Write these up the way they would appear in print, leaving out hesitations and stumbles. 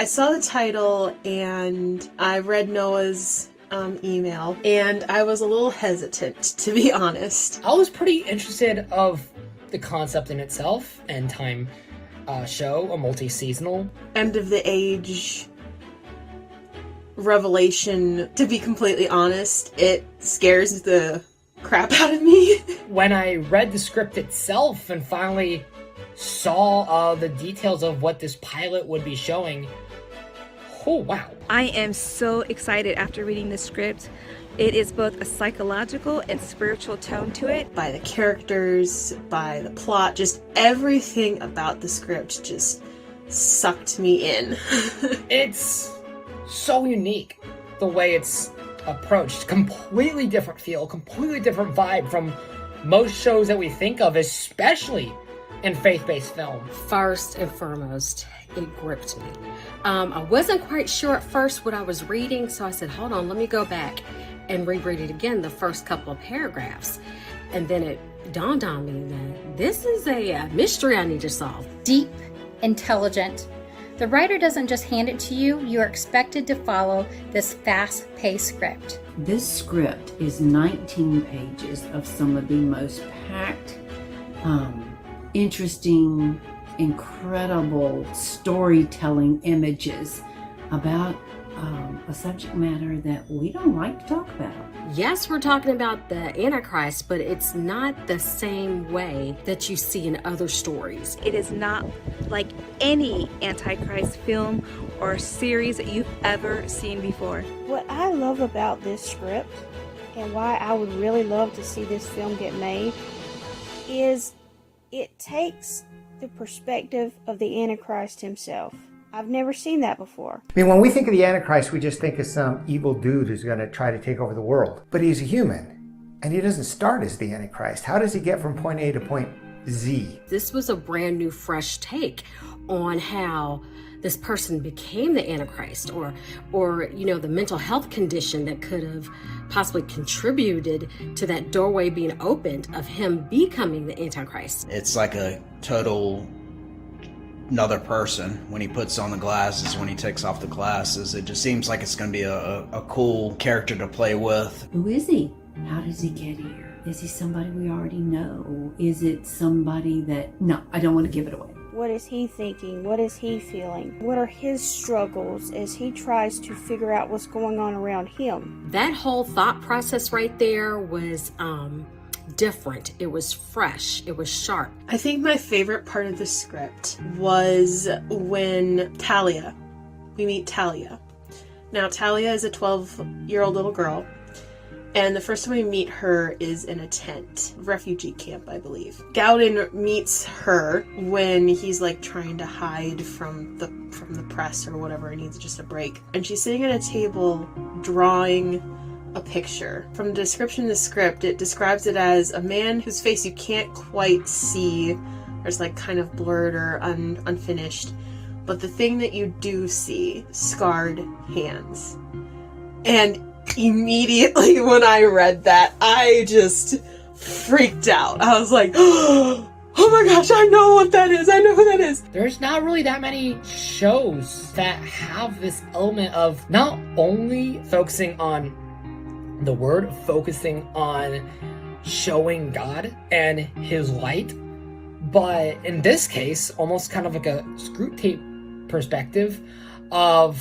I saw the title and I read Noah's email, and I was a little hesitant, to be honest. I was pretty interested of the concept in itself, end time show, a multi-seasonal. End of the age revelation, to be completely honest, it scares the crap out of me. When I read the script itself and finally saw the details of what this pilot would be showing, oh wow. I am so excited after reading the script. It is both a psychological and spiritual tone to it. By the characters, by the plot, just everything about the script just sucked me in. It's so unique the way it's approached. Completely different feel, completely different vibe from most shows that we think of, especially in faith-based film. First and foremost, it gripped me. I wasn't quite sure at first what I was reading, so I said, hold on, let me go back and reread it again, the first couple of paragraphs. And then it dawned on me that this is a mystery I need to solve. Deep, intelligent. The writer doesn't just hand it to you, you are expected to follow this fast-paced script. This script is 19 pages of some of the most packed, interesting, incredible storytelling images about a subject matter that we don't like to talk about. Yes, we're talking about the Antichrist, but it's not the same way that you see in other stories. It is not like any Antichrist film or series that you've ever seen before. What I love about this script and why I would really love to see this film get made is it takes the perspective of the Antichrist himself. I've never seen that before. I mean, when we think of the Antichrist, we just think of some evil dude who's going to try to take over the world. But he's a human, and he doesn't start as the Antichrist. How does he get from point A to point Z? This was a brand new, fresh take on how this person became the Antichrist, or you know, the mental health condition that could have possibly contributed to that doorway being opened of him becoming the Antichrist. It's like a total another person when he puts on the glasses, when he takes off the glasses. It just seems like it's going to be a cool character to play with. Who is he? How does he get here? Is he somebody we already know? Is it somebody that... No, I don't want to give it away. What is he thinking? What is he feeling? What are his struggles as he tries to figure out what's going on around him? That whole thought process right there was different. It was fresh. It was sharp. I think my favorite part of the script was when we meet Talia. Now, Talia is a 12-year-old little girl, and the first time we meet her is in a tent, refugee camp, I believe. Gaudin meets her when he's like trying to hide from the press or whatever, and needs just a break. And she's sitting at a table drawing a picture. From the description of the script, it describes it as a man whose face you can't quite see, or it's like kind of blurred or unfinished, but the thing that you do see, scarred hands. And immediately when I read that, I just freaked out. I was like, oh my gosh, I know what that is. I know who that is. There's not really that many shows that have this element of not only focusing on the word, focusing on showing God and his light, but in this case, almost kind of like a screw tape perspective of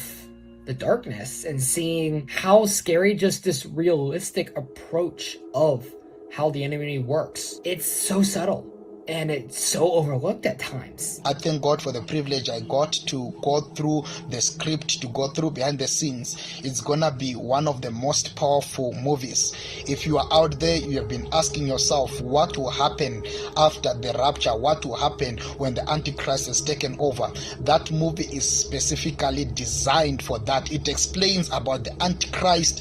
the darkness and seeing how scary just this realistic approach of how the enemy works. It's so subtle. And it's so overlooked at times. I thank God for the privilege I got to go through the script, to go through behind the scenes. It's gonna be one of the most powerful movies. If you are out there, you have been asking yourself, what will happen after the rapture? What will happen when the Antichrist is taken over? That movie is specifically designed for that. It explains about the Antichrist,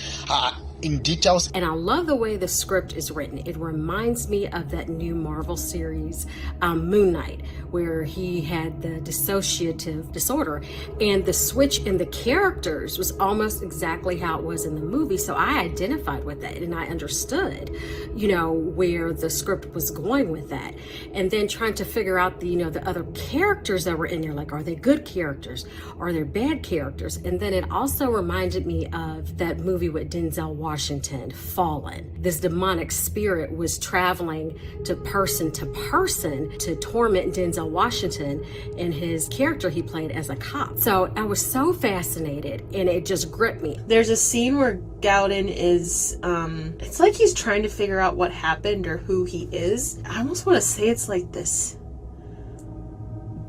in details. And I love the way the script is written. It reminds me of that new Marvel series, Moon Knight, where he had the dissociative disorder. And the switch in the characters was almost exactly how it was in the movie. So I identified with that and I understood, where the script was going with that. And then trying to figure out the other characters that were in there, like, are they good characters? Are they bad characters? And then it also reminded me of that movie with Denzel Washington, Fallen. This demonic spirit was traveling to person to torment Denzel Washington and his character he played as a cop. So I was so fascinated and it just gripped me. There's a scene where Gaudin is, it's like he's trying to figure out what happened or who he is. I almost want to say it's like this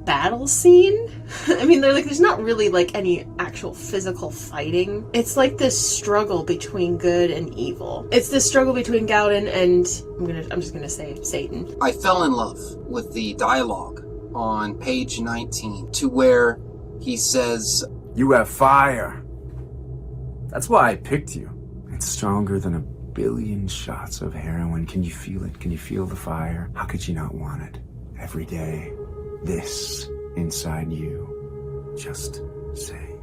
battle scene. I mean, there's not really like any actual physical fighting. It's like this struggle between good and evil. It's this struggle between Gaudin and I'm just gonna say Satan. I fell in love with the dialogue on page 19 to where he says, "You have fire. That's why I picked you. It's stronger than 1 billion shots of heroin. Can you feel it? Can you feel the fire? How could you not want it? Every day, this inside you, just say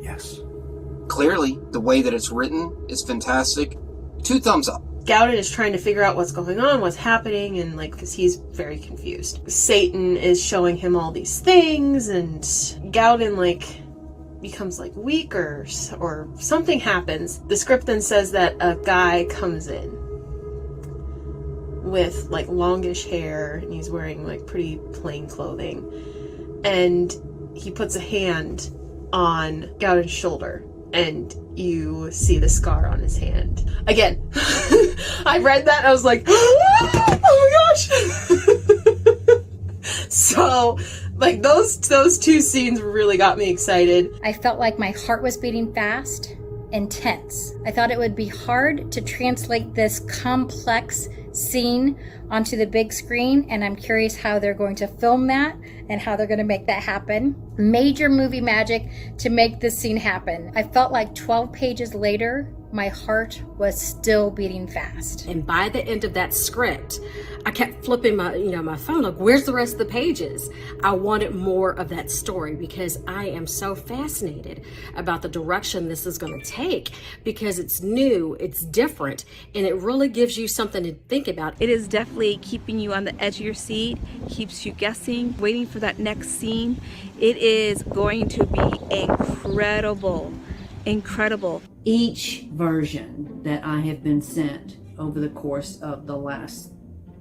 yes." Clearly, the way that it's written is fantastic. 2 thumbs up. Gaudin is trying to figure out what's going on, what's happening, and because he's very confused. Satan is showing him all these things, and Gaudin becomes weak or something happens. The script then says that a guy comes in with longish hair and he's wearing pretty plain clothing, and he puts a hand on Gaudin's shoulder and you see the scar on his hand. Again, I read that and I was like, oh my gosh. So those 2 scenes really got me excited. I felt like my heart was beating fast, intense. I thought it would be hard to translate this complex scene onto the big screen, and I'm curious how they're going to film that and how they're going to make that happen. Major movie magic to make this scene happen. I felt like 12 pages later, my heart was still beating fast. And by the end of that script, I kept flipping my phone, where's the rest of the pages? I wanted more of that story because I am so fascinated about the direction this is going to take, because it's new, it's different, and it really gives you something to think about. It is definitely keeping you on the edge of your seat, keeps you guessing, waiting for that next scene. It is going to be incredible. Each version that I have been sent over the course of the last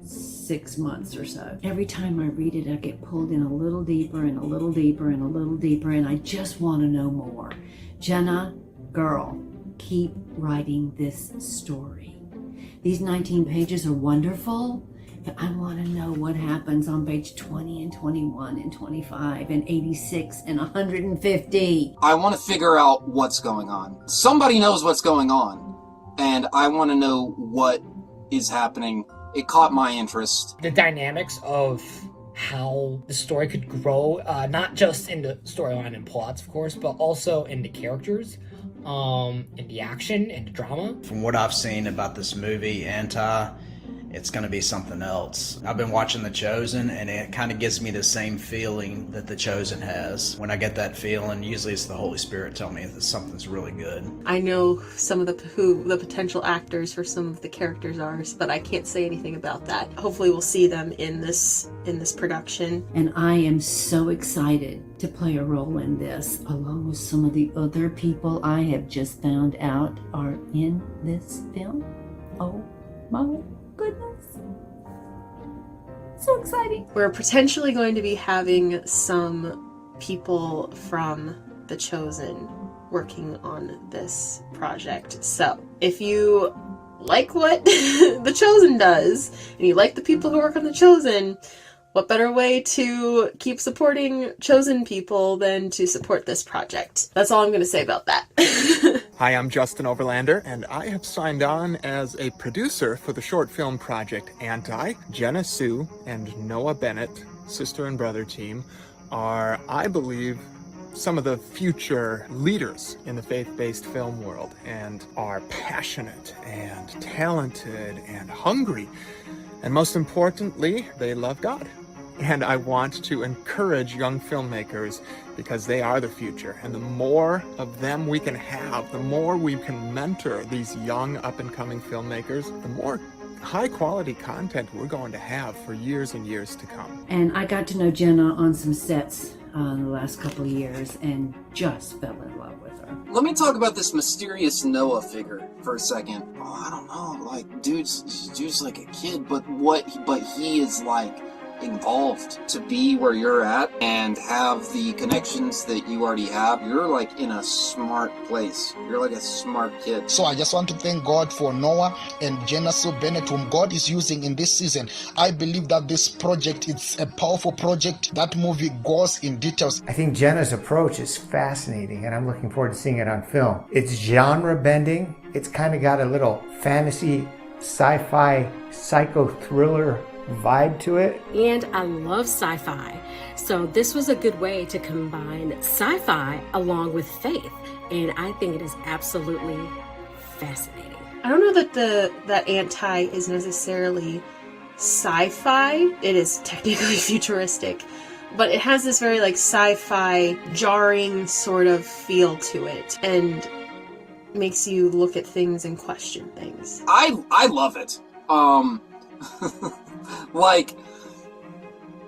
6 months or so, every time I read it, I get pulled in a little deeper and a little deeper and a little deeper, and I just want to know more. Jenna, girl, keep writing this story. These 19 pages are wonderful, but I want to know what happens on page 20 and 21 and 25 and 86 and 150. I want to figure out what's going on. Somebody knows what's going on, and I want to know what is happening. It caught my interest. The dynamics of how the story could grow, not just in the storyline and plots, of course, but also in the characters, in the action and the drama. From what I've seen about this movie, it's going to be something else. I've been watching The Chosen, and it kind of gives me the same feeling that The Chosen has. When I get that feeling, usually it's the Holy Spirit telling me that something's really good. I know some of who the potential actors for some of the characters are, but I can't say anything about that. Hopefully we'll see them in this production. And I am so excited to play a role in this, along with some of the other people I have just found out are in this film. Oh my goodness. So exciting. We're potentially going to be having some people from The Chosen working on this project. So if you like what The Chosen does, and you like the people who work on The Chosen, what better way to keep supporting chosen people than to support this project? That's all I'm going to say about that. Hi, I'm Justin Overlander, and I have signed on as a producer for the short film project Anti. Jenna Sue and Noah Bennett, sister and brother team, are, I believe, some of the future leaders in the faith-based film world and are passionate and talented and hungry. And most importantly, they love God. And I want to encourage young filmmakers because they are the future. And the more of them we can have, the more we can mentor these young up-and-coming filmmakers, the more high-quality content we're going to have for years and years to come. And I got to know Jenna on some sets the last couple of years and just fell in love with her. Let me talk about this mysterious Noah figure for a second. Oh, I don't know, like, dude's like a kid, but he is like involved to be where you're at and have the connections that you already have. You're like in a smart place. You're like a smart kid. So I just want to thank God for Noah and Jenna Sue Bennett, whom God is using in this season. I believe that this project, it's a powerful project. That movie goes in details. I think Jenna's approach is fascinating, and I'm looking forward to seeing it on film. It's genre bending. It's kind of got a little fantasy, sci-fi, psycho thriller vibe to it. And I love sci-fi. So this was a good way to combine sci-fi along with faith. And I think it is absolutely fascinating. I don't know that Anti is necessarily sci-fi. It is technically futuristic, but it has this very like sci-fi jarring sort of feel to it and makes you look at things and question things. I love it. Like,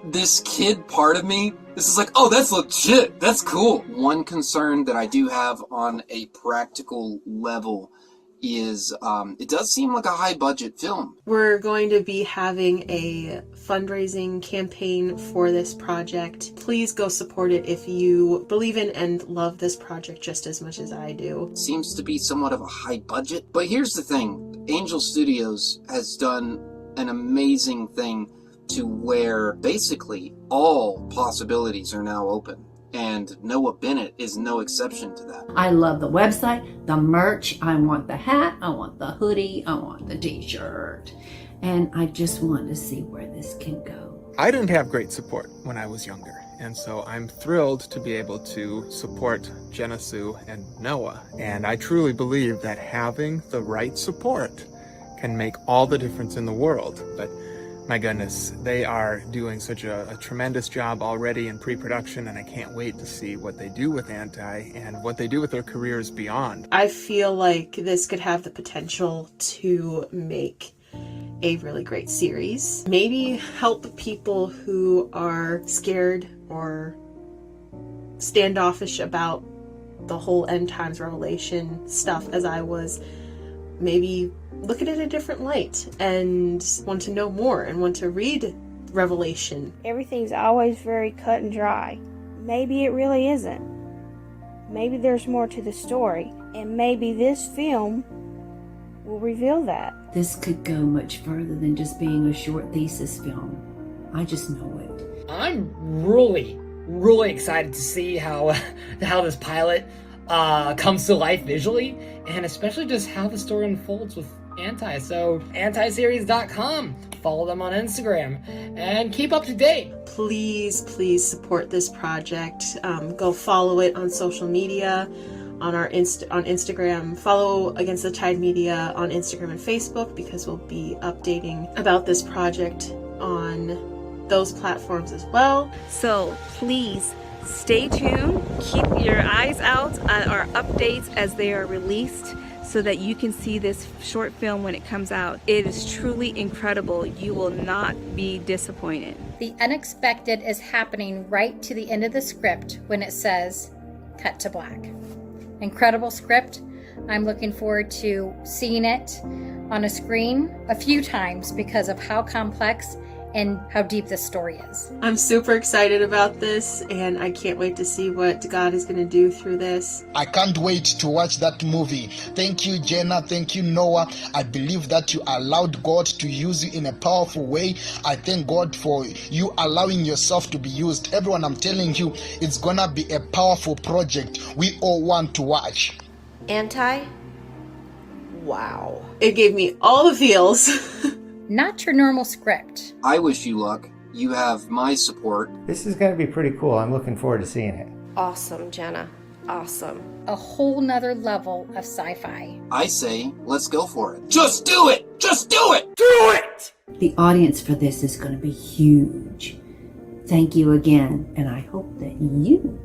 this kid part of me, this is like, oh, that's legit, that's cool. One concern that I do have on a practical level is it does seem like a high budget film. We're going to be having a fundraising campaign for this project. Please go support it if you believe in and love this project just as much as I do. Seems to be somewhat of a high budget, but here's the thing. Angel Studios has done an amazing thing to where basically all possibilities are now open. And Noah Bennett is no exception to that. I love the website, the merch. I want the hat, I want the hoodie, I want the t-shirt. And I just want to see where this can go. I didn't have great support when I was younger. And so I'm thrilled to be able to support Jenna Sue and Noah. And I truly believe that having the right support can make all the difference in the world. But my goodness, they are doing such a tremendous job already in pre-production, and I can't wait to see what they do with Anti and what they do with their careers beyond. I feel like this could have the potential to make a really great series. Maybe help people who are scared or standoffish about the whole end times revelation stuff as I was. Maybe look at it in a different light and want to know more and want to read Revelation. Everything's always very cut and dry. Maybe it really isn't. Maybe there's more to the story, and maybe this film will reveal that. This could go much further than just being a short thesis film. I just know it. I'm really excited to see how this pilot comes to life visually, and especially just how the story unfolds with Anti. So antiseries.com, follow them on Instagram and keep up to date. Please support this project. Go follow it on social media, on Instagram. Follow Against the Tide Media on Instagram and Facebook, because we'll be updating about this project on those platforms as well. So please stay tuned. Keep your eyes out on our updates as they are released, so that you can see this short film when it comes out. It is truly incredible. You will not be disappointed. The unexpected is happening right to the end of the script when it says cut to black. Incredible script. I'm looking forward to seeing it on a screen a few times because of how complex and how deep this story is. I'm super excited about this, and I can't wait to see what God is going to do through this. I can't wait to watch that movie. Thank you, Jenna. Thank you, Noah. I believe that you allowed God to use you in a powerful way. I thank God for you allowing yourself to be used. Everyone, I'm telling you, it's gonna be a powerful project we all want to watch. Anti? Wow. It gave me all the feels. Not your normal script. I wish you luck. You have my support. This is going to be pretty cool. I'm looking forward to seeing it. Awesome, Jenna. Awesome. A whole nother level of sci-fi. I say, let's go for it. Just do it! Just do it! Do it! The audience for this is going to be huge. Thank you again, and I hope that you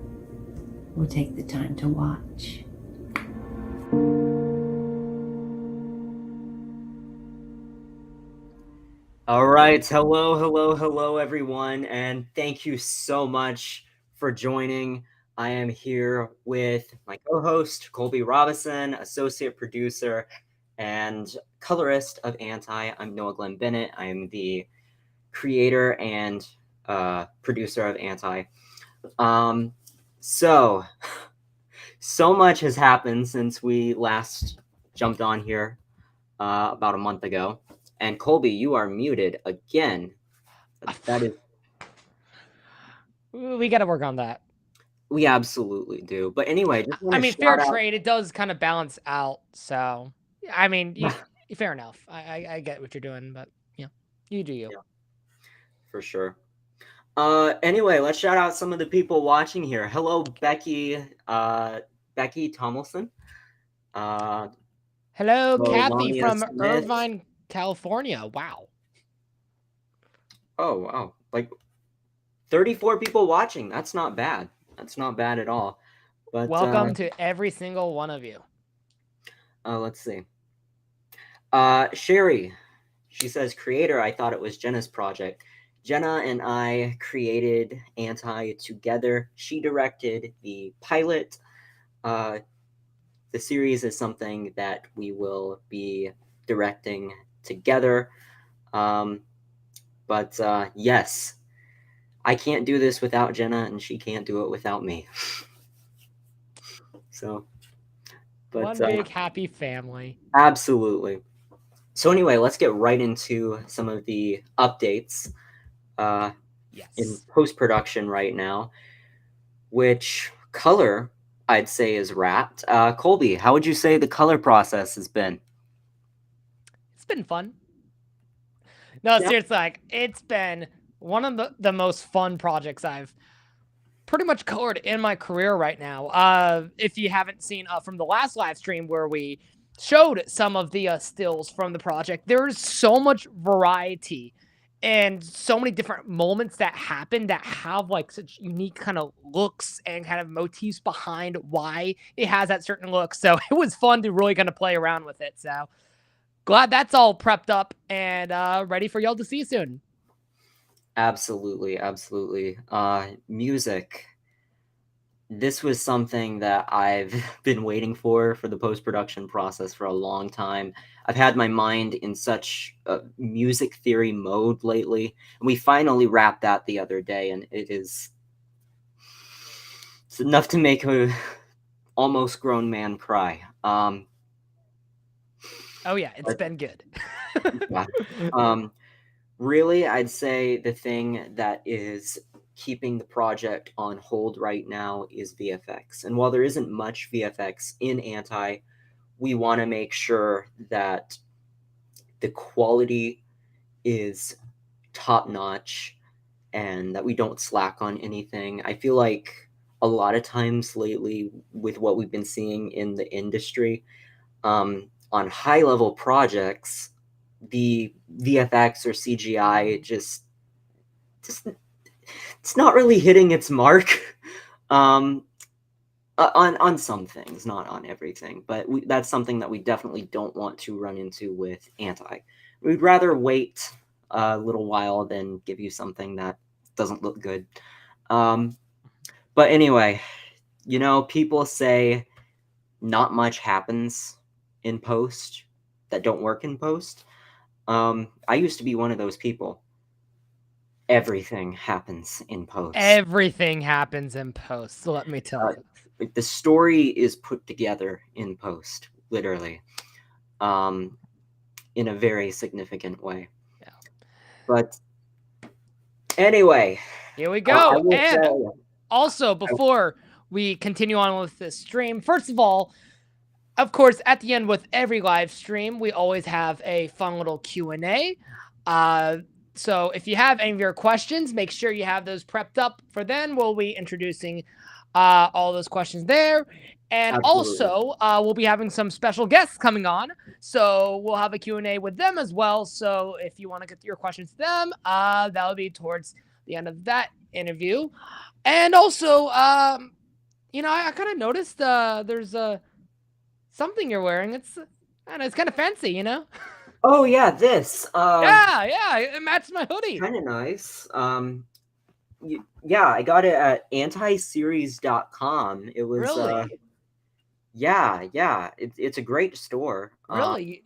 will take the time to watch. All right. Hello, everyone. And thank you so much for joining. I am here with my co-host, Colby Robinson, associate producer and colorist of Anti. I'm Noah Glenn Bennett. I am the creator and producer of Anti. So much has happened since we last jumped on here about a month ago. And Colby, you are muted again. That is. We got to work on that. We absolutely do. But anyway, I mean, fair trade, it does kind of balance out. So, I mean, fair enough. I get what you're doing, but yeah, you do you. Yeah, for sure. Anyway, let's shout out some of the people watching here. Hello, Becky Tomlinson. Hello, Lonnie Kathy from Smith. Irvine, California. Wow. Oh, wow. Like 34 people watching. That's not bad. That's not bad at all. But welcome to every single one of you. Let's see. Sherry, she says, creator, I thought it was Jenna's project. Jenna and I created Anti together. She directed the pilot. The series is something that we will be directing together. But yes, I can't do this without Jenna, and she can't do it without me. So, but one big happy family. Absolutely. So anyway, let's get right into some of the updates in post-production right now, which color I'd say is wrapped. Colby, how would you say the color process has been? It's been fun. No, seriously, like, it's been one of the most fun projects I've pretty much colored in my career right now. If you haven't seen from the last live stream where we showed some of the stills from the project, there's so much variety and so many different moments that happen that have like such unique kind of looks and kind of motifs behind why it has that certain look. So it was fun to really kind of play around with it. So glad that's all prepped up and ready for y'all to see soon. Absolutely. Music. This was something that I've been waiting for the post-production process for a long time. I've had my mind in such a music theory mode lately, and we finally wrapped that the other day, and it's enough to make a almost grown man cry. Oh yeah, it's been good. Yeah. Really, I'd say the thing that is keeping the project on hold right now is VFX. And while there isn't much VFX in Anti, we want to make sure that the quality is top-notch and that we don't slack on anything. I feel like a lot of times lately with what we've been seeing in the industry, on high-level projects, the VFX or CGI just it's not really hitting its mark on some things, not on everything. But that's something that we definitely don't want to run into with Anti. We'd rather wait a little while than give you something that doesn't look good. But anyway, people say not much happens in post that don't work in post. I used to be one of those people. Everything happens in post. Everything happens in post, so let me tell you. The story is put together in post, literally, in a very significant way. Yeah. But anyway. Here we go. And also, before we continue on with this stream, first of all, of course, at the end with every live stream, we always have a fun little Q&A. So if you have any of your questions, make sure you have those prepped up for then. We'll be introducing all those questions there. And also, we'll be having some special guests coming on. So we'll have a Q&A with them as well. So if you want to get your questions to them, that'll be towards the end of that interview. And also, I kind of noticed there's something you're wearing. It's kind of fancy, Oh yeah, this. Yeah, it matches my hoodie. Kind of nice. Yeah, I got it at entice.com. It was really. Yeah. It's a great store. Really,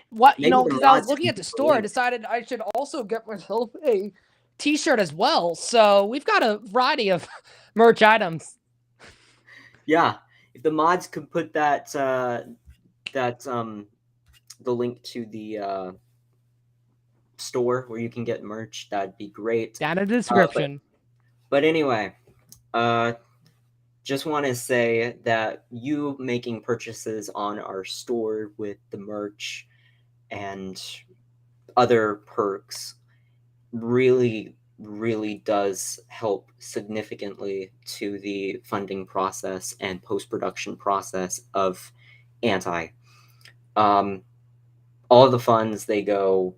what? Because I was looking at the store, I decided I should also get myself a T-shirt as well. So we've got a variety of merch items. Yeah, if the mods could put that the link to the store where you can get merch, that'd be great. Down in the description. But anyway, just want to say that you making purchases on our store with the merch and other perks really does help significantly to the funding process and post-production process of Anti. All of the funds, they go,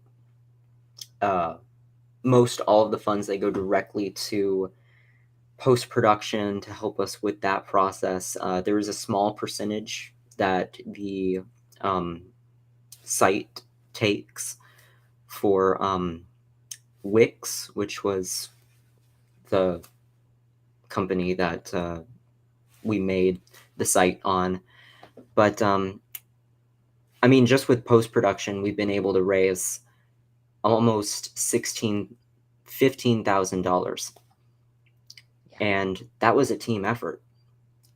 most all of the funds, they go directly to post-production to help us with that process. There is a small percentage that the site takes for Wix, which was the company that we made the site on. But just with post-production, we've been able to raise almost $15,000. And that was a team effort.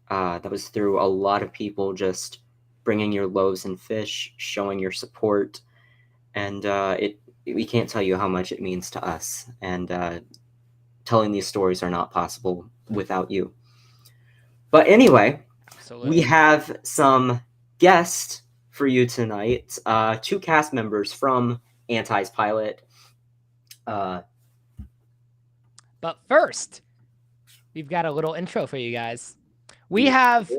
That was through a lot of people just bringing your loaves and fish, showing your support. And we can't tell you how much it means to us. And telling these stories are not possible without you. But anyway, absolutely, we have some guests for you tonight. 2 cast members from Anti's pilot. But first, we've got a little intro for you guys. We have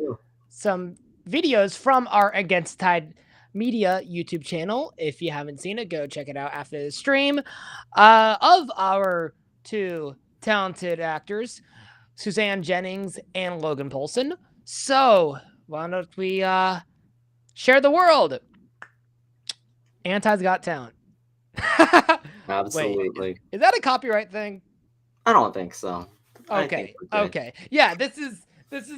some videos from our Against Tide Media YouTube channel. If you haven't seen it, go check it out after the stream. Of our 2 talented actors, Suzanne Jennings and Logan Polson. So why don't we share the world? Anti's got talent. Absolutely. Wait, is that a copyright thing? I don't think so. Okay. Yeah, this is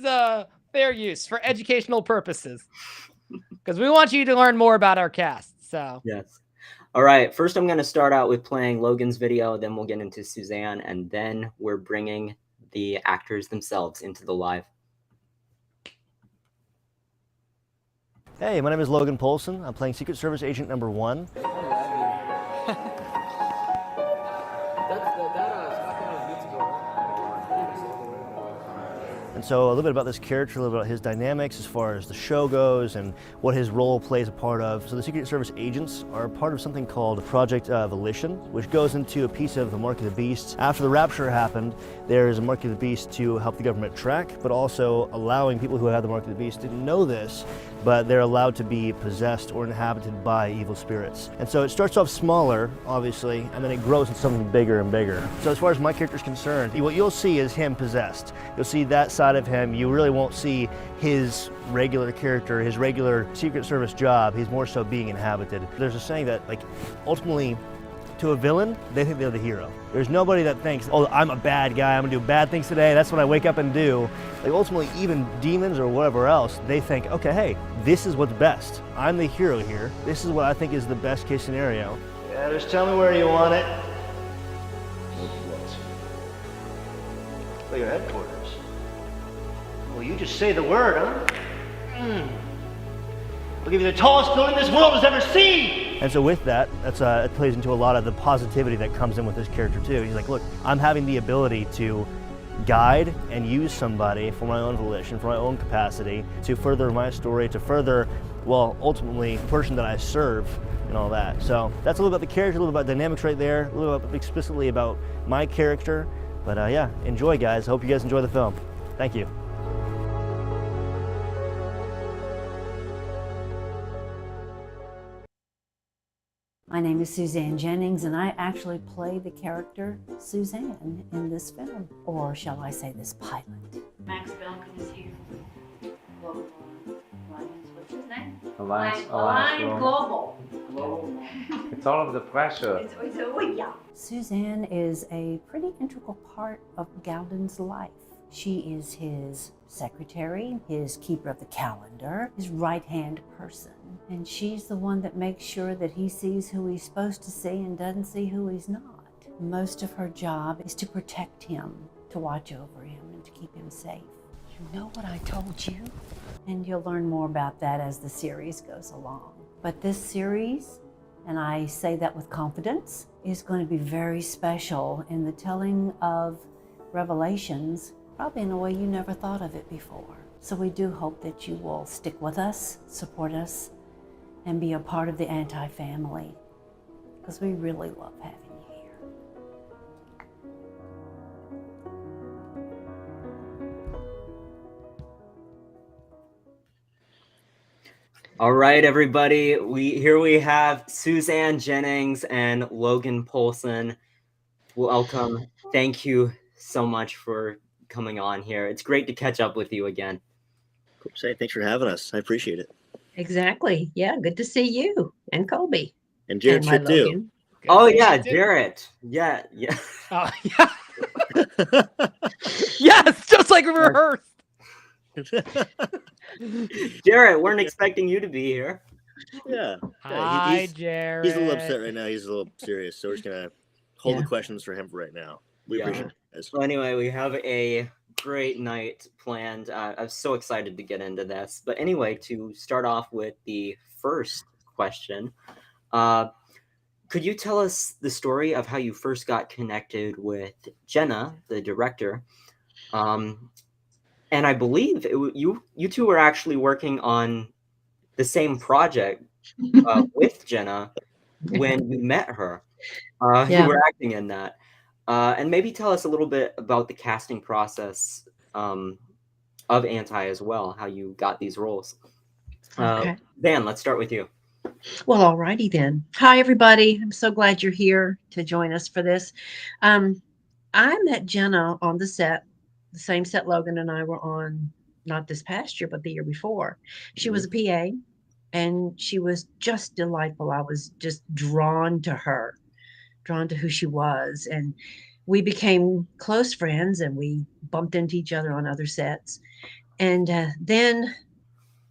a fair use for educational purposes. Because we want you to learn more about our cast. So yes. All right. First, I'm going to start out with playing Logan's video. Then we'll get into Suzanne, and then we're bringing the actors themselves into the live. Hey, my name is Logan Polson. I'm playing Secret Service Agent Number 1. And so a little bit about this character, a little bit about his dynamics as far as the show goes and what his role plays a part of. So the Secret Service agents are part of something called Project Volition, which goes into a piece of the Mark of the Beast. After the rapture happened, there is a Mark of the Beast to help the government track, but also allowing people who have the Mark of the Beast didn't know this, but they're allowed to be possessed or inhabited by evil spirits. And so it starts off smaller, obviously, and then it grows into something bigger and bigger. So as far as my character is concerned, what you'll see is him possessed. You'll see that side of him. You really won't see his regular character, his regular Secret Service job. He's more so being inhabited. There's a saying that, like, ultimately, to a villain, they think they're the hero. There's nobody that thinks, oh, I'm a bad guy, I'm gonna do bad things today, that's what I wake up and do. Like, ultimately, even demons or whatever else, they think, okay, hey, this is what's best. I'm the hero here. This is what I think is the best case scenario. Yeah, just tell me where you want it. Well, your headquarters. Well, you just say the word, huh? I'll give you the tallest building this world has ever seen! And so with that, it plays into a lot of the positivity that comes in with this character too. He's like, look, I'm having the ability to guide and use somebody for my own volition, for my own capacity, to further my story, to further, well, ultimately, the person that I serve and all that. So that's a little about the character, a little about dynamics right there, a little explicitly about my character. But yeah, enjoy, guys. I hope you guys enjoy the film. Thank you. My name is Suzanne Jennings, and I actually play the character Suzanne in this film, or shall I say this pilot. Max Duncan is here. Global Alliance, what's his name? Alliance Global. It's all of the pressure. Suzanne is a pretty integral part of Gaudin's life. She is his secretary, his keeper of the calendar, his right-hand person. And she's the one that makes sure that he sees who he's supposed to see and doesn't see who he's not. Most of her job is to protect him, to watch over him, and to keep him safe. You know what I told you? And you'll learn more about that as the series goes along. But this series, and I say that with confidence, is going to be very special in the telling of Revelations, probably in a way you never thought of it before. So we do hope that you will stick with us, support us, and be a part of the anti-family, because we really love having you here. All right, everybody. Here we have Suzanne Jennings and Logan Polson. Welcome. Thank you so much for coming on here. It's great to catch up with you again. Say, thanks for having us. I appreciate it. Exactly. Yeah, good to see you and Colby. And Jared's my here too. Logan. Oh yeah, Jarrett. Yeah. Oh yeah. Yes, just like we rehearsed. Jarrett, weren't expecting you to be here. Yeah. Hi, Jared. He's a little upset right now. He's a little serious. So we're just gonna hold the questions for him for right now. We appreciate it. So anyway, we have a great night planned. I'm so excited to get into this. But anyway, to start off with the first question, could you tell us the story of how you first got connected with Jenna, the director? And I believe you two were actually working on the same project with Jenna when you met her. You were acting in that. And maybe tell us a little bit about the casting process of Anti as well, how you got these roles. Okay. Dan, let's start with you. Well, alrighty then. Hi, everybody. I'm so glad you're here to join us for this. I met Jenna on the set, the same set Logan and I were on, not this past year, but the year before. She was a PA, and she was just delightful. I was just drawn to her, drawn to who she was. And we became close friends, and we bumped into each other on other sets. And then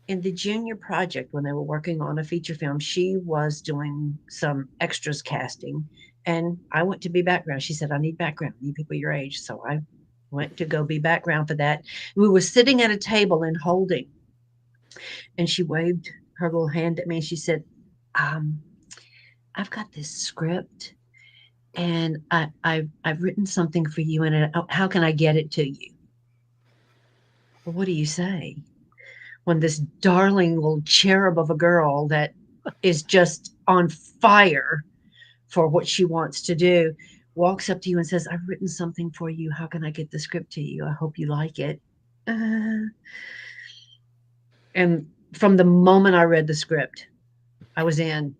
in the junior project, when they were working on a feature film, she was doing some extras casting, and I went to be background. She said, I need background, I need people your age. So I went to go be background for that. We were sitting at a table in Holding, and she waved her little hand at me, and she said, I've got this script, and I've written something for you, and how can I get it to you? Well, what do you say when this darling little cherub of a girl that is just on fire for what she wants to do walks up to you and says, I've written something for you. How can I get the script to you? I hope you like it. And from the moment I read the script, I was in.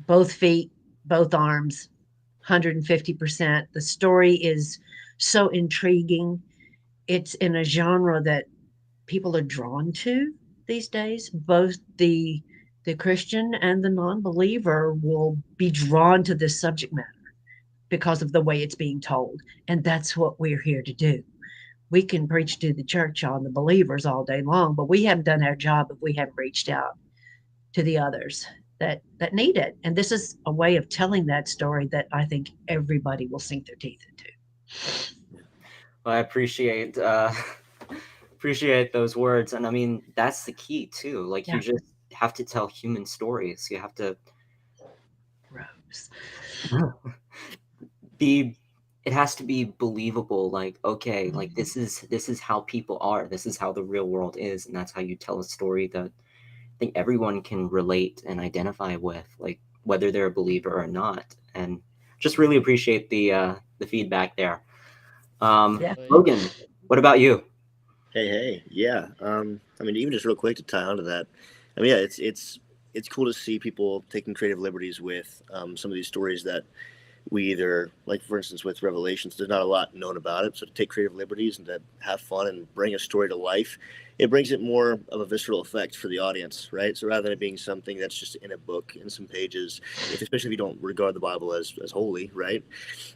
Both feet, both arms, 150%. The story is so intriguing. It's in a genre that people are drawn to these days. Both the Christian and the non-believer will be drawn to this subject matter because of the way it's being told. And that's what we're here to do. We can preach to the church on the believers all day long, but we haven't done our job if we haven't reached out to the others that need it. And this is a way of telling that story that I think everybody will sink their teeth into. Well, I appreciate those words. And I mean, that's the key too. Like you just have to tell human stories. You have to it has to be believable. Like, okay, like this is how people are. This is how the real world is. And that's how you tell a story that I think everyone can relate and identify with. Like whether they're a believer or not. And just really appreciate the feedback there. Logan, what about you? Hey, yeah. I mean, even just real quick to tie onto that. I mean, yeah, it's cool to see people taking creative liberties with some of these stories that we either, like for instance with Revelations, there's not a lot known about it. So to take creative liberties and to have fun and bring a story to life, it brings it more of a visceral effect for the audience, right? So rather than it being something that's just in a book in some pages, especially if you don't regard the Bible as holy, right,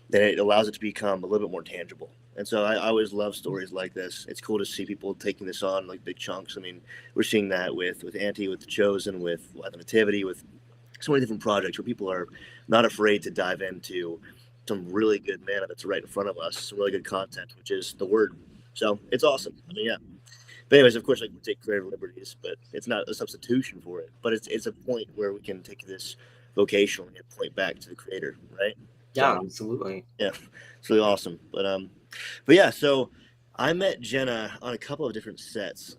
then it allows it to become a little bit more tangible. And so I always love stories like this. It's cool to see people taking this on like big chunks. I mean, we're seeing that with Auntie, with The Chosen, with the Nativity, with so many different projects where people are not afraid to dive into some really good manna that's right in front of us, some really good content, which is the Word. So it's awesome. I mean, yeah. But anyways, of course, like we take creative liberties, but it's not a substitution for it. But it's a point where we can take this vocationally and point back to the Creator, right? Yeah, So, absolutely. yeah, it's really awesome. But yeah, so I met Jenna on a couple of different sets.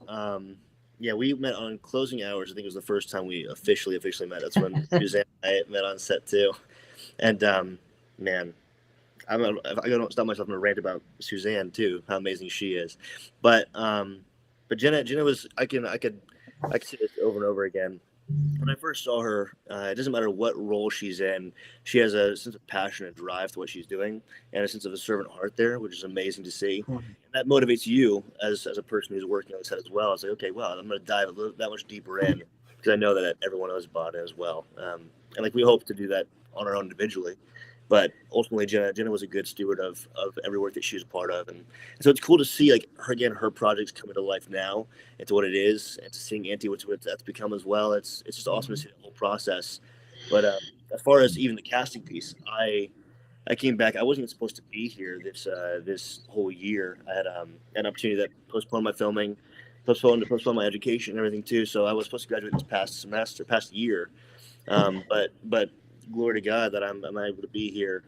Yeah, we met on Closing Hours. I think it was the first time we officially met. That's when Suzanne and I met on set too. And man, I don't stop myself from a rant about Suzanne too, how amazing she is. But Jenna was I could see this over and over again. When I first saw her, it doesn't matter what role she's in, she has a sense of passion and drive to what she's doing, and a sense of a servant heart there, which is amazing to see. And that motivates you as a person who's working on the set as well. It's like, okay, well, I'm going to dive that much deeper in because I know that everyone else bought it as well. And like we hope to do that on our own individually. But ultimately, Jenna was a good steward of every work that she was a part of, and so it's cool to see like her projects coming to life now into what it is, and to seeing Auntie what that's become as well. It's just awesome to see the whole process. But as far as even the casting piece, I came back. I wasn't even supposed to be here this whole year. I had an opportunity that postponed my filming, postponed my education and everything too. So I was supposed to graduate this past year. But glory to God that I'm able to be here.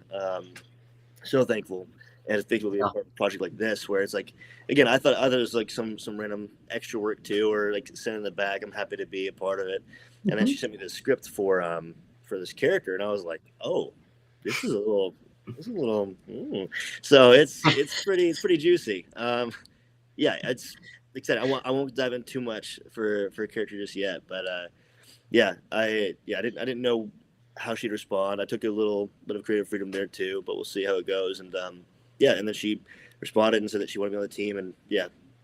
So thankful, and it's thankful to be a part of a project like this, where it's like, again, I thought it was like some random extra work too, or like sitting in the back. I'm happy to be a part of it. And then she sent me the script for this character, and I was like, oh, this is a little. So it's pretty juicy. Yeah, it's like I said, I won't dive in too much for a character just yet, but I didn't know how she'd respond. I took a little bit of creative freedom there too, but we'll see how it goes. And and then she responded and said that she wanted to be on the team, and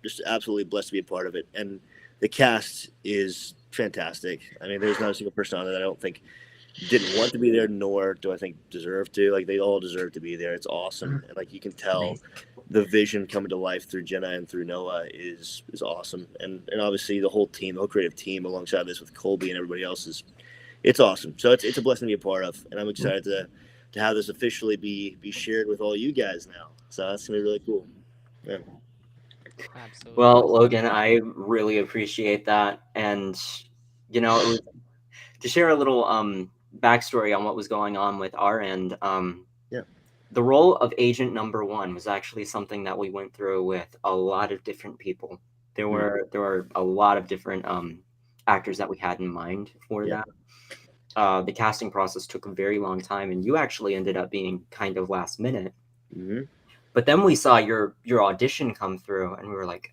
just absolutely blessed to be a part of it. And the cast is fantastic. I mean, there's not a single person on there that I don't think didn't want to be there, nor do I think deserve to. Like, they all deserve to be there. It's awesome, and like you can tell the vision coming to life through Jenna and through Noah is awesome. And obviously the whole creative team alongside this with Colby and everybody else it's awesome. So it's a blessing to be a part of, and I'm excited to have this officially be shared with all you guys now. So that's gonna be really cool. Yeah. Absolutely. Well, Logan, I really appreciate that, and it was, to share a little backstory on what was going on with our end. The role of Agent Number One was actually something that we went through with a lot of different people. There were a lot of different actors that we had in mind for that. The casting process took a very long time, and you actually ended up being kind of last minute. Mm-hmm. But then we saw your audition come through, and we were like,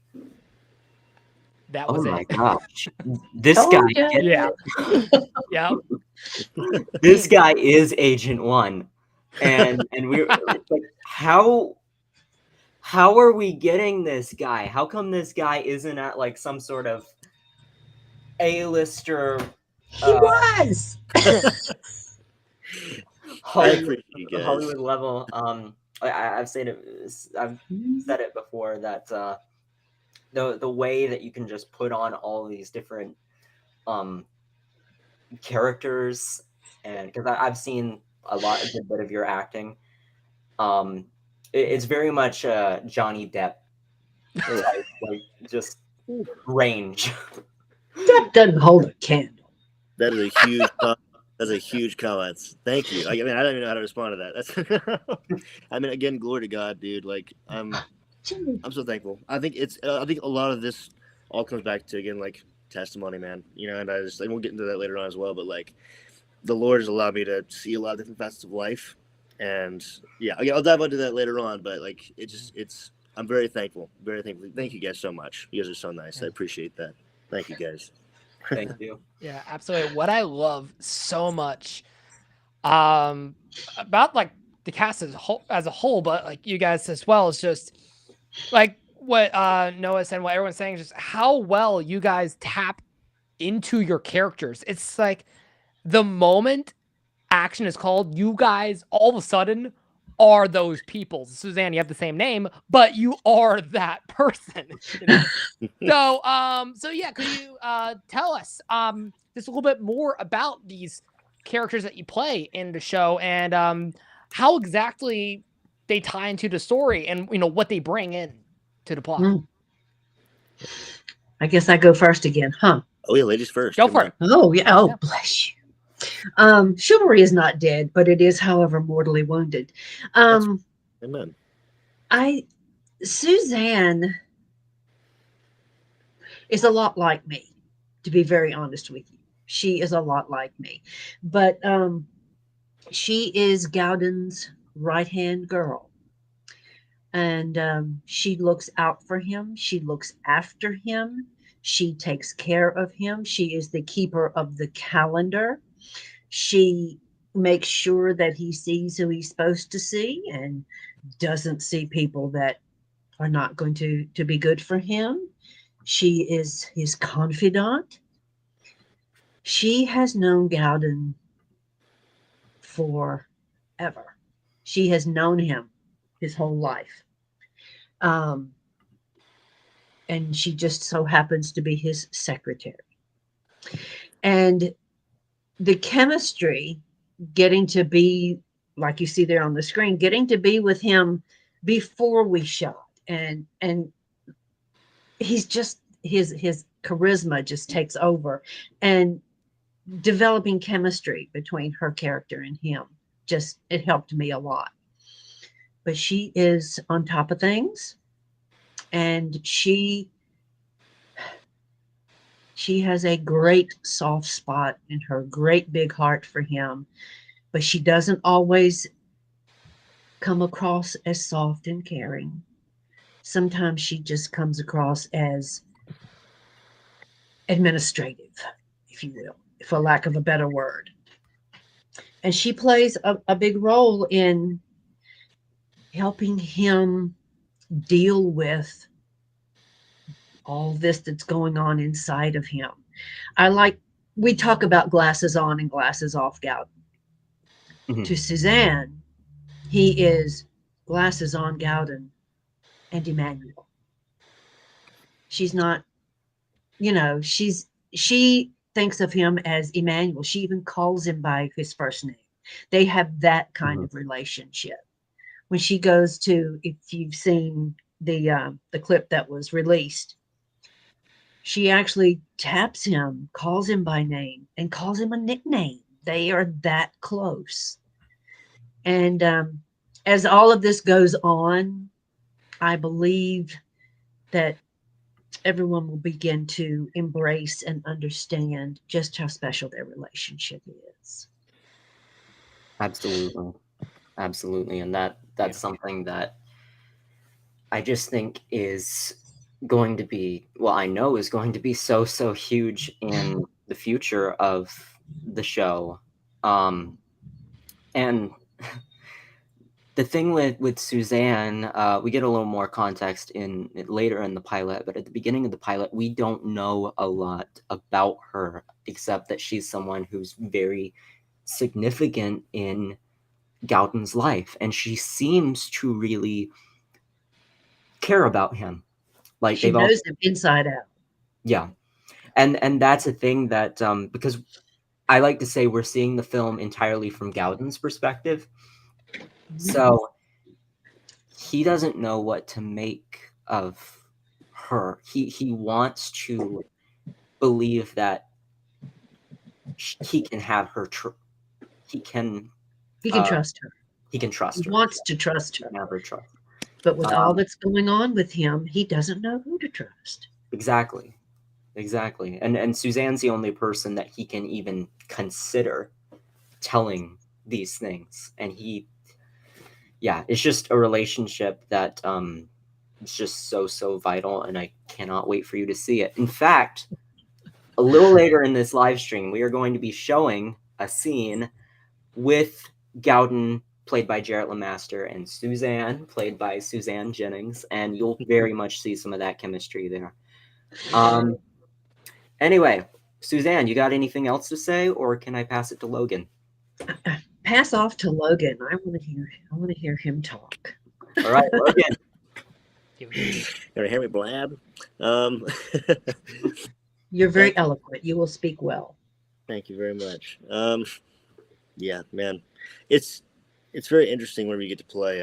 that was oh my it. gosh, this guy, yeah. This guy is Agent One, and we were like, how are we getting this guy? How come this guy isn't at like some sort of A-lister? He was. Hollywood level. I've said it before that the way that you can just put on all these different characters, and because I've seen a good bit of your acting, it's very much Johnny Depp type, like just range. Depp doesn't hold a candle. That is a huge. That's a huge comment. Thank you. I mean, I don't even know how to respond to that. That's. I mean, again, glory to God, dude. Like, I'm so thankful. I think a lot of this all comes back to, again, like, testimony, man. And we'll get into that later on as well. But like, the Lord has allowed me to see a lot of different facets of life, and yeah, I'll dive into that later on. But like, I'm very thankful, very thankful. Thank you guys so much. You guys are so nice. I appreciate that. Thank you guys. Thank you. Yeah, absolutely. What I love so much about like the cast as a whole, but like you guys as well, is just like what Noah said, what everyone's saying, just how well you guys tap into your characters. It's like the moment action is called, you guys all of a sudden are those people. Suzanne, you have the same name, but you are that person. You know? So yeah, could you tell us just a little bit more about these characters that you play in the show, and how exactly they tie into the story, and what they bring in to the plot? I guess I go first again, huh? Oh yeah, ladies first. Go for it. Oh yeah. Oh, bless you. Chivalry is not dead, but it is, however, mortally wounded. Amen. Suzanne is a lot like me, to be very honest with you. She is a lot like me, but she is Gaudin's right-hand girl, and she looks out for him. She looks after him. She takes care of him. She is the keeper of the calendar. She makes sure that he sees who he's supposed to see and doesn't see people that are not going to be good for him. She is his confidant. She has known Gaudin forever. She has known him his whole life. And she just so happens to be his secretary. And the chemistry, getting to be, like you see there on the screen, getting to be with him before we shot, and he's just, his charisma just takes over, and developing chemistry between her character and him, just, it helped me a lot. But she is on top of things, and she has a great soft spot in her great big heart for him, but she doesn't always come across as soft and caring. Sometimes she just comes across as administrative, if you will, for lack of a better word. And she plays a big role in helping him deal with all this that's going on inside of him. We talk about glasses on and glasses off Gaudin. Mm-hmm. To Suzanne, he is glasses on Gaudin and Emmanuel. She's not, she thinks of him as Emmanuel. She even calls him by his first name. They have that kind of relationship. When she goes to, if you've seen the clip that was released, she actually taps him, calls him by name, and calls him a nickname. They are that close. And as all of this goes on, I believe that everyone will begin to embrace and understand just how special their relationship is. Absolutely. Absolutely. And that's something that I just think is going to be, well, I know is going to be so huge in the future of the show. And the thing with Suzanne, we get a little more context later in the pilot, but at the beginning of the pilot, we don't know a lot about her, except that she's someone who's very significant in Gaudin's life, and she seems to really care about him. Like she knows him inside out. Yeah, and that's a thing that because I like to say we're seeing the film entirely from Gaudin's perspective. So he doesn't know what to make of her. He wants to believe that he can have her. He can trust her. He can trust her. He wants to trust her. Never trust. But with all that's going on with him, he doesn't know who to trust. Exactly. And Suzanne's the only person that he can even consider telling these things. And it's just a relationship that it's just so vital, and I cannot wait for you to see it. In fact, a little later in this live stream, we are going to be showing a scene with Gaudin, played by Jarrett Lemaster, and Suzanne, played by Suzanne Jennings, and you'll very much see some of that chemistry there. Anyway, Suzanne, you got anything else to say, or can I pass it to Logan? Pass off to Logan. I want to hear him talk. All right, Logan. You want to hear me blab? You're very eloquent. You will speak well. Thank you very much. Yeah, man, it's very interesting whenever you get to play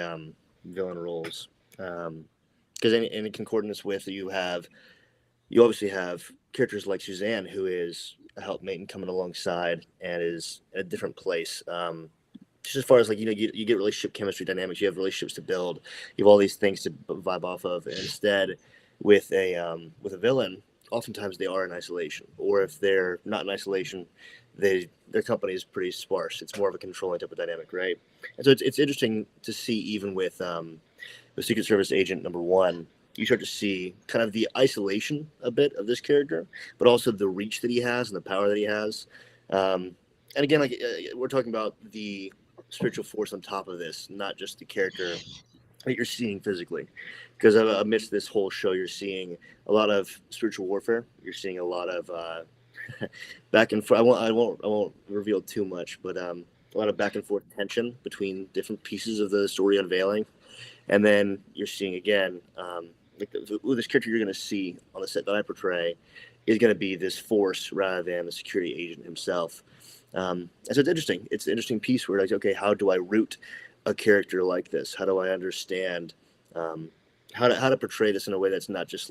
villain roles, because in concordance with you obviously have characters like Suzanne, who is a helpmate and coming alongside and is at a different place. Just as far as you get relationship chemistry dynamics, you have relationships to build, you have all these things to vibe off of. And instead, with a villain, oftentimes they are in isolation, or if they're not in isolation, their company is pretty sparse. It's more of a controlling type of dynamic, right? And so it's interesting to see, even with the Secret Service agent number one, you start to see kind of the isolation a bit of this character, but also the reach that he has and the power that he has. And again, we're talking about the spiritual force on top of this, not just the character that you're seeing physically. Because amidst this whole show, you're seeing a lot of spiritual warfare. You're seeing a lot of back and forth. I won't reveal too much, but a lot of back and forth tension between different pieces of the story unveiling. And then you're seeing again, this character you're going to see on the set that I portray is going to be this force rather than the security agent himself. And so it's interesting. It's an interesting piece where okay, how do I root a character like this? How do I understand how to portray this in a way that's not just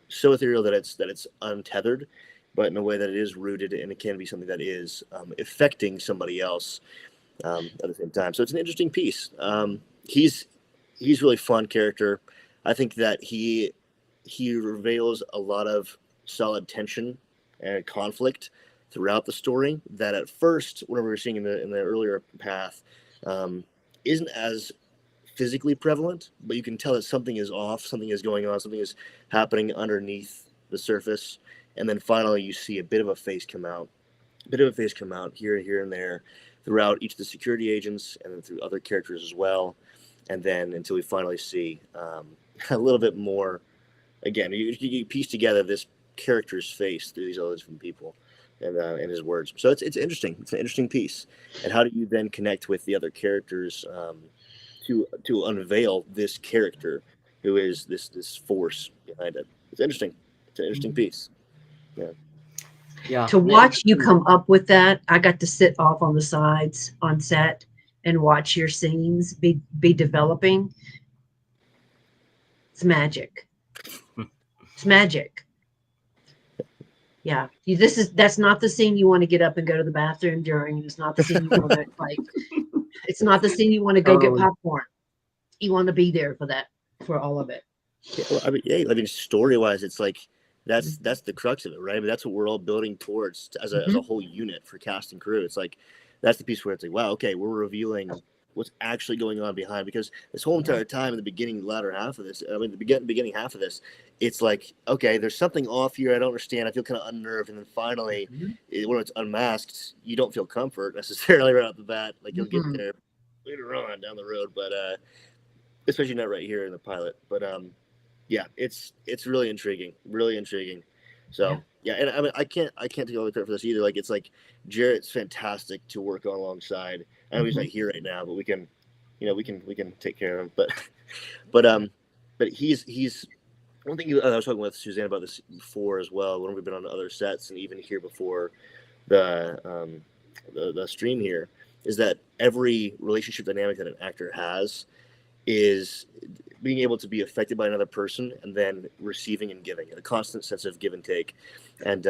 so ethereal that it's untethered, but in a way that it is rooted and it can be something that is affecting somebody else at the same time. So it's an interesting piece. He's really fun character. I think that he reveals a lot of solid tension and conflict throughout the story that at first, whenever we were seeing in the earlier path, isn't as physically prevalent, but you can tell that something is off, something is going on, something is happening underneath the surface. And then finally you see a bit of a face come out here and there throughout each of the security agents and then through other characters as well. And then until we finally see a little bit more, again, you piece together this character's face through these other different people and his words. So it's interesting. It's an interesting piece. And how do you then connect with the other characters to unveil this character who is this force behind it? It's interesting. It's an interesting piece. Yeah. To watch you come up with that, I got to sit off on the sides on set and watch your scenes be developing. It's magic. It's magic. Yeah, that's not the scene you want to get up and go to the bathroom during. It's not the scene you want to It's not the scene you want to go get popcorn. You want to be there for all of it. Yeah, well, I mean, story-wise, it's that's the crux of it, right? I mean, that's what we're all building towards as a whole unit for cast and crew. It's that's the piece where it's wow, okay, we're revealing what's actually going on behind, because this whole entire time in the beginning, latter half of this, the beginning half of this, it's okay, there's something off here. I don't understand. I feel kind of unnerved. And then finally, when it's unmasked, you don't feel comfort necessarily right off the bat. You'll get there later on down the road, but especially not right here in the pilot. But yeah, it's really intriguing, So yeah, and I mean, I can't take all the credit for this either. It's Jarrett's fantastic to work on alongside. I know he's not here right now, but we can take care of him. But he's one thing. I was talking with Suzanne about this before as well, when we've been on other sets and even here before the stream here, is that every relationship dynamic that an actor has is being able to be affected by another person and then receiving and giving, a constant sense of give and take. And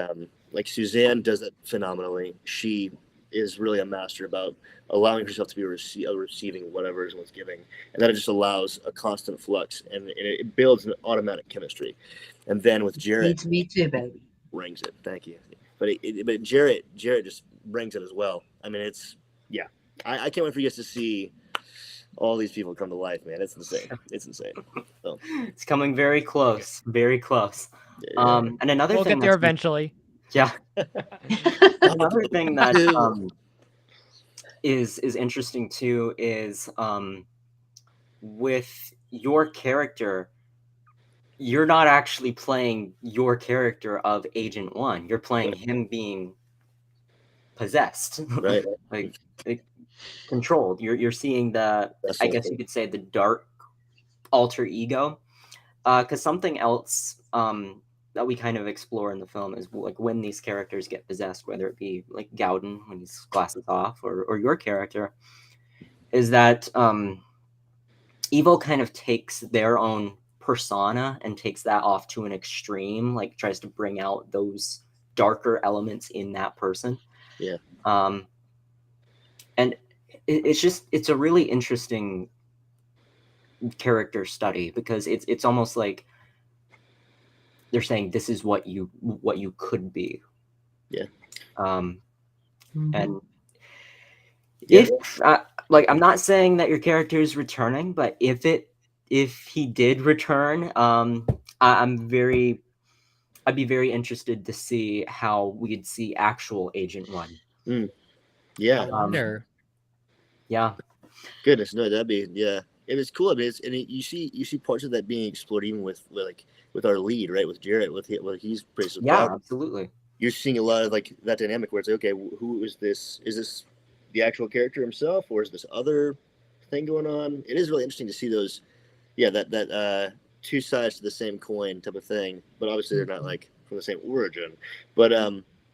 Suzanne does that phenomenally. She is really a master about allowing herself to be receiving whatever is what's giving, and that it just allows a constant flux, and it builds an automatic chemistry. And then with Jarrett, me too, baby, brings it. Thank you. But Jarrett just brings it as well. I mean, it's yeah, I can't wait for you guys to see all these people come to life, man. It's insane. It's insane. So. It's coming very close, very close. And another We'll thing get there eventually. Yeah. Another thing that is interesting too is with your character, you're not actually playing your character of Agent One. You're playing him being possessed, right? like controlled. You're seeing the, I guess you could say, the dark alter ego. Because something else that we kind of explore in the film is like when these characters get possessed, whether it be like Gaudin when his glasses off, or your character, is that evil kind of takes their own persona and takes that off to an extreme, like tries to bring out those darker elements in that person. Yeah. And it's a really interesting character study, because it's almost like they're saying this is what you could be. Yeah. And if like, I'm not saying that your character is returning, but if he did return, I'd be very interested to see how we'd see actual Agent One. Yeah. I wonder. Yeah. Goodness, no, that'd be It was cool. I mean, you see parts of that being explored even with our lead, right? With Jarrett, with he's pretty. Yeah, absolutely. You're seeing a lot of like that dynamic where it's okay. Who is this? Is this the actual character himself, or is this other thing going on? It is really interesting to see those. Yeah, that two sides to the same coin type of thing. But obviously they're not like from the same origin. But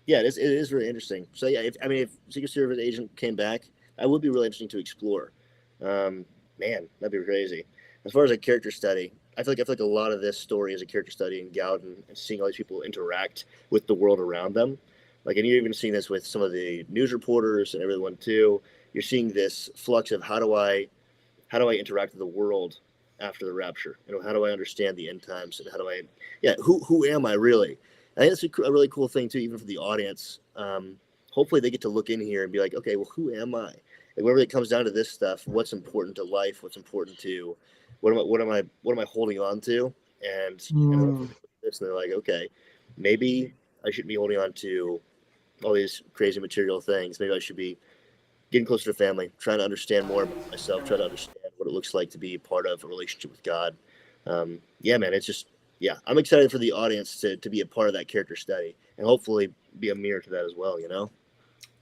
yeah, it is really interesting. So yeah, if Secret Service agent came back, that would be really interesting to explore. Man, that'd be crazy. As far as a character study, I feel like a lot of this story is a character study in Gaudin and seeing all these people interact with the world around them. Like, and you're even seeing this with some of the news reporters and everyone too. You're seeing this flux of how do I interact with the world after the rapture? How do I understand the end times, and how do I, who am I really? I think that's a really cool thing too, even for the audience. Hopefully they get to look in here and be like, okay, well, who am I? Like, whenever it comes down to this stuff, what's important to life? What's important to what am I holding on to? And they're like, okay, maybe I shouldn't be holding on to all these crazy material things. Maybe I should be getting closer to family, trying to understand more about myself, trying to understand what it looks like to be part of a relationship with God. Yeah, man, it's just, I'm excited for the audience to be a part of that character study and hopefully be a mirror to that as well,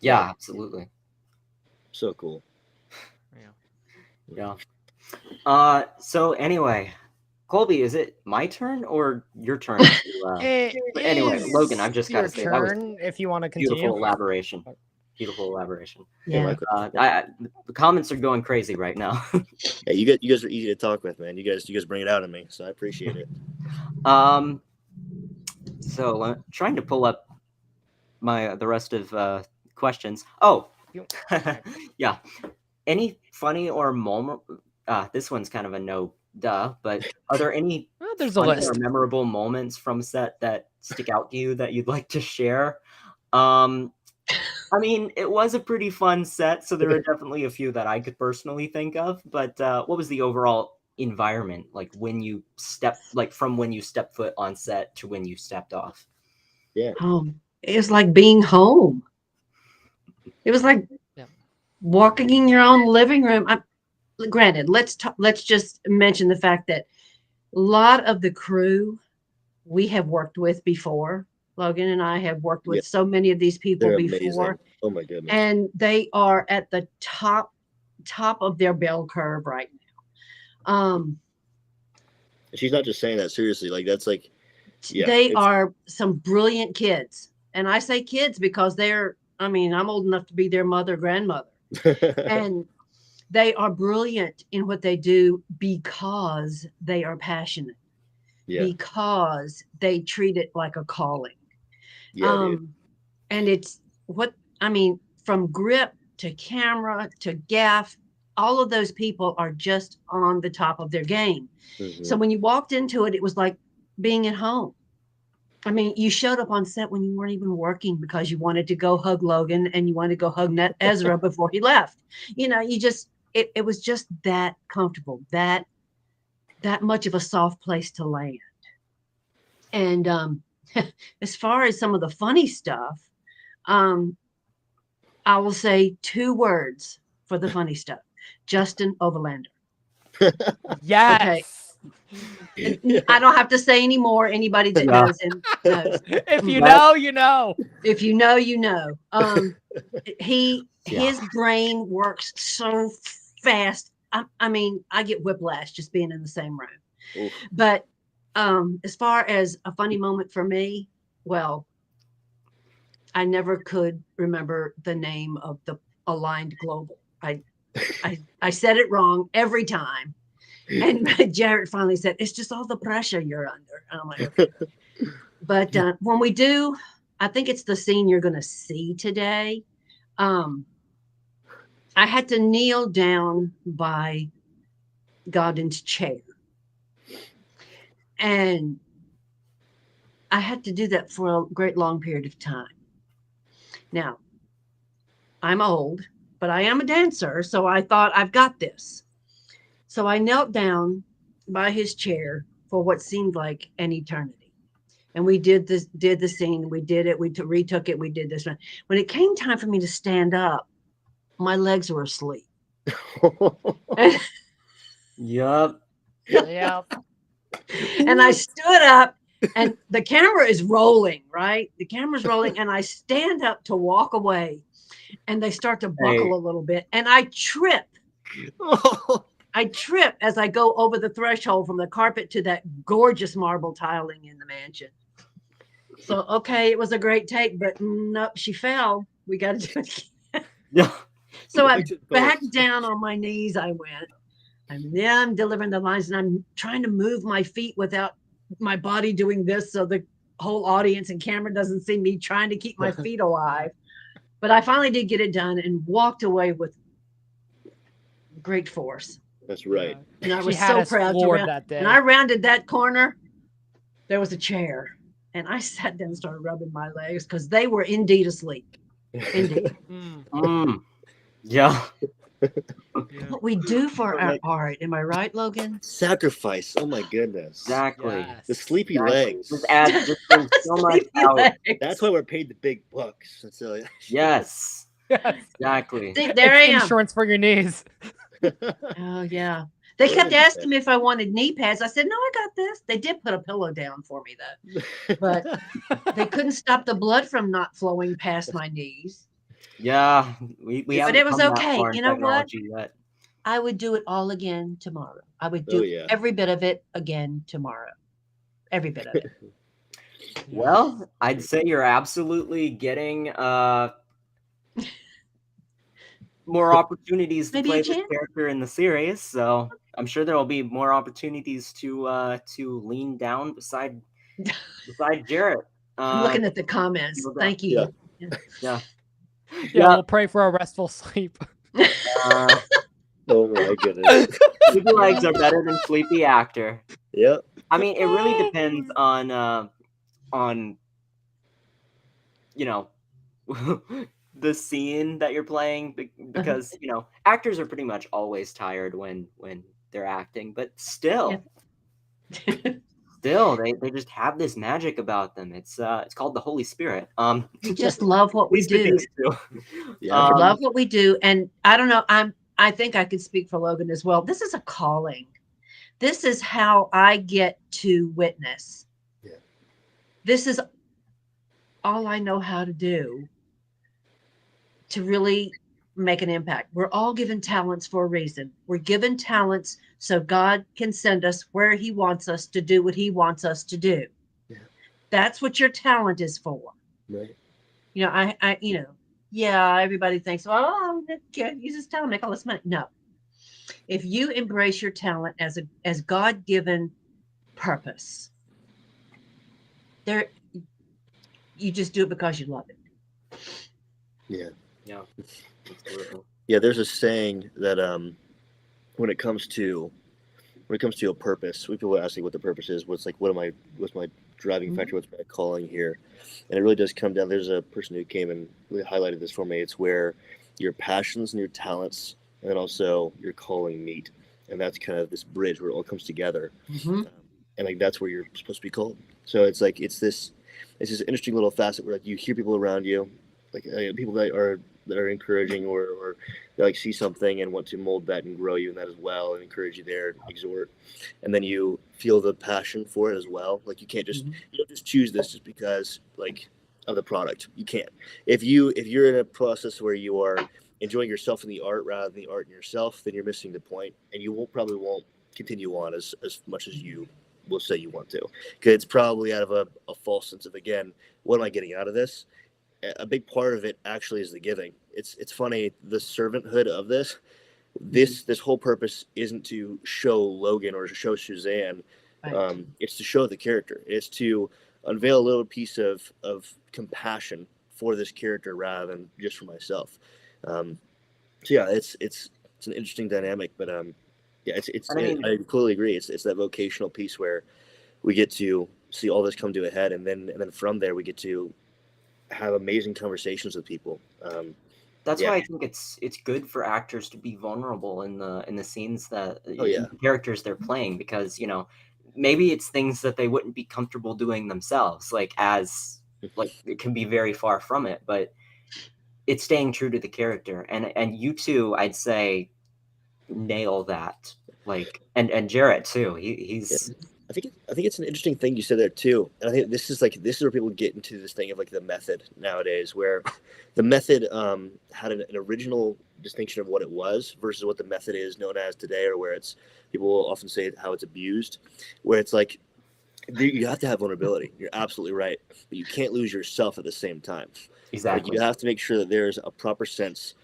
Yeah, absolutely. So cool. Yeah. So anyway, Colby, is it my turn or your turn? Anyway, Logan, I've just got to say that was if you want to continue. Beautiful elaboration. Yeah. The comments are going crazy right now. Yeah, you guys are easy to talk with, man. You guys bring it out of me, so I appreciate it. So trying to pull up the rest of questions. Oh, yeah. Any funny or moment? This one's kind of a no duh, but are there any there's a list or memorable moments from set that stick out to you that you'd like to share? I mean, it was a pretty fun set, so there are definitely a few that I could personally think of. But what was the overall environment like when you from when you stepped foot on set to when you stepped off? Yeah. It was like being home. It was like walking in your own living room. Granted, let's just mention the fact that a lot of the crew we have worked with before. Logan and I have worked with so many of these people They're before. amazing. Oh my goodness. And they are at the top of their bell curve right now. She's not just saying that seriously. Like, that's like, they are some brilliant kids. And I say kids because I'm old enough to be their mother, grandmother. And they are brilliant in what they do because they are passionate. Because they treat it like a calling. And it's from grip to camera to gaff, all of those people are just on the top of their game. So when you walked into it, it was like being at home. I mean, you showed up on set when you weren't even working because you wanted to go hug Logan and you wanted to go hug Ezra before he left. You know, you just, it was just that comfortable, that much of a soft place to land. And as far as some of the funny stuff, I will say 2 words for the funny stuff. Justin Overlander. Yes. Okay. I don't have to say any more. Anybody that knows him knows. If you know, you know. If you know, you know. His brain works so fast. I mean, I get whiplash just being in the same room. Oof. But as far as a funny moment for me, well, I never could remember the name of the Aligned Global. I said it wrong every time. And Jarrett finally said, it's just all the pressure you're under. And I'm like, okay. But when we do, I think it's the scene you're going to see today. I had to kneel down by Gaudin's chair. And I had to do that for a great long period of time. Now, I'm old, but I am a dancer, so I thought I've got this. So I knelt down by his chair for what seemed like an eternity. And we did the scene, we did it, we retook it, we did this one. When it came time for me to stand up, my legs were asleep. Yup. Yep. And I stood up and the camera is rolling, right? The camera's rolling and I stand up to walk away and they start to buckle a little bit and I trip. I trip as I go over the threshold from the carpet to that gorgeous marble tiling in the mansion. So, okay, it was a great take, but nope, she fell. We got to do it again. Yeah. So I backed down on my knees. I went, and then I'm delivering the lines, and I'm trying to move my feet without my body doing this, so the whole audience and camera doesn't see me trying to keep my feet alive. But I finally did get it done and walked away with great force. That's right. And I was so proud to round that day. And I rounded that corner. There was a chair, and I sat down and started rubbing my legs because they were indeed asleep. Indeed. Yeah. What we do for our art. Am I right, Logan? Sacrifice. Oh my goodness. Exactly. Yes. The sleepy legs. Just add so much out. That's why we're paid the big bucks. So, yes. Exactly. See, there I am. Insurance for your knees. Oh yeah. They kept asking me if I wanted knee pads. I said, no, I got this. They did put a pillow down for me though. But they couldn't stop the blood from not flowing past my knees. Yeah. We but it was okay. You know what? I would do it all again tomorrow. I would do every bit of it again tomorrow. Every bit of it. Well, I'd say you're absolutely getting more opportunities to play this character in the series, so I'm sure there will be more opportunities to lean down beside Jarrett. I'm looking at the comments. Thank you. Yeah. We'll pray for a restful sleep. Oh my goodness. Sleepy legs are better than sleepy actor. Yep. I mean, it really depends on you know the scene that you're playing, because you know actors are pretty much always tired when they're acting, but still they just have this magic about them. It's called the Holy Spirit. We just love what we do. Yeah. Love what we do, and I don't know. I think I could speak for Logan as well. This is a calling. This is how I get to witness. Yeah. This is all I know how to do to really make an impact. We're all given talents for a reason. We're given talents so God can send us where he wants us to do what he wants us to do. Yeah. That's what your talent is for. Right. You know, I you know, yeah, everybody thinks, oh, use his talent, make all this money. No. If you embrace your talent as God-given purpose, you just do it because you love it. Yeah. Yeah. Yeah, there's a saying that when it comes to when it comes to a purpose, when people are asking what the purpose is, what's my driving factor, what's my calling here, and it really does come down. There's a person who came and really highlighted this for me. It's where your passions and your talents, and then also your calling meet, and that's kind of this bridge where it all comes together, and like that's where you're supposed to be called. So it's this interesting little facet where like you hear people around you, like people that are encouraging or they like see something and want to mold that and grow you in that as well and encourage you there and exhort, and then you feel the passion for it as well. Like you can't just you don't just choose this just because like of the product. You can't. If you're in a process where you are enjoying yourself in the art rather than the art in yourself, then you're missing the point, and you probably won't continue on as much as you will say you want to, because it's probably out of a false sense of, again, what am I getting out of this? A big part of it actually is the giving. It's funny, the servanthood of this whole purpose isn't to show Logan or to show Suzanne. Right. It's to show the character. It's to unveil a little piece of compassion for this character rather than just for myself. So yeah, it's an interesting dynamic, but yeah, I completely agree. It's that vocational piece where we get to see all this come to a head, and then from there we get to have amazing conversations with people. That's why I think it's good for actors to be vulnerable in the scenes that in the characters they're playing, because maybe it's things that they wouldn't be comfortable doing themselves, like it can be very far from it, but it's staying true to the character. And you two, I'd say, nail that. Like, and Jarrett too. He's. I think it's an interesting thing you said there too, and I think this is where people get into this thing of like the method nowadays, where the method had an original distinction of what it was versus what the method is known as today, or where it's people will often say how it's abused, where it's like you have to have vulnerability. You're absolutely right, but you can't lose yourself at the same time. Exactly. Like, you have to make sure that there's a proper sense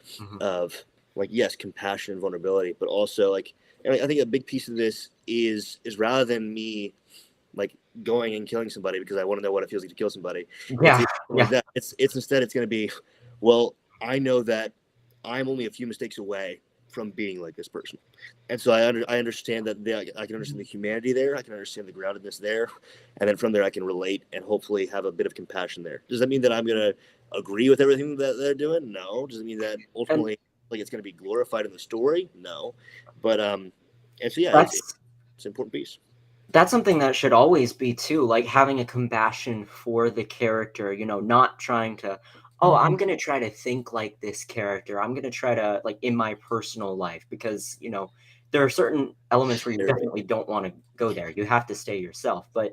of like, yes, compassion and vulnerability, but also like. And I think a big piece of this is rather than me like going and killing somebody because I want to know what it feels like to kill somebody. It's instead it's going to be, well, I know that I'm only a few mistakes away from being like this person, and so I understand that I can understand the humanity there. I can understand the groundedness there, and then from there I can relate and hopefully have a bit of compassion there. Does that mean that I'm going to agree with everything that they're doing? No. Does it mean that ultimately like it's going to be glorified in the story? No. But and so yeah, it's an important piece. That's something that should always be too, like having a compassion for the character, not trying to, I'm going to try to think like this character. I'm going to try to, like, in my personal life, because, there are certain elements where you definitely don't want to go there. You have to stay yourself, but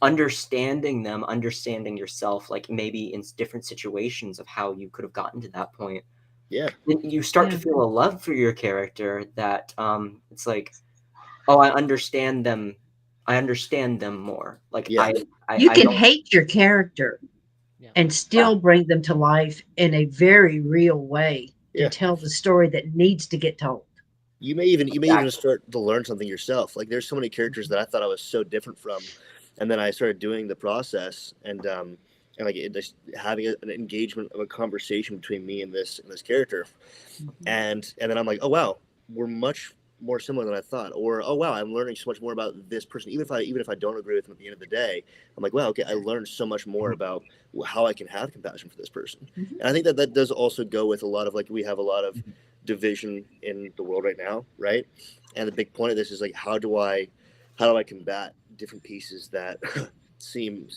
understanding them, understanding yourself, like maybe in different situations of how you could have gotten to that point. Yeah. You start to feel a love for your character that it's like, I understand them. I understand them more. Like you I can don't hate your character and still bring them to life in a very real way to tell the story that needs to get told. You may even start to learn something yourself. Like there's so many characters that I thought I was so different from, and then I started doing the process and like just having an engagement of a conversation between me and this character, and then I'm like, oh wow, we're much more similar than I thought, or oh wow, I'm learning so much more about this person. Even if I don't agree with them at the end of the day, I'm like, wow, okay, I learned so much more about how I can have compassion for this person. And I think that does also go with a lot of, like, we have a lot of division in the world right now, right? And the big point of this is like, how do I combat different pieces that seem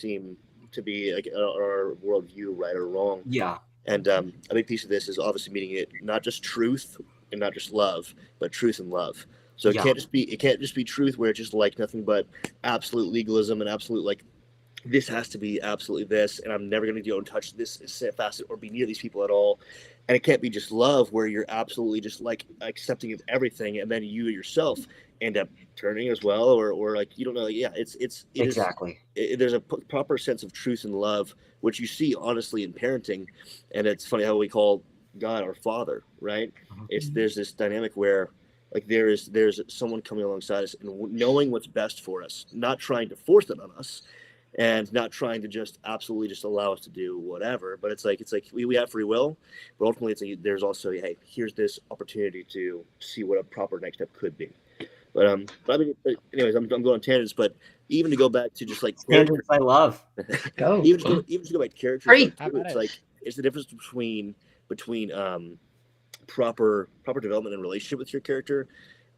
to be like our worldview, right or wrong? Yeah. And a big piece of this is obviously meeting it not just truth and not just love, but truth and love. So it can't just be truth where it's just like nothing but absolute legalism and absolute like this has to be absolutely this, and I'm never going to go and touch this facet or be near these people at all. And it can't be just love where you're absolutely just like accepting of everything, and then you yourself end up turning as well, or like you don't know. Yeah, it exactly. There's a proper sense of truth and love, which you see honestly in parenting, and it's funny how we call God our Father, right? There's this dynamic where like there's someone coming alongside us and knowing what's best for us, not trying to force it on us, and not trying to just absolutely just allow us to do whatever. But it's like we have free will, but ultimately there's also, hey, here's this opportunity to see what a proper next step could be. But I mean, anyways, I'm going on tangents. But even to go back to just like Tangents I love. Go. even to go back to characters, Free. though, too, it's like it's the difference between proper development and relationship with your character,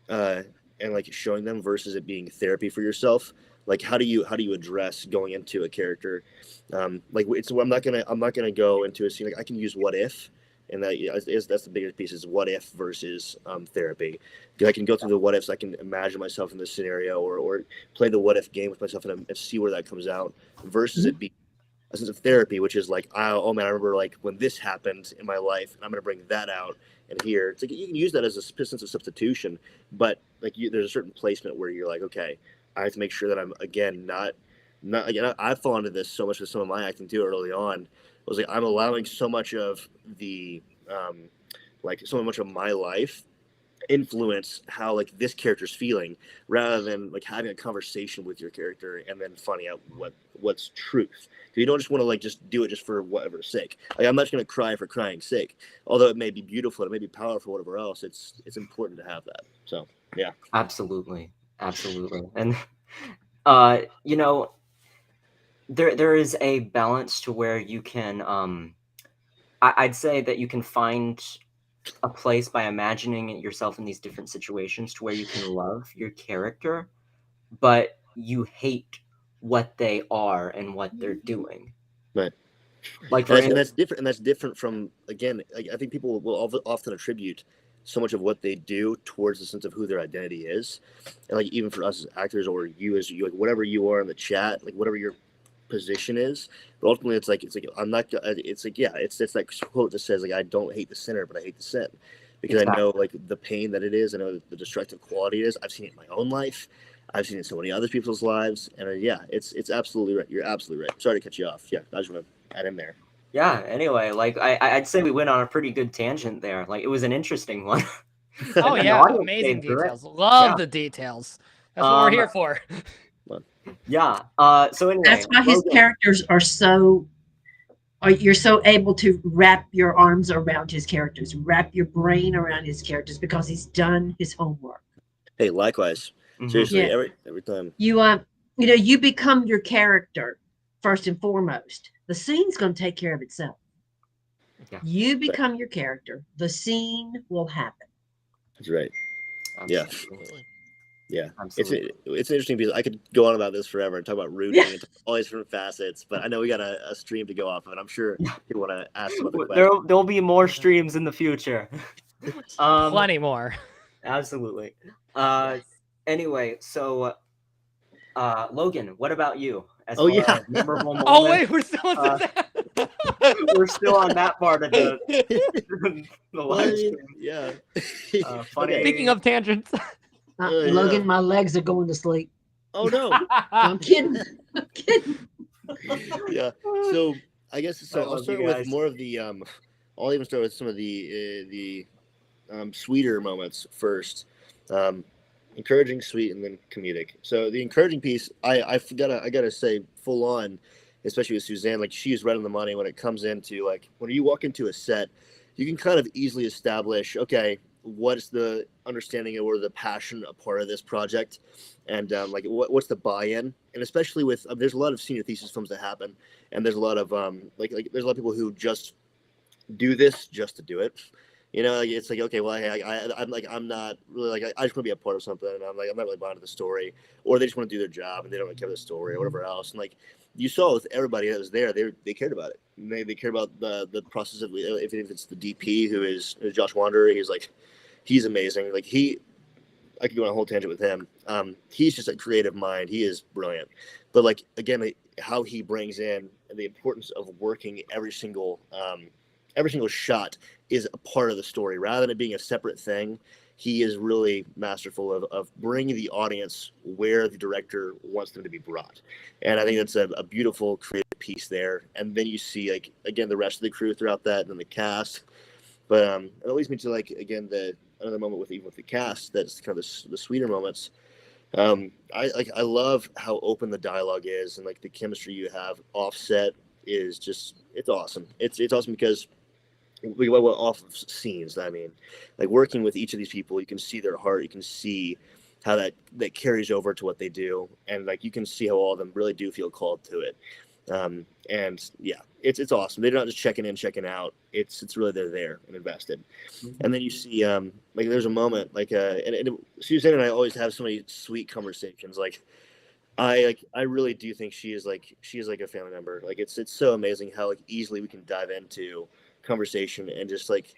and like showing them versus it being therapy for yourself. Like how do you address going into a character? Like I'm not gonna go into a scene like I can use what if, and that's the biggest piece is what if versus therapy. Because I can go through the what ifs, I can imagine myself in this scenario or play the what if game with myself and see where that comes out versus it being a sense of therapy, which is like, oh man, I remember like when this happened in my life, and I'm gonna bring that out and here. It's like you can use that as a sense of substitution, but like there's a certain placement where you're like, okay, I have to make sure that I'm again not again. I've fallen into this so much with some of my acting too early on. It was like I'm allowing so much of the like so much of my life influence how like this character's feeling rather than like having a conversation with your character and then finding out what's truth. You don't just want to like just do it just for whatever's sake. Like I'm not just gonna cry for crying's sake, although it may be beautiful, it may be powerful, whatever else. It's important to have that. So yeah, absolutely. And you know, there is a balance to where you can I'd say that you can find a place by imagining yourself in these different situations to where you can love your character, but you hate what they are and what they're doing. Right. Like and that's different. And that's different from, again, like, I think people will often attribute so much of what they do towards the sense of who their identity is. And like, even for us as actors or you as you, like whatever you are in the chat, like whatever your position is, but ultimately it's like I'm not, it's like, yeah, it's that quote that says like, I don't hate the sinner, but I hate the sin, because exactly. I know like the pain that it is. I know the destructive quality it is. I've seen it in my own life. I've seen it in so many other people's lives. And yeah, it's absolutely right. You're absolutely right. Sorry to cut you off. Yeah, I just want to add in there. Yeah, anyway, like I'd say we went on a pretty good tangent there. Like it was an interesting one. Oh yeah, amazing details. Love the details. That's what we're here for. Yeah. So anyway, that's why his characters are so. You're so able to wrap your arms around his characters, wrap your brain around his characters, because he's done his homework. Hey, likewise. Mm-hmm. Seriously, yeah. every time. You become your character first and foremost. The scene's going to take care of itself. Yeah. You become your character. The scene will happen. That's right. Absolutely. Yeah. Absolutely. It's interesting because I could go on about this forever and talk about rooting and all these different facets, but I know we got a stream to go off of, and I'm sure people want to ask some other questions. There'll be more streams in the future. Plenty more. Absolutely. Anyway, so Logan, what about you? Memorable moment, wait, we're still on we're still on that part of the live stream. Yeah. Funny. Speaking of tangents. Logan, my legs are going to sleep. Oh no. I'm kidding. Yeah. So I guess I'll start with more of the I'll even start with some of the sweeter moments first. Encouraging, sweet, and then comedic. So the encouraging piece, I gotta say, full on, especially with Suzanne, like she's right on the money when it comes into like when you walk into a set, you can kind of easily establish, okay, what's the understanding or the passion a part of this project, and like what's the buy-in, and especially with there's a lot of senior thesis films that happen, and there's a lot of like there's a lot of people who just do this just to do it. You know, like, it's like, okay, well, I'm not really like, I just want to be a part of something, and I'm not really buying into the story, or they just want to do their job and they don't really care about the story or whatever else. And like you saw with everybody that was there, they cared about it. And they cared about the process of if it's the DP who is Josh Wanderer, he's amazing. Like I could go on a whole tangent with him. He's just a creative mind. He is brilliant. But like again, how he brings in the importance of working every single shot is a part of the story rather than it being a separate thing. He is really masterful of bringing the audience where the director wants them to be brought. And I think that's a beautiful creative piece there. And then you see like, again, the rest of the crew throughout that and then the cast. But it leads me to like, again, another moment with the cast, that's kind of the sweeter moments. I love how open the dialogue is and like the chemistry you have offset is just, it's awesome. It's awesome because we go off of scenes. I mean, like working with each of these people, you can see their heart. You can see how that carries over to what they do, and like you can see how all of them really do feel called to it. And yeah, it's awesome. They're not just checking in, checking out. It's really they're there and invested. And then you see like there's a moment like and Suzanne and I always have so many sweet conversations. Like I really do think she is like a family member. Like it's so amazing how like easily we can dive into conversation, and just like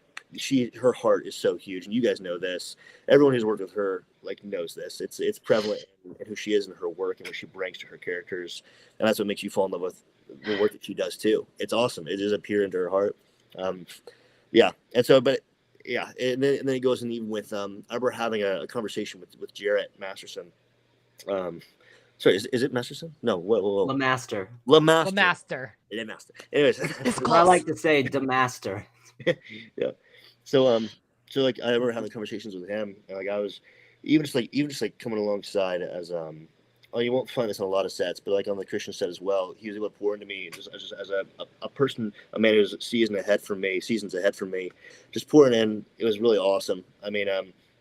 her heart is so huge, and you guys know this. Everyone who's worked with her like knows this. It's prevalent in who she is and her work and what she brings to her characters, and that's what makes you fall in love with the work that she does too. It's awesome. It is a peer into her heart. Yeah, and so but yeah, and then it goes in even with I remember having a conversation with Jarrett Masterson. Sorry, is it Masterson? No, whoa. Lemaster. Lemaster. Anyways, I like to say Demaster. Yeah. So like I remember having conversations with him, and like I was even just like coming alongside as you won't find this on a lot of sets, but like on the Christian set as well, he was able to pour into me just as a person, a man who's seasons ahead from me, just pouring in. It was really awesome. I mean,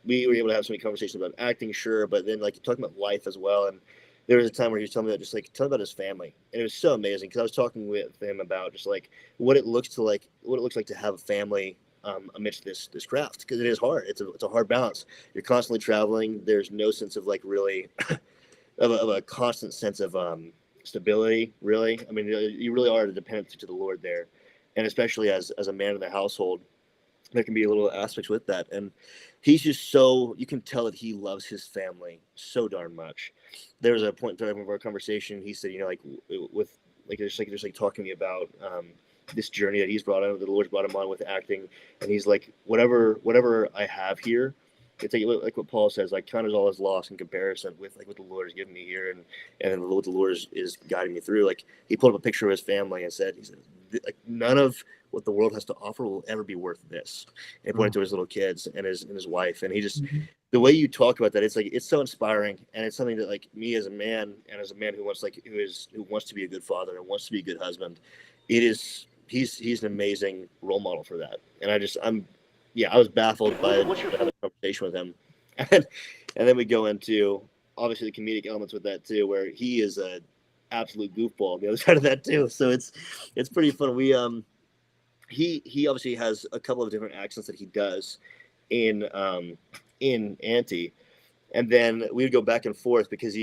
we were able to have so many conversations about acting, sure, but then like talking about life as well. And there was a time where he was telling me about his family, and it was so amazing because I was talking with him about just like what it looks like to have a family amidst this craft, because it is hard. It's a hard balance. You're constantly traveling. There's no sense of like really of a constant sense of stability. Really, I mean, you really are a dependency to the Lord there, and especially as a man in the household, there can be a little aspects with that. And he's just so, you can tell that he loves his family so darn much. There was a point in time of our conversation, he said, like with like just talking to me about this journey that he's brought on, that the Lord's brought him on with acting, and he's like, whatever I have here, it's like what Paul says, like count as all as loss in comparison with like what the Lord has given me here, and what the Lord is guiding me through. Like he pulled up a picture of his family and said, like none of what the world has to offer will ever be worth this. And he pointed to his little kids and his wife, and he just the way you talk about that, it's so inspiring, and it's something that like me as a man and as a man who wants to be a good father and wants to be a good husband, he's an amazing role model for that. And I was baffled by the conversation with him, and then we go into obviously the comedic elements with that too, where he is a absolute goofball on the other side of that too. So it's pretty fun. We he obviously has a couple of different accents that he does in Anti, and then we would go back and forth because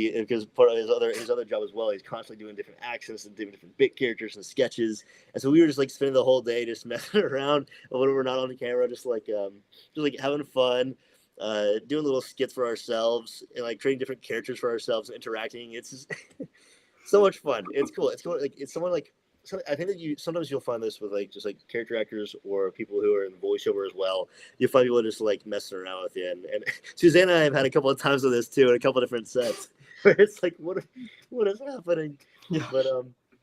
part of his other job as well, he's constantly doing different accents and doing different bit characters and sketches. And so we were just like spending the whole day just messing around when we're not on the camera, just like having fun, doing little skits for ourselves and like creating different characters for ourselves, interacting. It's just so much fun. It's cool. It's cool. Like it's someone like. So I think that sometimes you'll find this with like just like character actors or people who are in voiceover as well. You'll find people just like messing around with you, and Suzanne and I have had a couple of times with this too, in a couple of different sets where it's like, what is happening? Yeah.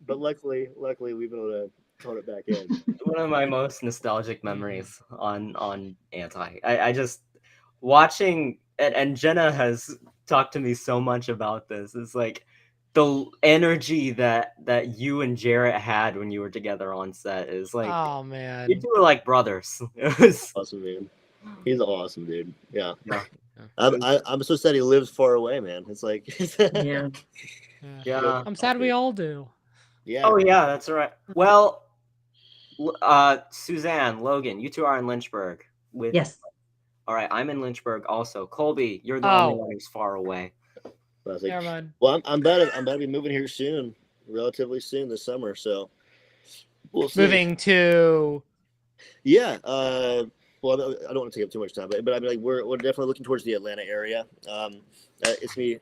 But luckily we've been able to tone it back in. One of my most nostalgic memories on Anti. I just watching, and Jenna has talked to me so much about this. It's like the energy that you and Jarrett had when you were together on set is like, oh man, you two were like brothers. It was awesome, man. He's awesome, dude. Yeah. I'm so sad he lives far away, man. It's like yeah. I'm sad we all do. Yeah. Oh yeah, that's right. Well, Suzanne, Logan, you two are in Lynchburg. Yes. All right, I'm in Lynchburg also. Colby, you're the only one who's far away. Never mind. Well, I'm about to be moving here soon, relatively soon this summer. So we'll see. Moving to. Yeah. Well, I don't want to take up too much time, but I mean, like we're definitely looking towards the Atlanta area. It's me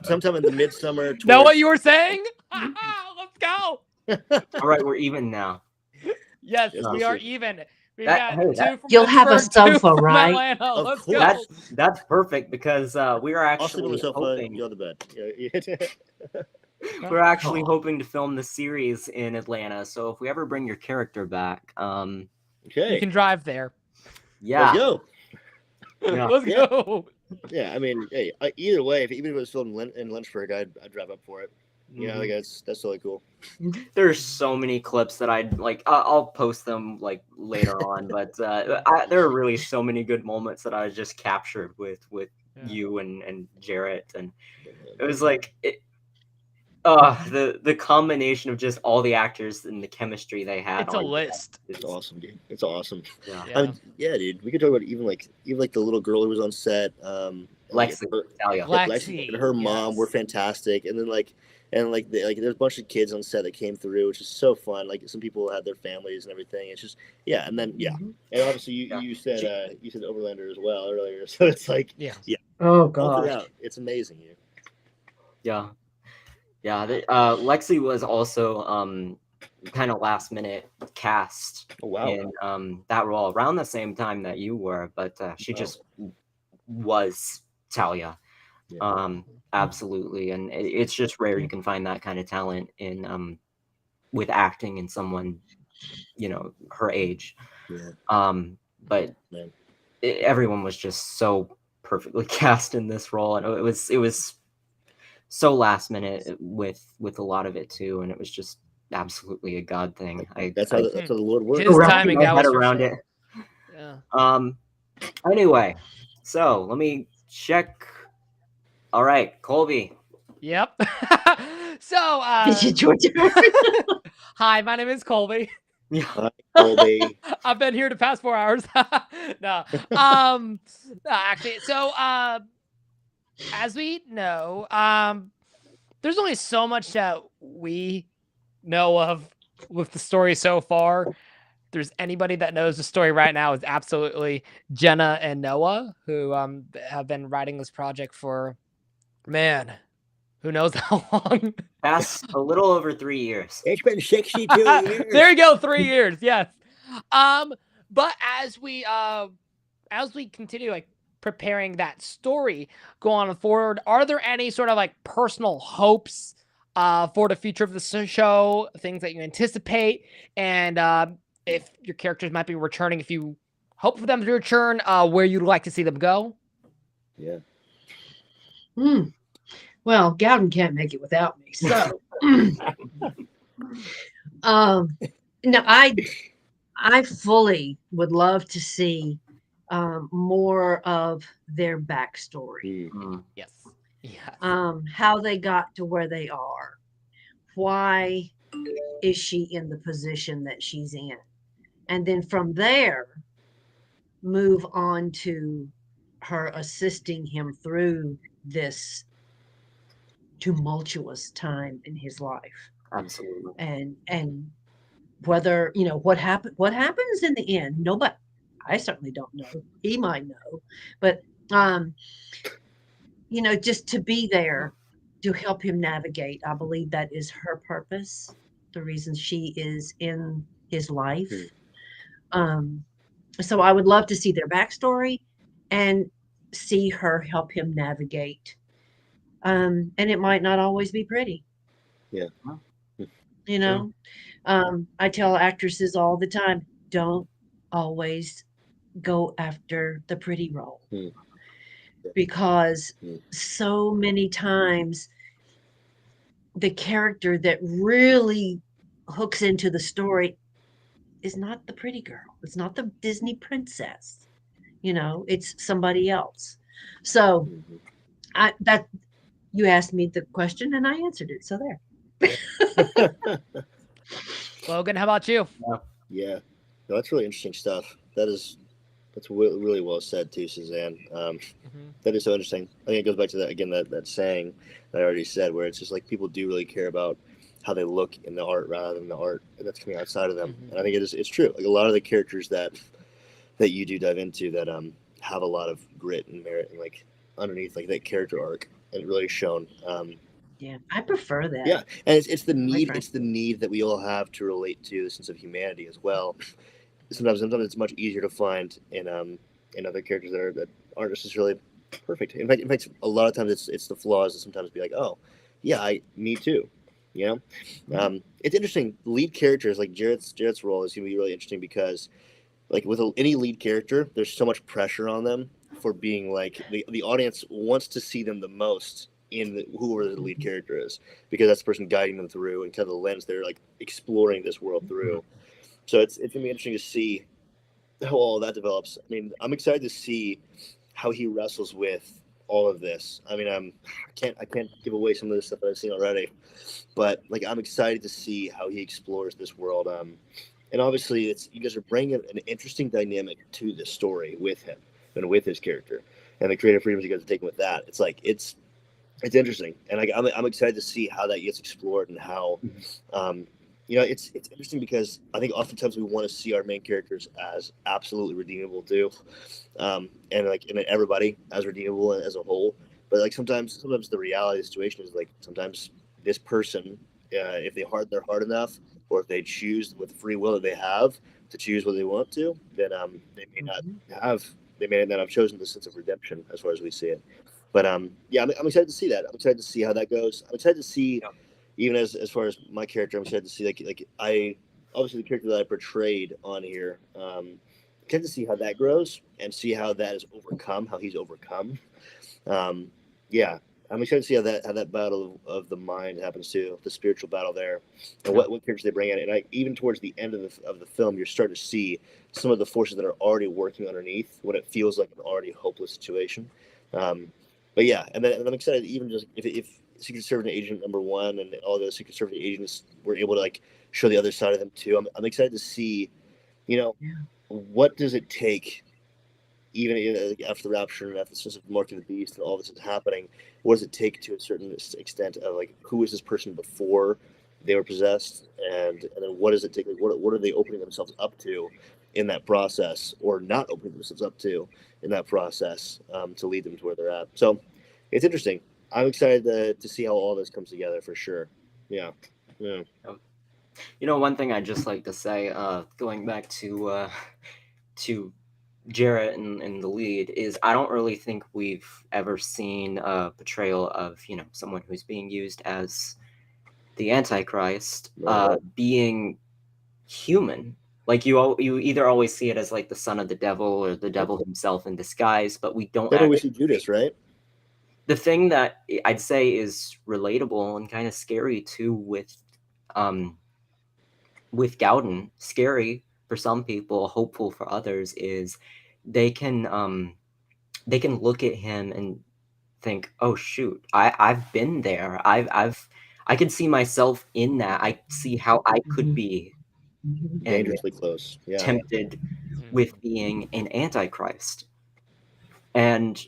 sometime in the midsummer. Know what you were saying? Let's go. All right, we're even now. Yes, we are even. You'll have a sofa, right? Of course. That's perfect because we are actually hoping. You're the bed. We're actually hoping to film the series in Atlanta. So if we ever bring your character back, okay, you can drive there. Yeah. Let's go. Yeah. Let's go. Yeah, I mean, hey, either way, even if it was filmed in Lynchburg, I'd drive up for it. You know, like that's totally cool. There's so many clips that I'd like. I'll post them like later on, but there are really so many good moments that I just captured with you and Jarrett, and it was like the combination of just all the actors and the chemistry they had. It's a list. It's awesome, dude. It's awesome. Yeah. I mean, yeah, dude. We could talk about even like the little girl who was on set. Lexi, Lexi and her mom were fantastic, and then there's a bunch of kids on set that came through, which is so fun. Like some people had their families and everything. It's just and then and obviously you said Overlander as well earlier, so it's like Oh God, gosh. it's amazing. Yeah. Lexi was also kind of last minute cast in that role around the same time that you were, but she just was Talia. Absolutely, and it's just rare you can find that kind of talent in with acting in someone her age. But everyone was just so perfectly cast in this role, and it was so last minute with a lot of it too, and it was just absolutely a God thing. That's how the Lord works. His timing, that was for around sure. it. Yeah. Anyway, so let me check. All right, Colby. Yep. So, It's your turn. hi, my name is Colby. Hi, Colby. I've been here the past 4 hours. No. Actually, so as we know, there's only so much that we know of with the story so far. If there's anybody that knows the story right now, is absolutely Jenna and Noah, who have been writing this project for, man, who knows how long. That's a little over 3 years. It's been 62 years. There you go, 3 years. Yes. But as we continue like preparing that story going forward, are there any sort of like personal hopes for the future of the show, things that you anticipate, and if your characters might be returning, if you hope for them to return, where you'd like to see them go? Yeah. Well, Gaudin can't make it without me. So, no, I fully would love to see more of their backstory. Yes. How they got to where they are. Why is she in the position that she's in? And then from there, move on to her assisting him through this tumultuous time in his life. Absolutely. And whether, what happens in the end, nobody, I certainly don't know. He might know, but just to be there to help him navigate. I believe that is her purpose, the reason she is in his life. So I would love to see their backstory and see her help him navigate. And it might not always be pretty. Yeah. I tell actresses all the time, don't always go after the pretty role. Because so many times the character that really hooks into the story is not the pretty girl. It's not the Disney princess. It's somebody else. So you asked me the question and I answered it. So there. Logan, how about you? Yeah. No, that's really interesting stuff. That's really well said too, Suzanne. That is so interesting. I think it goes back to that again, that saying that I already said, where it's just like people do really care about how they look in the art rather than the art that's coming outside of them. And I think it's true. Like a lot of the characters that you do dive into that have a lot of grit and merit and like underneath like that character arc and really shown. Yeah, I prefer that. Yeah, and it's the need. It's the need that we all have to relate to the sense of humanity as well. Sometimes it's much easier to find in other characters that aren't necessarily perfect. In fact, a lot of times it's the flaws that sometimes be like, oh, yeah, me too. It's interesting. Lead characters like Jarrett's role is going to be really interesting because, like with any lead character, there's so much pressure on them for being like the audience wants to see them the most in whoever the lead character is, because that's the person guiding them through and kind of the lens they're like exploring this world through. So it's gonna be interesting to see how all that develops. I mean, I'm excited to see how he wrestles with all of this. I mean, I can't give away some of the stuff that I've seen already, but like I'm excited to see how he explores this world. And obviously, you guys are bringing an interesting dynamic to the story with him and with his character, and the creative freedoms you guys are taking with that. It's like it's interesting, and like I'm excited to see how that gets explored and how, it's interesting because I think oftentimes we want to see our main characters as absolutely redeemable too, and everybody as redeemable as a whole. But like sometimes the reality of the situation is like sometimes this person, if they're hard enough, or if they choose with the free will that they have to choose what they want to, then they may not have chosen the sense of redemption as far as we see it. But yeah, I'm excited to see that. I'm excited to see how that goes. I'm excited to see, even as far as my character, I'm excited to see like I obviously the character that I portrayed on here. Excited to see how that grows and see how that is overcome, how he's overcome. Yeah, I'm excited to see how that battle of the mind happens too, the spiritual battle there, and what characters they bring in. And even towards the end of the film, you're starting to see some of the forces that are already working underneath what it feels like an already hopeless situation. But yeah, and I'm excited even just if Secret Service Agent #1 and all the Secret Service agents were able to like show the other side of them too. I'm excited to see, what does it take, even after the rapture and after the mark of the beast and all this is happening, what does it take to a certain extent of like who is this person before they were possessed, and then what does it take? Like, what are they opening themselves up to in that process, or not opening themselves up to in that process, to lead them to where they're at? So it's interesting. I'm excited to see how all this comes together for sure. Yeah. One thing I'd just like to say, going back to Jarrett in the lead, is I don't really think we've ever seen a portrayal of someone who's being used as the Antichrist being human. Like you either always see it as like the son of the devil or the devil himself in disguise, but we don't. Then we see Judas, right? The thing that I'd say is relatable and kind of scary too with Gaudin, scary for some people, hopeful for others, is they can look at him and think, oh shoot, I've been there. I can see myself in that. I see how I could be Dangerously close. Yeah. Tempted with being an Antichrist. And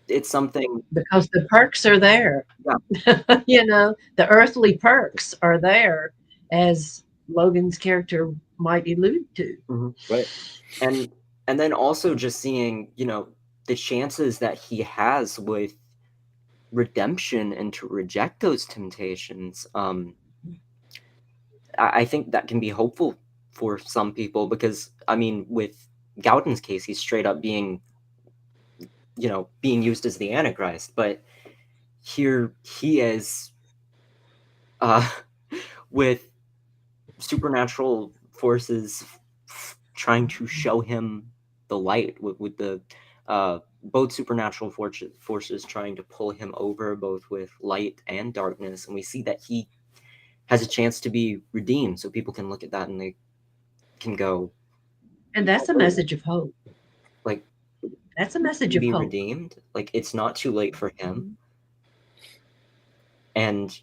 it's something because the perks are there. Yeah. The earthly perks are there, as Logan's character might allude to. Right. And then also just seeing, the chances that he has with redemption and to reject those temptations. I think that can be hopeful for some people because, with Gaudin's case, he's straight up being used as the Antichrist. But here he is with supernatural forces trying to show him the light, with the both supernatural forces trying to pull him over, both with light and darkness. And we see that he has a chance to be redeemed, so people can look at that and they can go, and that's a message of hope. Like, that's a message of be hope. Redeemed. Like, it's not too late for him. And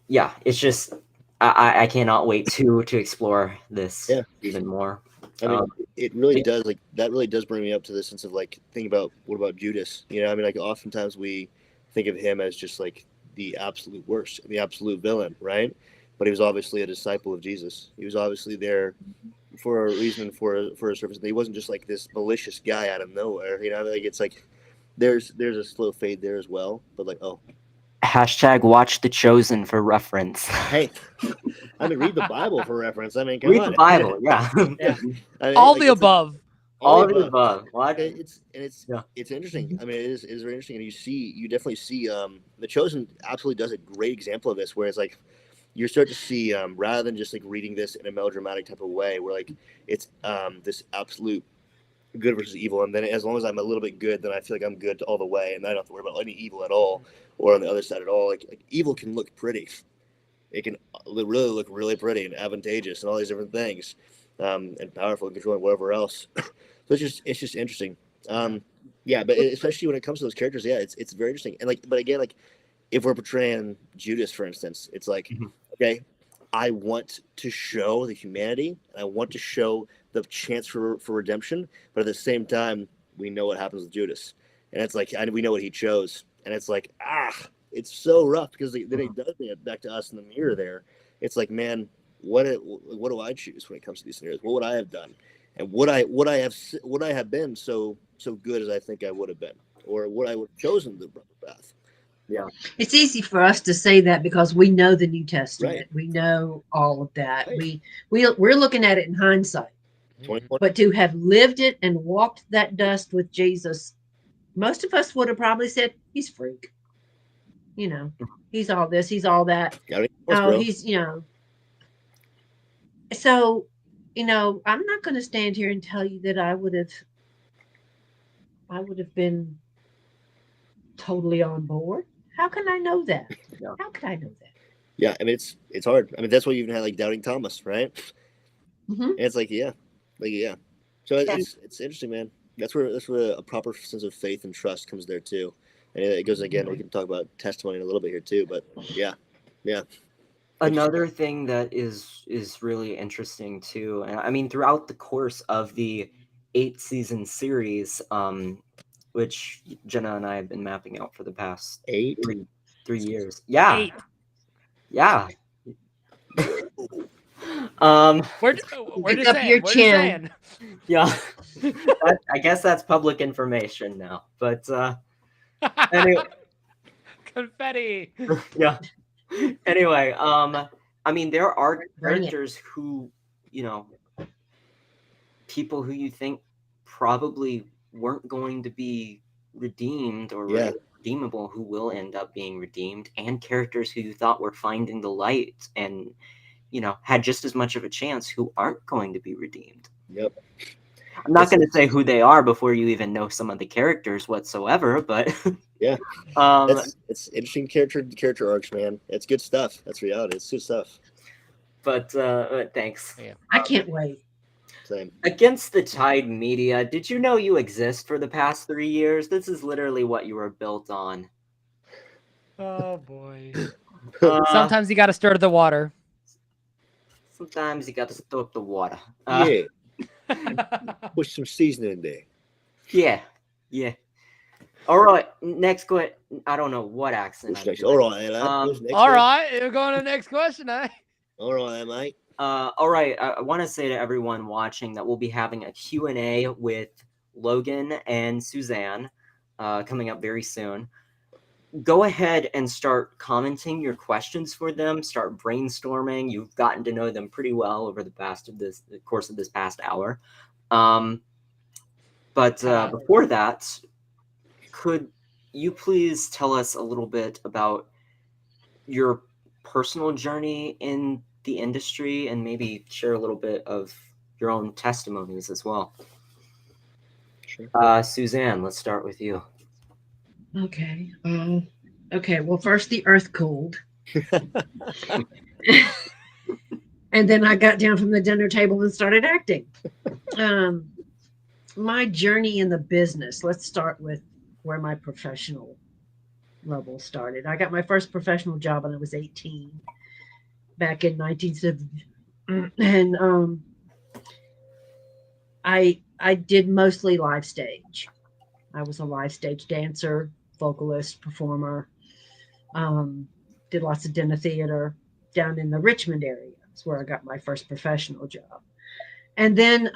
yeah, it's just I cannot wait to explore this even more. I mean, it really does, like, that really does bring me up to the sense of, like, thinking about, what about Judas? I mean, like, oftentimes we think of him as just, like, the absolute worst, the absolute villain, right? But he was obviously a disciple of Jesus. He was obviously there for a reason, for a service. And he wasn't just, like, this malicious guy out of nowhere, like, it's like, there's a slow fade there as well, but, like, # watch The Chosen for reference. Hey, I mean, read the Bible for reference. I mean, come read on. the Bible, yeah. I mean, all the above. All the above. It's interesting. I mean, it is very interesting, and you definitely see The Chosen absolutely does a great example of this, where it's like you start to see rather than just like reading this in a melodramatic type of way, where like it's this absolute good versus evil, and then as long as I'm a little bit good, then I feel like I'm good all the way, and I don't have to worry about any evil at all, or on the other side at all. Like evil can look pretty. It can really look really pretty and advantageous and all these different things, and powerful and controlling whatever else. So it's just interesting. Yeah, but especially when it comes to those characters, yeah, it's very interesting. And but again, if we're portraying Judas, for instance, it's okay, I want to show the humanity, and I want to show the chance for redemption, but at the same time, we know what happens with Judas, and it's we know what he chose, and it's it's so rough because then he does bring it back to us in the mirror. There, it's man, what do I choose when it comes to these scenarios? What would I have done, and would I have been so good as I think I would have been, or would I have chosen the path? Yeah, it's easy for us to say that because we know the New Testament. Right. We know all of that. Right. We're looking at it in hindsight. But to have lived it and walked that dust with Jesus, most of us would have probably said, he's a freak. He's all this, he's all that. He's, So, I'm not going to stand here and tell you that I would have been totally on board. How can I know that? Yeah. How can I know that? Yeah, I mean it's hard. I mean that's why you even had doubting Thomas, right? Mm-hmm. And it's yeah. So it's interesting, man. That's where a proper sense of faith and trust comes there too. And it goes again. We can talk about testimony in a little bit here too, but yeah. Another thing that is really interesting too, and I mean throughout the course of the 8-season series, which Jenna and I have been mapping out for the past 3 years. Yeah. 8. Yeah. We're just up saying. your We're just chin. saying. Yeah. I guess that's public information now. But anyway. Confetti. Yeah. Anyway, I mean there are characters who, people who you think probably weren't going to be redeemed or redeemable who will end up being redeemed, and characters who you thought were finding the light and had just as much of a chance who aren't going to be redeemed. Yep. I'm not going to say who they are before you even know some of the characters whatsoever, but yeah, it's interesting character arcs, man. It's good stuff. That's reality. It's good stuff. But thanks. Yeah. I can't wait. Same. Against the Tide Media, did you know you exist for the past 3 years? This is literally what you were built on. Oh boy. Sometimes you got to stir the water. Sometimes you got to stir up the water. Yeah. Put some seasoning in there. Yeah. All right, next question. I don't know what accent. All right, all right, we're going to the next question, eh? All right, mate. All right, I want to say to everyone watching that we'll be having a Q&A with Logan and Suzanne coming up very soon. Go ahead and start commenting your questions for them. Start brainstorming. You've gotten to know them pretty well over the course of this past hour. But before that, could you please tell us a little bit about your personal journey in the industry and maybe share a little bit of your own testimonies as well? Sure. Suzanne, let's start with you. Okay. Well, first the earth cooled. And then I got down from the dinner table and started acting. My journey in the business, let's start with where my professional level started. I got my first professional job when I was 18, back in 1970. And I did mostly live stage. I was a live stage dancer, vocalist, performer. Did lots of dinner theater down in the Richmond area. That's where I got my first professional job. And then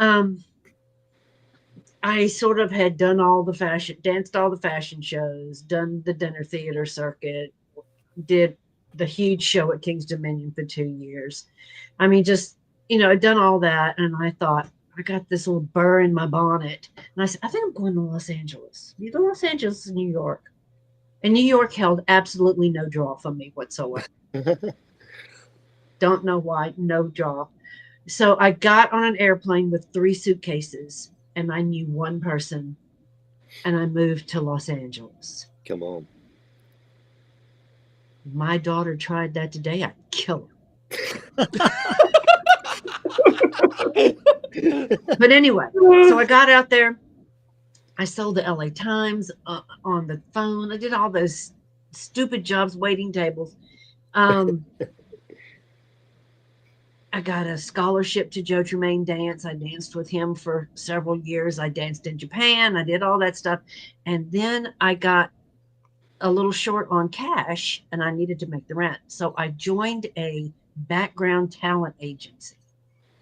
I sort of had done danced all the fashion shows, done the dinner theater circuit, did the huge show at King's Dominion for 2 years. I mean, just, I'd done all that. And I thought, I got this little burr in my bonnet. And I said, I think I'm going to Los Angeles. Either Los Angeles or New York. And New York held absolutely no draw for me whatsoever. Don't know why, no draw. So I got on an airplane with 3 suitcases and I knew one person and I moved to Los Angeles. Come on. My daughter tried that today. I'd kill her. But anyway, so I got out there I sold the LA Times on the phone. I did all those stupid jobs, waiting tables. I got a scholarship to Joe Tremaine dance. I danced with him for several years. I danced in Japan. I did all that stuff. And then I got a little short on cash and I needed to make the rent. So I joined a background talent agency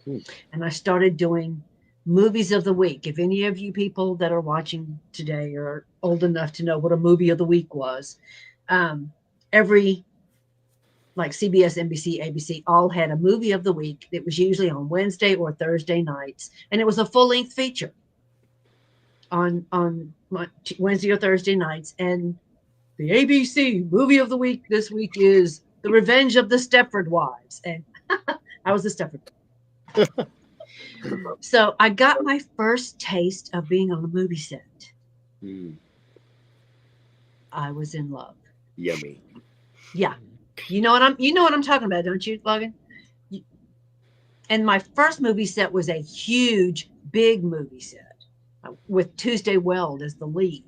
and I started doing movies of the week. If any of you people that are watching today are old enough to know what a movie of the week was, every like CBS, NBC, ABC, all had a movie of the week. It was usually on Wednesday or Thursday nights, and it was a full-length feature on Wednesday or Thursday nights. And the ABC movie of the week this week is The Revenge of the Stepford Wives, and I was the Stepford. So I got my first taste of being on a movie set. I was in love. Yummy. Yeah. You know what I'm talking about, don't you, Logan? And my first movie set was a huge, big movie set with Tuesday Weld as the lead.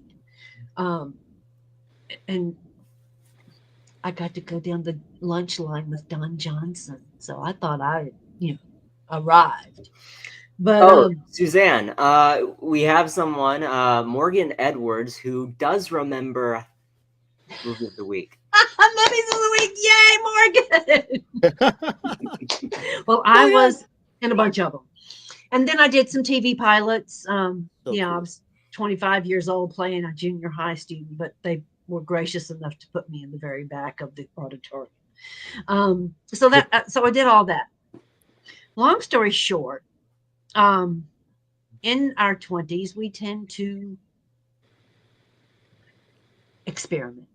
And I got to go down the lunch line with Don Johnson. So I thought I, arrived. But Suzanne, we have someone, Morgan Edwards, who does remember movie of the week. Movies of the week, yay, Morgan! Well, I was in a bunch of them, and then I did some TV pilots. I was 25 years old playing a junior high student, but they were gracious enough to put me in the very back of the auditorium. So I did all that. Long story short, in our 20s, we tend to experiment.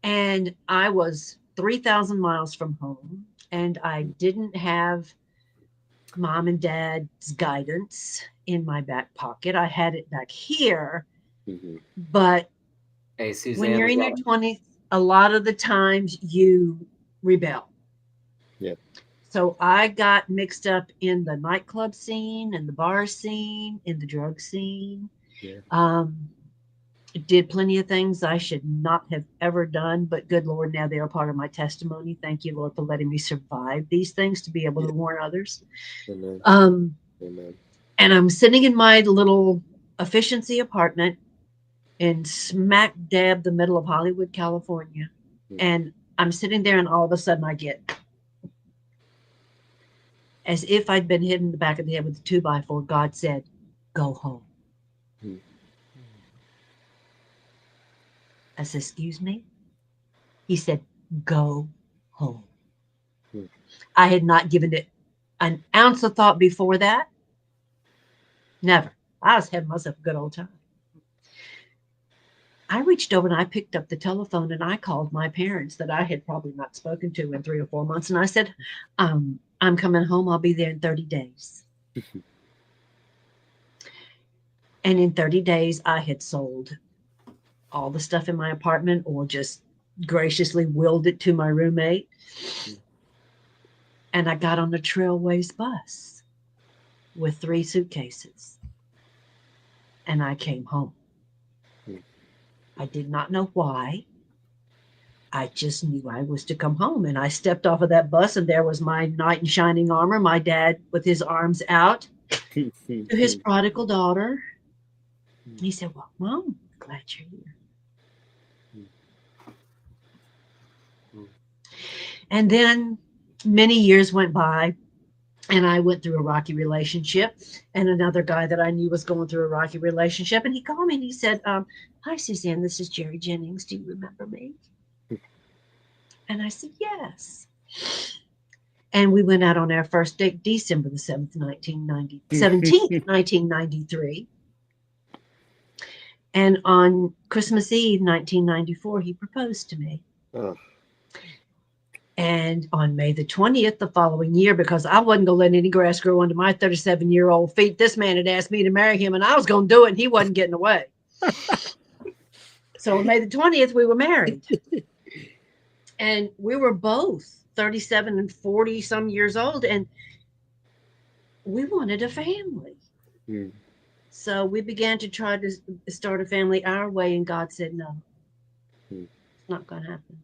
And I was 3,000 miles from home, and I didn't have mom and dad's guidance in my back pocket. I had it back here, but Suzanne, when you're in your 20s, a lot of the times you rebel. Yeah. So I got mixed up in the nightclub scene, and the bar scene, in the drug scene. Yeah. Did plenty of things I should not have ever done, but good Lord, now they are part of my testimony. Thank you, Lord, for letting me survive these things to be able to warn others. Amen. Amen. And I'm sitting in my little efficiency apartment in smack dab the middle of Hollywood, California. And I'm sitting there, and all of a sudden I get, as if I'd been hit in the back of the head with a 2x4, God said, go home. I said, excuse me? He said, go home. I had not given it an ounce of thought before that. Never. I was having myself a good old time. I reached over and I picked up the telephone and I called my parents that I had probably not spoken to in 3 or 4 months. And I said, I'm coming home. I'll be there in 30 days. And in 30 days, I had sold all the stuff in my apartment or just graciously willed it to my roommate. And I got on the Trailways bus with 3 suitcases. And I came home. I did not know why. I just knew I was to come home. And I stepped off of that bus, and there was my knight in shining armor, my dad with his arms out to his prodigal daughter. He said, well, Mom, glad you're here. And then many years went by, and I went through a rocky relationship, and another guy that I knew was going through a rocky relationship. And he called me and he said, hi, Suzanne, this is Jerry Jennings. Do you remember me? And I said, yes. And we went out on our first date, December the 7th, 1993. And on Christmas Eve, 1994, he proposed to me. Oh. And on May the 20th, the following year, because I wasn't going to let any grass grow under my 37-year-old feet, this man had asked me to marry him, and I was going to do it, and he wasn't getting away. So on May the 20th, we were married. And we were both 37 and 40 some years old, and we wanted a family. So we began to try to start a family our way, and God said, no, it's not going to happen.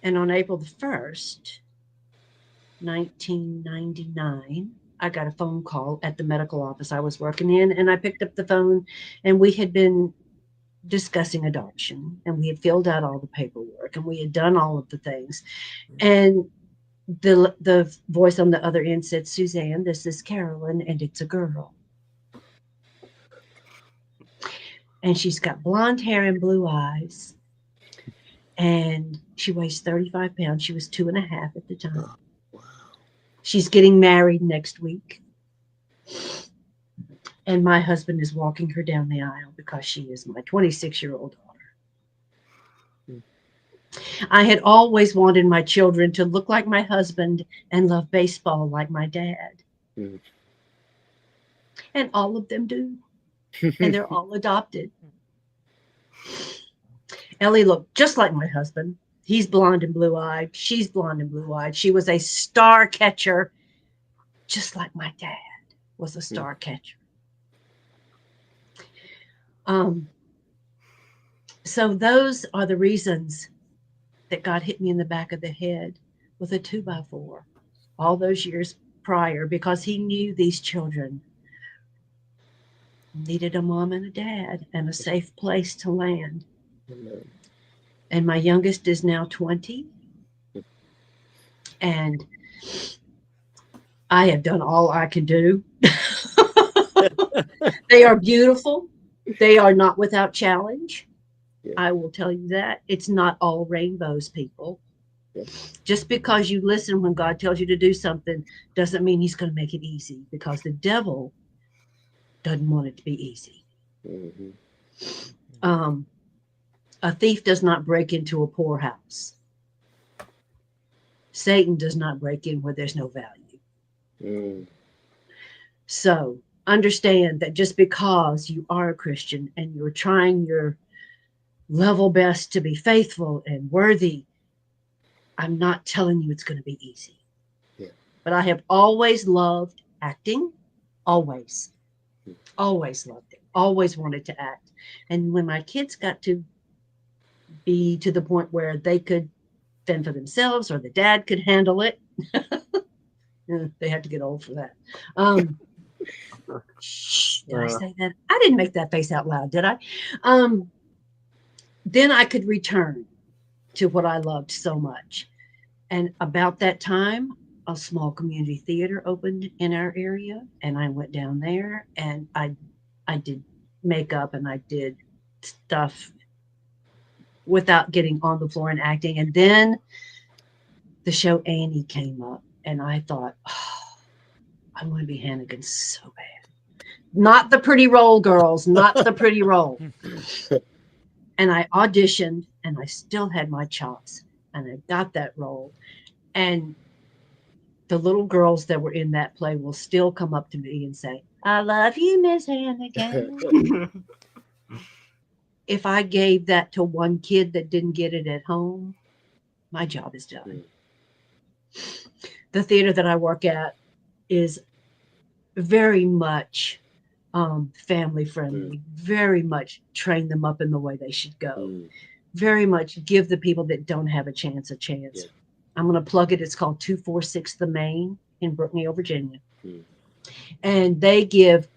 And on April the 1st, 1999, I got a phone call at the medical office I was working in, and I picked up the phone, and we had been discussing adoption, and we had filled out all the paperwork, and we had done all of the things. And the voice on the other end said, Suzanne, this is Carolyn, and it's a girl. And she's got blonde hair and blue eyes. And she weighs 35 pounds. She was 2.5 at the time. She's getting married next week. And my husband is walking her down the aisle because she is my 26-year-old daughter. I had always wanted my children to look like my husband and love baseball like my dad. And all of them do. And they're all adopted. Ellie looked just like my husband. He's blonde and blue-eyed. She's blonde and blue-eyed. She was a star catcher, just like my dad was a star catcher. So those are the reasons that God hit me in the back of the head with a 2x4 all those years prior, because he knew these children needed a mom and a dad and a safe place to land. And my youngest is now 20. And I have done all I can do. They are beautiful. They are not without challenge. I will tell you that. It's not all rainbows, people. Just because you listen when God tells you to do something doesn't mean he's going to make it easy, because the devil doesn't want it to be easy. A thief does not break into a poorhouse. Satan does not break in where there's no value. So understand that just because you are a Christian and you're trying your level best to be faithful and worthy, I'm not telling you it's going to be easy. But I have always loved acting. Always loved it. Always wanted to act. And when my kids got to be to the point where they could fend for themselves, or the dad could handle it, they had to get old for that. Did I say that? I didn't make that face out loud, did I? Then I could return to what I loved so much. And about that time, a small community theater opened in our area, and I went down there, and I did makeup, and I did stuff without getting on the floor and acting. And then the show Annie came up, and I thought, oh, I want to be Hannigan so bad. Not the pretty role, girls, not the pretty role. And I auditioned, and I still had my chops, and I got that role. And the little girls that were in that play will still come up to me and say, I love you, Miss Hannigan. If I gave that to one kid that didn't get it at home, my job is done. The theater that I work at is very much family friendly, very much train them up in the way they should go, very much give the people that don't have a chance. I'm going to plug it. It's called 246 The Main in Brookneal, Virginia. And they give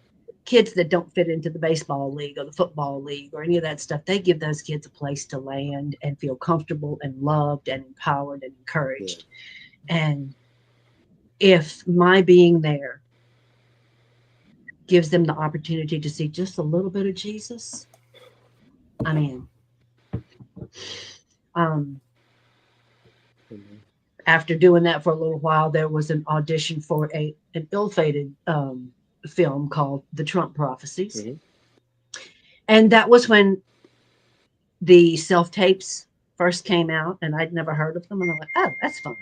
kids that don't fit into the baseball league or the football league or any of that stuff, they give those kids a place to land and feel comfortable and loved and empowered and encouraged. And if my being there gives them the opportunity to see just a little bit of Jesus, I'm in. After doing that for a little while, there was an audition for an ill-fated film called The Trump Prophecies. And that was when the self-tapes first came out, and I'd never heard of them. And I'm like, oh, that's fun.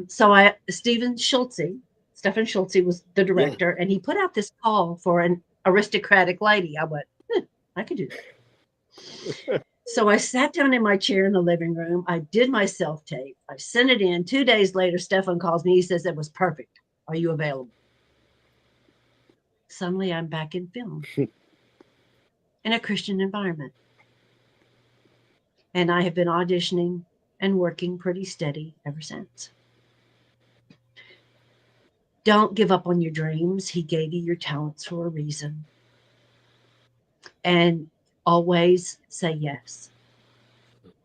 So Stephen Schultze was the director, and he put out this call for an aristocratic lady. I went, I could do that. So I sat down in my chair in the living room. I did my self-tape. I sent it in. 2 days later, Stefan calls me. He says it was perfect. Are you available? Suddenly I'm back in film in a Christian environment. And I have been auditioning and working pretty steady ever since. Don't give up on your dreams. He gave you your talents for a reason. And always say yes.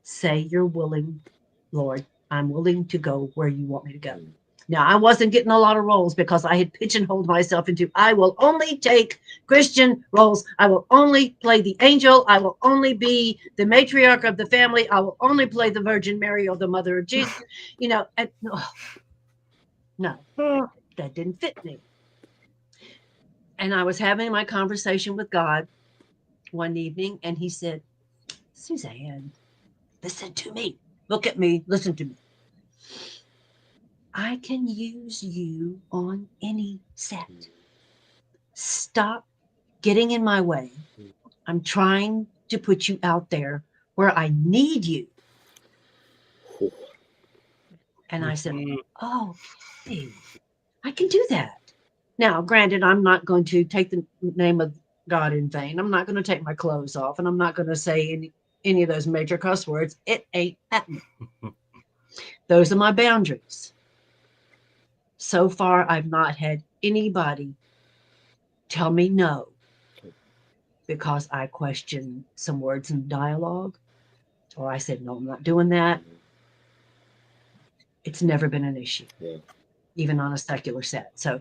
Say you're willing, Lord, I'm willing to go where you want me to go. Now, I wasn't getting a lot of roles because I had pigeonholed myself into, I will only take Christian roles. I will only play the angel. I will only be the matriarch of the family. I will only play the Virgin Mary or the mother of Jesus. You know, and, no, that didn't fit me. And I was having my conversation with God one evening, and he said, Suzanne, listen to me. Look at me. Listen to me. I can use you on any set. Stop getting in my way. I'm trying to put you out there where I need you. And I said, oh, hey, I can do that. Now, granted, I'm not going to take the name of God in vain. I'm not going to take my clothes off, and I'm not going to say any of those major cuss words. It ain't happening. Those are my boundaries. So far, I've not had anybody tell me no because I questioned some words in dialogue, or I said, no, I'm not doing that. It's never been an issue, even on a secular set. So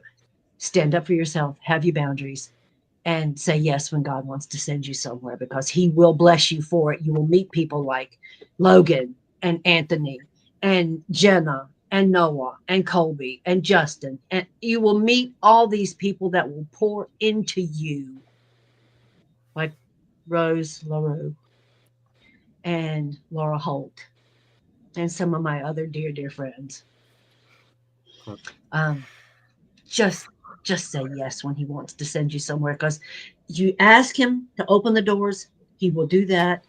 stand up for yourself, have your boundaries, and say yes when God wants to send you somewhere, because he will bless you for it. You will meet people like Logan and Anthony and Jenna and Noah and Colby and Justin. And you will meet all these people that will pour into you, like Rose LaRue and Laura Holt and some of my other dear, dear friends. Just say yes when he wants to send you somewhere, because you ask him to open the doors, he will do that.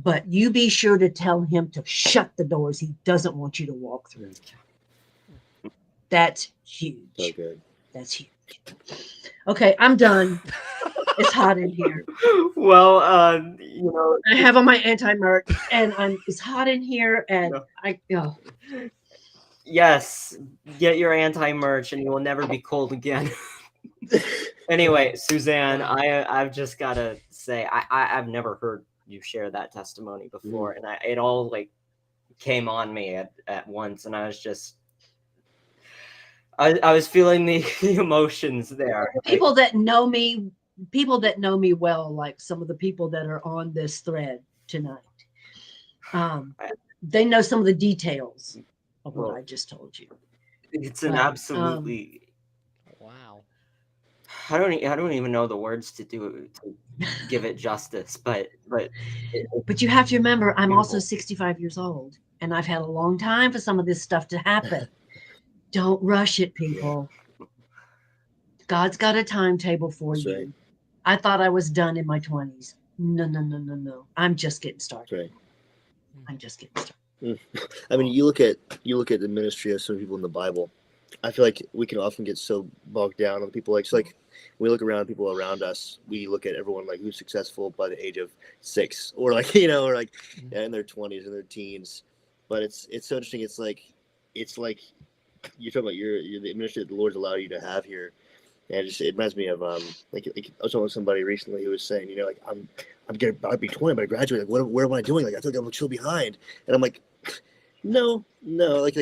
But you be sure to tell him to shut the doors he doesn't want you to walk through. That's huge. So good. That's huge. Okay, I'm done. It's hot in here. Well, you know, I have on my anti-merch, and it's hot in here, and yes, get your anti-merch and you will never be cold again. Anyway, Suzanne, I've just got to say, I've never heard you share that testimony before, and it all like came on me at once, and I was just, I was feeling the emotions there. People that know me well, like some of the people that are on this thread tonight, they know some of the details of what I just told you. It's an absolutely wow. I don't even know the words to give it justice, but you have to remember, I'm also 65 years old, and I've had a long time for some of this stuff to happen. Don't rush it, people. God's got a timetable for you. Right. I thought I was done in my 20s. No. I'm just getting started. Right. I'm just getting started. I mean, you look at the ministry of some people in the Bible. I feel like we can often get so bogged down on people. Like we look around people around us. We look at everyone like who's successful by the age of 6, or like in their 20s and their teens. But it's so interesting. It's like you're talking about the ministry that the Lord's allowed you to have here. And it reminds me of like I was talking with somebody recently who was saying, like I'd be 20, but I graduate. Like, what am I doing? Like, I feel like I'm still behind. And I'm like, no. Like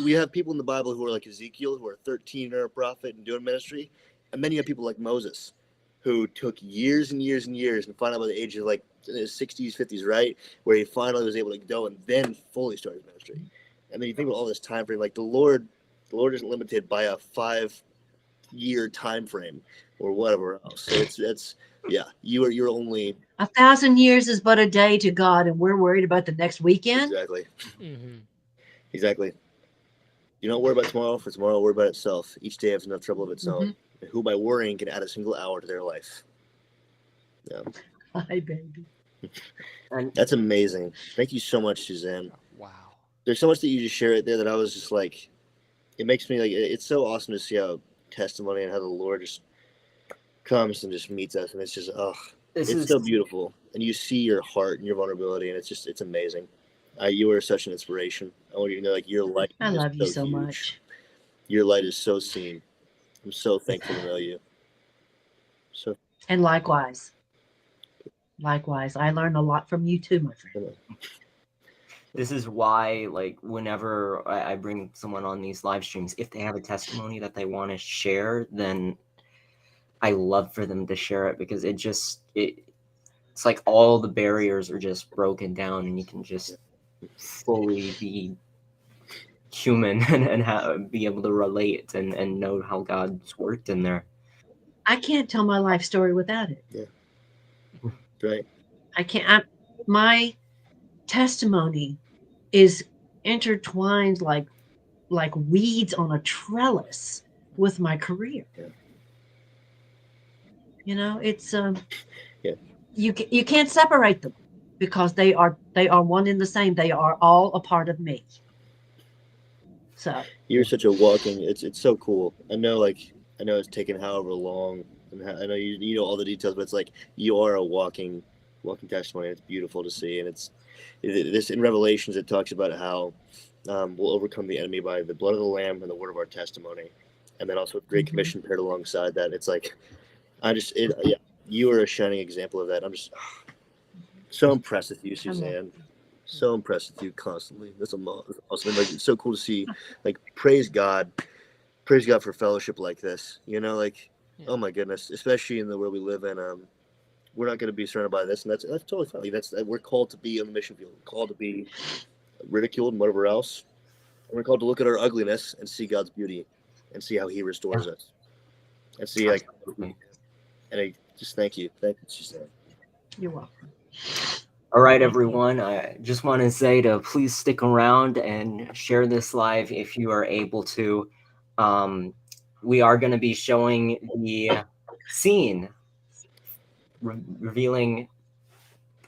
we have people in the Bible who are like Ezekiel, who are 13 and are a prophet and doing ministry, and then you have people like Moses, who took years and years and years, and finally by the age of like in his 60s, 50s, right, where he finally was able to go and then fully start his ministry. And then you think about all this time frame, like the Lord isn't limited by a 5-year time frame or whatever else. So it's you're only 1,000 years is but a day to God, and we're worried about the next weekend. Exactly. Exactly. You don't worry about tomorrow, for tomorrow will worry about itself. Each day has enough trouble of its own. And who by worrying can add a single hour to their life? Yeah. Hi, baby. That's amazing. Thank you so much, Suzanne. Wow. There's so much that you just shared right there that I was just like, it makes me like, it's so awesome to see how testimony and how the Lord just comes and just meets us, and it's just it's so beautiful, and you see your heart and your vulnerability, and it's amazing. You are such an inspiration. I want you to know, like, your light I is love you so huge. much. Your light is so seen. I'm so thankful to know you. So, And likewise. Likewise. I learned a lot from you too, my friend. This is why, like, whenever I bring someone on these live streams, if they have a testimony that they want to share, then I love for them to share it, because it's like all the barriers are just broken down, and you can just fully be human and be able to relate and know how God's worked in there. I can't tell my life story without it. Yeah. Right. I can't. My testimony is intertwined like weeds on a trellis with my career. Yeah. You know, it's yeah. You can't separate them, because they are one and the same. They are all a part of me. So you're such a walking. It's so cool. I know it's taken however long, and I know you know all the details, but it's like you are a walking testimony. It's beautiful to see, and this in Revelations it talks about how we'll overcome the enemy by the blood of the Lamb and the word of our testimony, and then also Great Commission paired alongside that. It's like you are a shining example of that. I'm just so impressed with you, Suzanne. So impressed with you constantly. That's awesome. Like, it's so cool to see. Like, praise God for fellowship like this. You know, like, oh my goodness, especially in the world we live in. We're not going to be surrounded by this, and that's totally fine. Like, we're called to be on the mission field. We're called to be ridiculed and whatever else. And we're called to look at our ugliness and see God's beauty, and see how He restores us, and see and I just thank you, Suzanne. You're welcome. All right, everyone. I just want to say to please stick around and share this live if you are able to. We are going to be showing the scene, revealing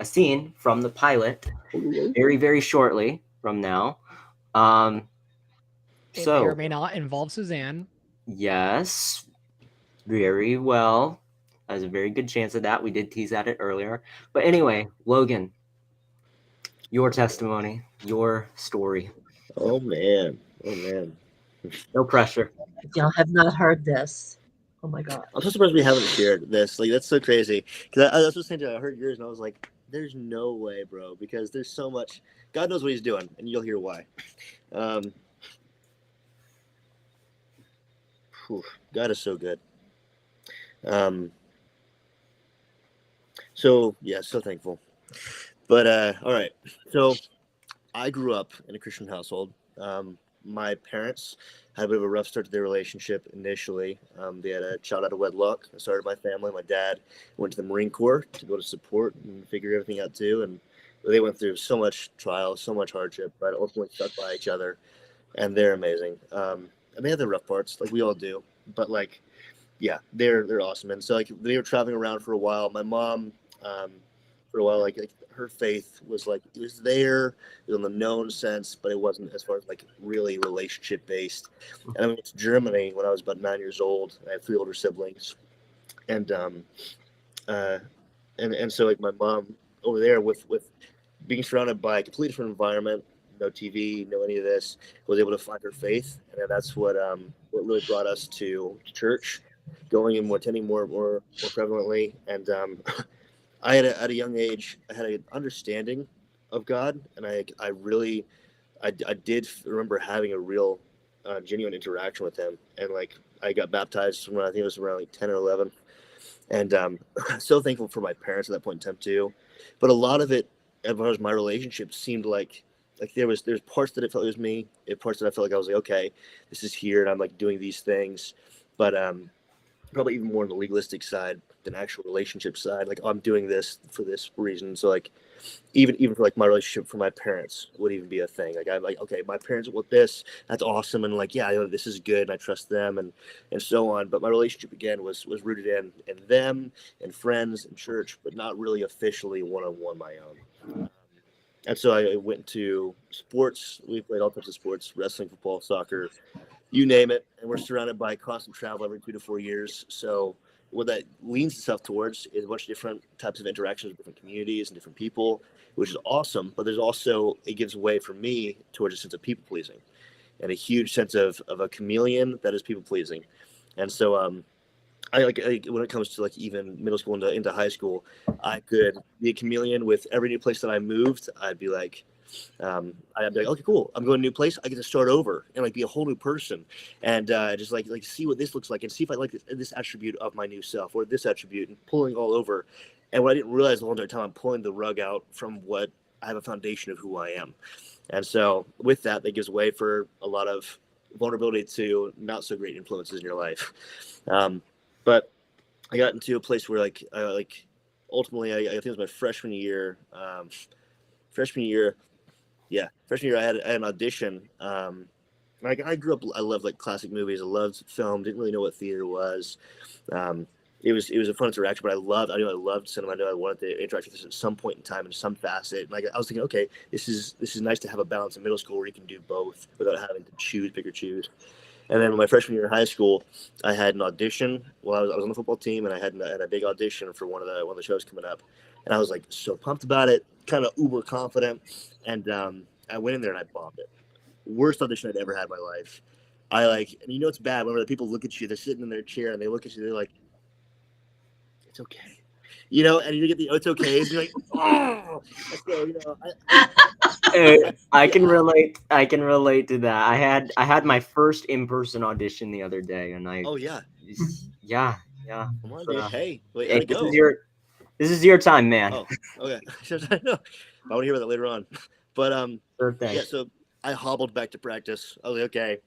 a scene from the pilot very, very shortly from now. It may or may not involve Suzanne. Yes, very well. There's a very good chance of that. We did tease at it earlier. But anyway, Logan, your testimony, your story. Oh man. No pressure. If y'all have not heard this, oh my God. I'm so surprised we haven't shared this. Like, that's so crazy. Because I was just saying, I heard yours and I was like, there's no way, bro. Because there's so much. God knows what He's doing, and you'll hear why. God is so good. So yeah, so thankful. But all right. So I grew up in a Christian household. My parents had a bit of a rough start to their relationship initially. They had a child out of wedlock. I started my family. My dad went to the Marine Corps to go to support and figure everything out too. And they went through so much trial, so much hardship, but ultimately stuck by each other. And they're amazing. And they have their rough parts, like we all do. But like, yeah, they're awesome. And so like they were traveling around for a while. My mom, for a while, like her faith was like, it was there, it was in the known sense, but it wasn't as far as like really relationship based. And I went to Germany when I was about 9 years old. I have 3 older siblings, and so like my mom over there with being surrounded by a completely different environment, no TV, no any of this, was able to find her faith, and that's what really brought us to church, going and attending more prevalently. And I had at a young age, I had an understanding of God, and I did remember having a real genuine interaction with Him. And like I got baptized when I think it was around like 10 or 11, and so thankful for my parents at that point in time too. But a lot of it, as far as my relationship, seemed like there's parts that it felt it was me, and parts that I felt like I was like, okay, this is here, and I'm like doing these things, but probably even more on the legalistic side than actual relationship side. Like, oh, I'm doing this for this reason. So like, even for like my relationship for my parents would even be a thing. Like I'm like, okay, my parents want this, that's awesome, and like, yeah, I know this is good, and I trust them, and so on. But my relationship again was rooted in them and friends and church, but not really officially one-on-one my own. And so I went to sports. We played all types of sports: wrestling, football, soccer, you name it. And we're surrounded by constant travel every 2 to 4 years. So what that leans itself towards is a bunch of different types of interactions with different communities and different people, which is awesome. But there's also, it gives way for me towards a sense of people pleasing and a huge sense of a chameleon that is people pleasing. And so I when it comes to like even middle school into high school, I could be a chameleon with every new place that I moved. I'd be like, okay, cool. I'm going to a new place. I get to start over and like be a whole new person, and just like see what this looks like and see if I like this attribute of my new self or this attribute, and pulling all over. And what I didn't realize the whole entire time, I'm pulling the rug out from what I have a foundation of who I am. And so with that gives way for a lot of vulnerability to not so great influences in your life. But I got into a place where ultimately I think it was my freshman year. Freshman year, I had an audition. I grew up. I loved like classic movies. I loved film. Didn't really know what theater was. It was a fun interaction, but I knew I loved cinema. I knew I wanted to interact with this at some point in time in some facet. And I was thinking, okay, this is nice to have a balance in middle school where you can do both without having to pick or choose. And then my freshman year in high school, I had an audition. Well, I was on the football team, and I had a big audition for one of the shows coming up. And I was like so pumped about it, kind of uber confident. And I went in there and I bombed it. Worst audition I'd ever had in my life. And it's bad whenever the people look at you, they're sitting in their chair and they look at you, they're like, it's okay. And you get the it's okay. And you're like, oh. So, I can relate. I can relate to that. I had my first in-person audition the other day, and oh yeah. Yeah. Come on, dude. Hey, wait, how'd it go? This is your time, man. Oh, okay. I know. I want to hear about that later on. But sure thing. Yeah. So I hobbled back to practice. I was like, okay,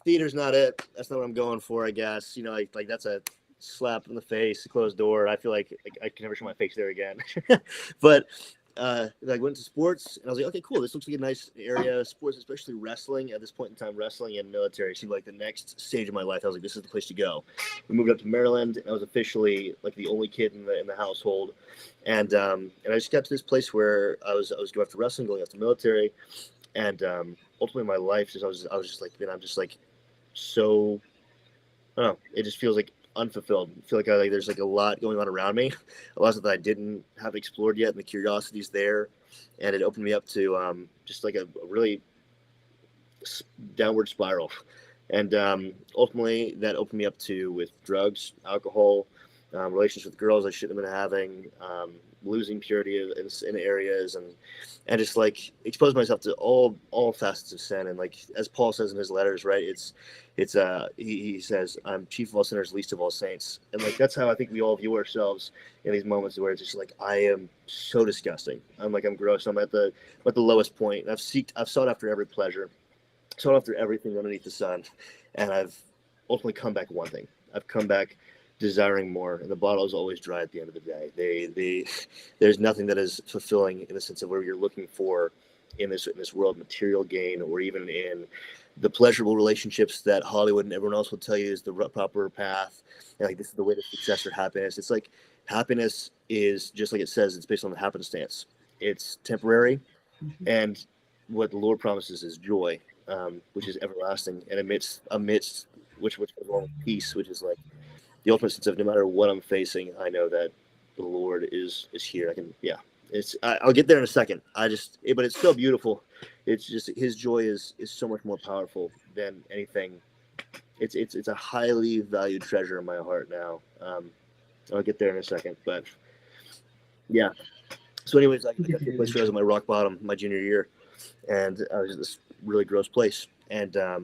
theater's not it. That's not what I'm going for, I guess. Like that's a slap in the face, a closed door. I feel like I can never show my face there again. But I went to sports, and I was like, okay, cool. This looks like a nice area. Sports, especially wrestling. At this point in time, wrestling and military seemed like the next stage of my life. I was like, this is the place to go. We moved up to Maryland, and I was officially like the only kid in the household. And I just got to this place where I was going after wrestling, going after military, and ultimately my life I was just like, man, I'm just like so. I don't know. It just feels like unfulfilled. I feel like there's like a lot going on around me, a lot that I didn't have explored yet, and the curiosity's there, and it opened me up to just like a really downward spiral, and ultimately that opened me up to with drugs, alcohol, relationships with girls I shouldn't have been having, losing purity in areas, and just like expose myself to all facets of sin. And like as Paul says in his letters, right, he says, I'm chief of all sinners, least of all saints. And like that's how I think we all view ourselves in these moments where it's just like, I am so disgusting, I'm gross, I'm at the lowest point, and I've sought after every pleasure, sought after everything underneath the sun, and I've ultimately come back wanting. I've come back desiring more, and the bottle is always dry at the end of the day. There's nothing that is fulfilling in the sense of where you're looking for in this world, material gain, or even in the pleasurable relationships that Hollywood and everyone else will tell you is the proper path. And like this is the way to success or happiness. It's like happiness is just like it says. It's based on the happenstance. It's temporary, and what the Lord promises is joy, which is everlasting, and amidst which goes along with peace, which is like the ultimate sense of no matter what I'm facing, I know that the Lord is here. I'll get there in a second. But it's so beautiful. It's just His joy is so much more powerful than anything. It's a highly valued treasure in my heart now. I'll get there in a second, but yeah. So anyways, I got to a place where I was at my rock bottom my junior year, and I was in this really gross place, and I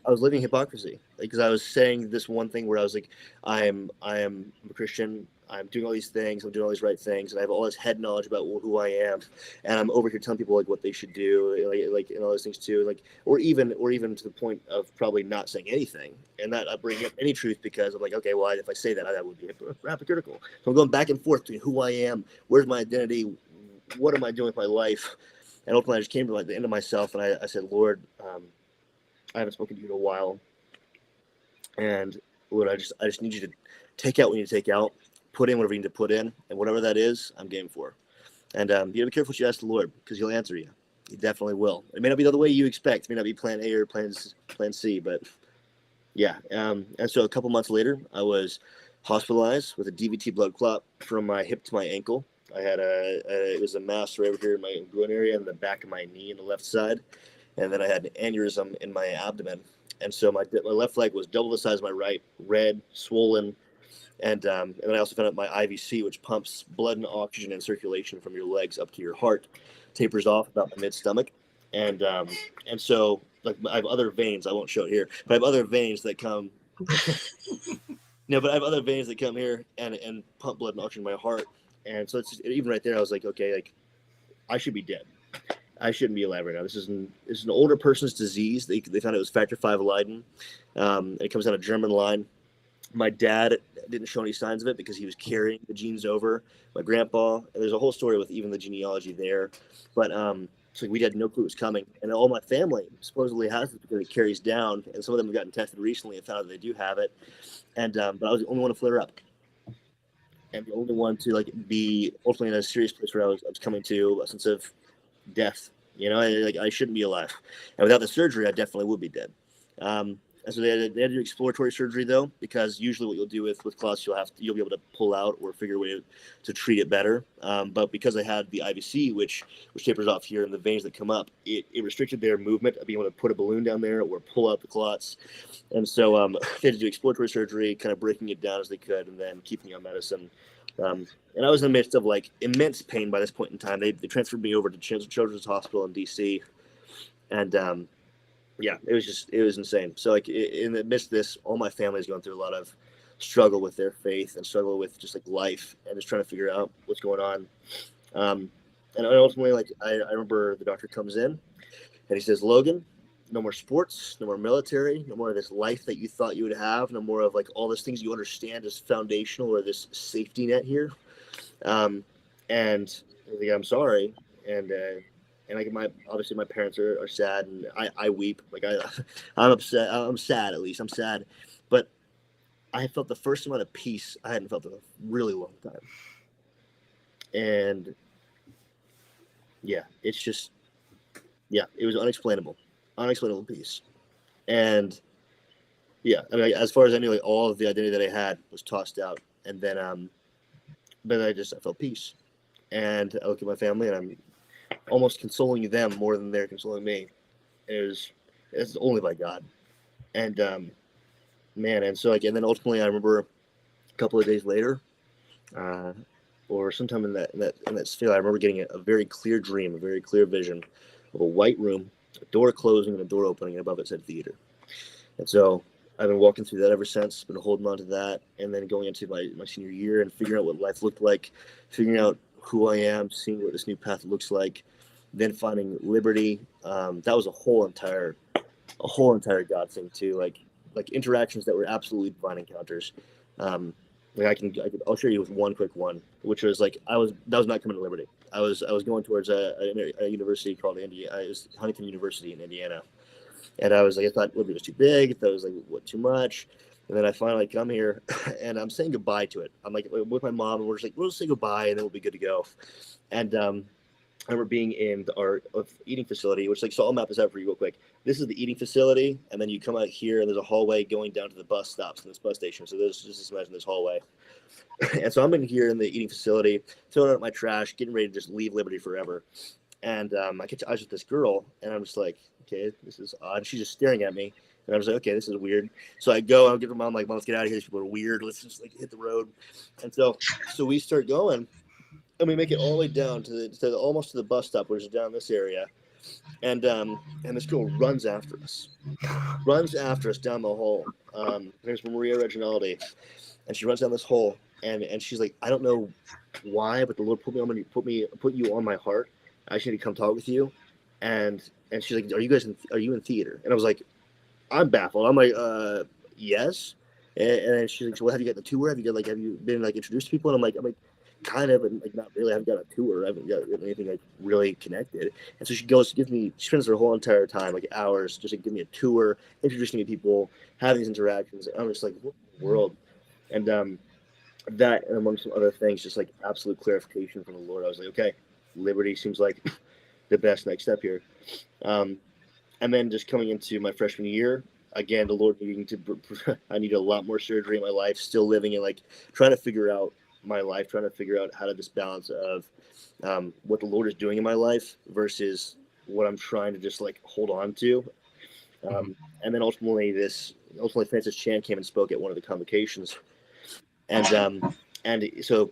was living hypocrisy because I was saying this one thing where I was like, I'm a Christian, I'm doing all these things, I'm doing all these right things, and I have all this head knowledge about who I am, and I'm over here telling people like what they should do, like and all those things too, like or even to the point of probably not saying anything and not bringing up any truth because I'm like, okay, well if I say that would be hypocritical. So I'm going back and forth between who I am, where's my identity, what am I doing with my life, and ultimately I just came to like the end of myself, and I said, Lord, I haven't spoken to you in a while, and Lord, I just need you to take out what you need to take out, put in whatever you need to put in, and whatever that is, I'm game for. And you gotta be careful what you ask the Lord, because He'll answer you. He definitely will. It may not be the way you expect. It may not be plan A or plan C, but yeah. And so a couple months later, I was hospitalized with a DVT blood clot from my hip to my ankle. I had it was a mass right over here in my groin area and the back of my knee on the left side. And then I had an aneurysm in my abdomen. And so my left leg was double the size of my right, red, swollen. And then I also found out my IVC, which pumps blood and oxygen and circulation from your legs up to your heart, tapers off about my mid stomach. And so like I have other veins, I won't show it here, but I have other veins that come but I have other veins that come here and pump blood and oxygen to my heart. And so it's even right there, I was like, okay, like I should be dead. I shouldn't be alive right now. This is an older person's disease. They found it was factor V Leiden. It comes down a German line. My dad didn't show any signs of it because he was carrying the genes over. My grandpa, and there's a whole story with even the genealogy there. But so we had no clue it was coming. And all my family supposedly has it because it carries down. And some of them have gotten tested recently and found out that they do have it. And but I was the only one to flare up. And the only one to like be ultimately in a serious place where I was coming to a sense of death. You know, I shouldn't be alive. And without the surgery, I definitely would be dead. And so they had to do exploratory surgery though, because usually what you'll do with clots, you'll be able to pull out or figure a way to treat it better. But because I had the IVC, which tapers off here, and the veins that come up, it restricted their movement of being able to put a balloon down there or pull out the clots. And so they had to do exploratory surgery, kind of breaking it down as they could, and then keeping me on medicine. And I was in the midst of like immense pain by this point in time. They transferred me over to Children's Hospital in DC, and yeah, it was insane. So like in the midst of this, all my family's going through a lot of struggle with their faith and struggle with just like life and just trying to figure out what's going on. And ultimately, like I remember the doctor comes in and he says, "Logan, no more sports, no more military, no more of this life that you thought you would have, no more of like all these things you understand as foundational or this safety net here." And I think, "I'm sorry." And like obviously my parents are sad, and I weep. Like I'm upset. I'm sad, at least. I'm sad. But I felt the first amount of peace I hadn't felt in a really long time. And yeah, it's just, yeah, it was unexplainable peace. And yeah, I mean, as far as I knew, like all of the identity that I had was tossed out. And then, but I felt peace. And I look at my family and I'm almost consoling them more than they're consoling me. It's only by God. And man, and so like, and then ultimately I remember a couple of days later, or sometime in that sphere, I remember getting a very clear dream, a very clear vision of a white room, a door closing and a door opening, and above it said theater. And so I've been walking through that ever since, been holding on to that, and then going into my senior year and figuring out what life looked like, figuring out who I am, seeing what this new path looks like, then finding liberty. That was a whole entire God thing too, like interactions that were absolutely divine encounters. Like I'll share you with one quick one, which was like that was not coming to Liberty. I was going towards a university called Huntington University in Indiana, and I was like, I thought Liberty was too big. I thought it was like what too much. And then I finally come here, and I'm saying goodbye to it. I'm like with my mom, and we're just like, we'll just say goodbye, and then we'll be good to go. And I remember being in our eating facility, which like, so I'll map this out for you real quick. This is the eating facility, and then you come out here, and there's a hallway going down to the bus stops in this bus station. So there's just imagine this hallway. And so I'm in here in the eating facility, throwing out my trash, getting ready to just leave Liberty forever. And I catch eyes with this girl, and I'm just like, okay, this is odd. She's just staring at me. And I was like, okay, this is weird. So I go, I'll give her mom, like, "Mom, let's get out of here. These people are weird. Let's just like hit the road." And so we start going, and we make it all the way down to almost to the bus stop, which is down this area. And this girl runs after us down the hall. Her name's Maria Reginaldi, and she runs down this hole, and she's like, "I don't know why, but the Lord put you on my heart. I just need to come talk with you." And she's like, "Are you in theater?" And I was like, I'm baffled. I'm like, yes. And then she's like, "So, well, have you got the tour? Have you been like introduced to people?" And I'm like, kind of, and like not really. I haven't got a tour. I haven't got anything like really connected. And so she spends her whole entire time, like hours, just like give me a tour, introducing me to people, having these interactions. And I'm just like, what in the world? And that, and among some other things, just like absolute clarification from the Lord. I was like, okay, Liberty seems like the best next step here. And then just coming into my freshman year, again, the Lord needing to, I need a lot more surgery in my life, still living in like trying to figure out my life, trying to figure out how to this balance of what the Lord is doing in my life versus what I'm trying to just like hold on to. And then ultimately Francis Chan came and spoke at one of the convocations. And so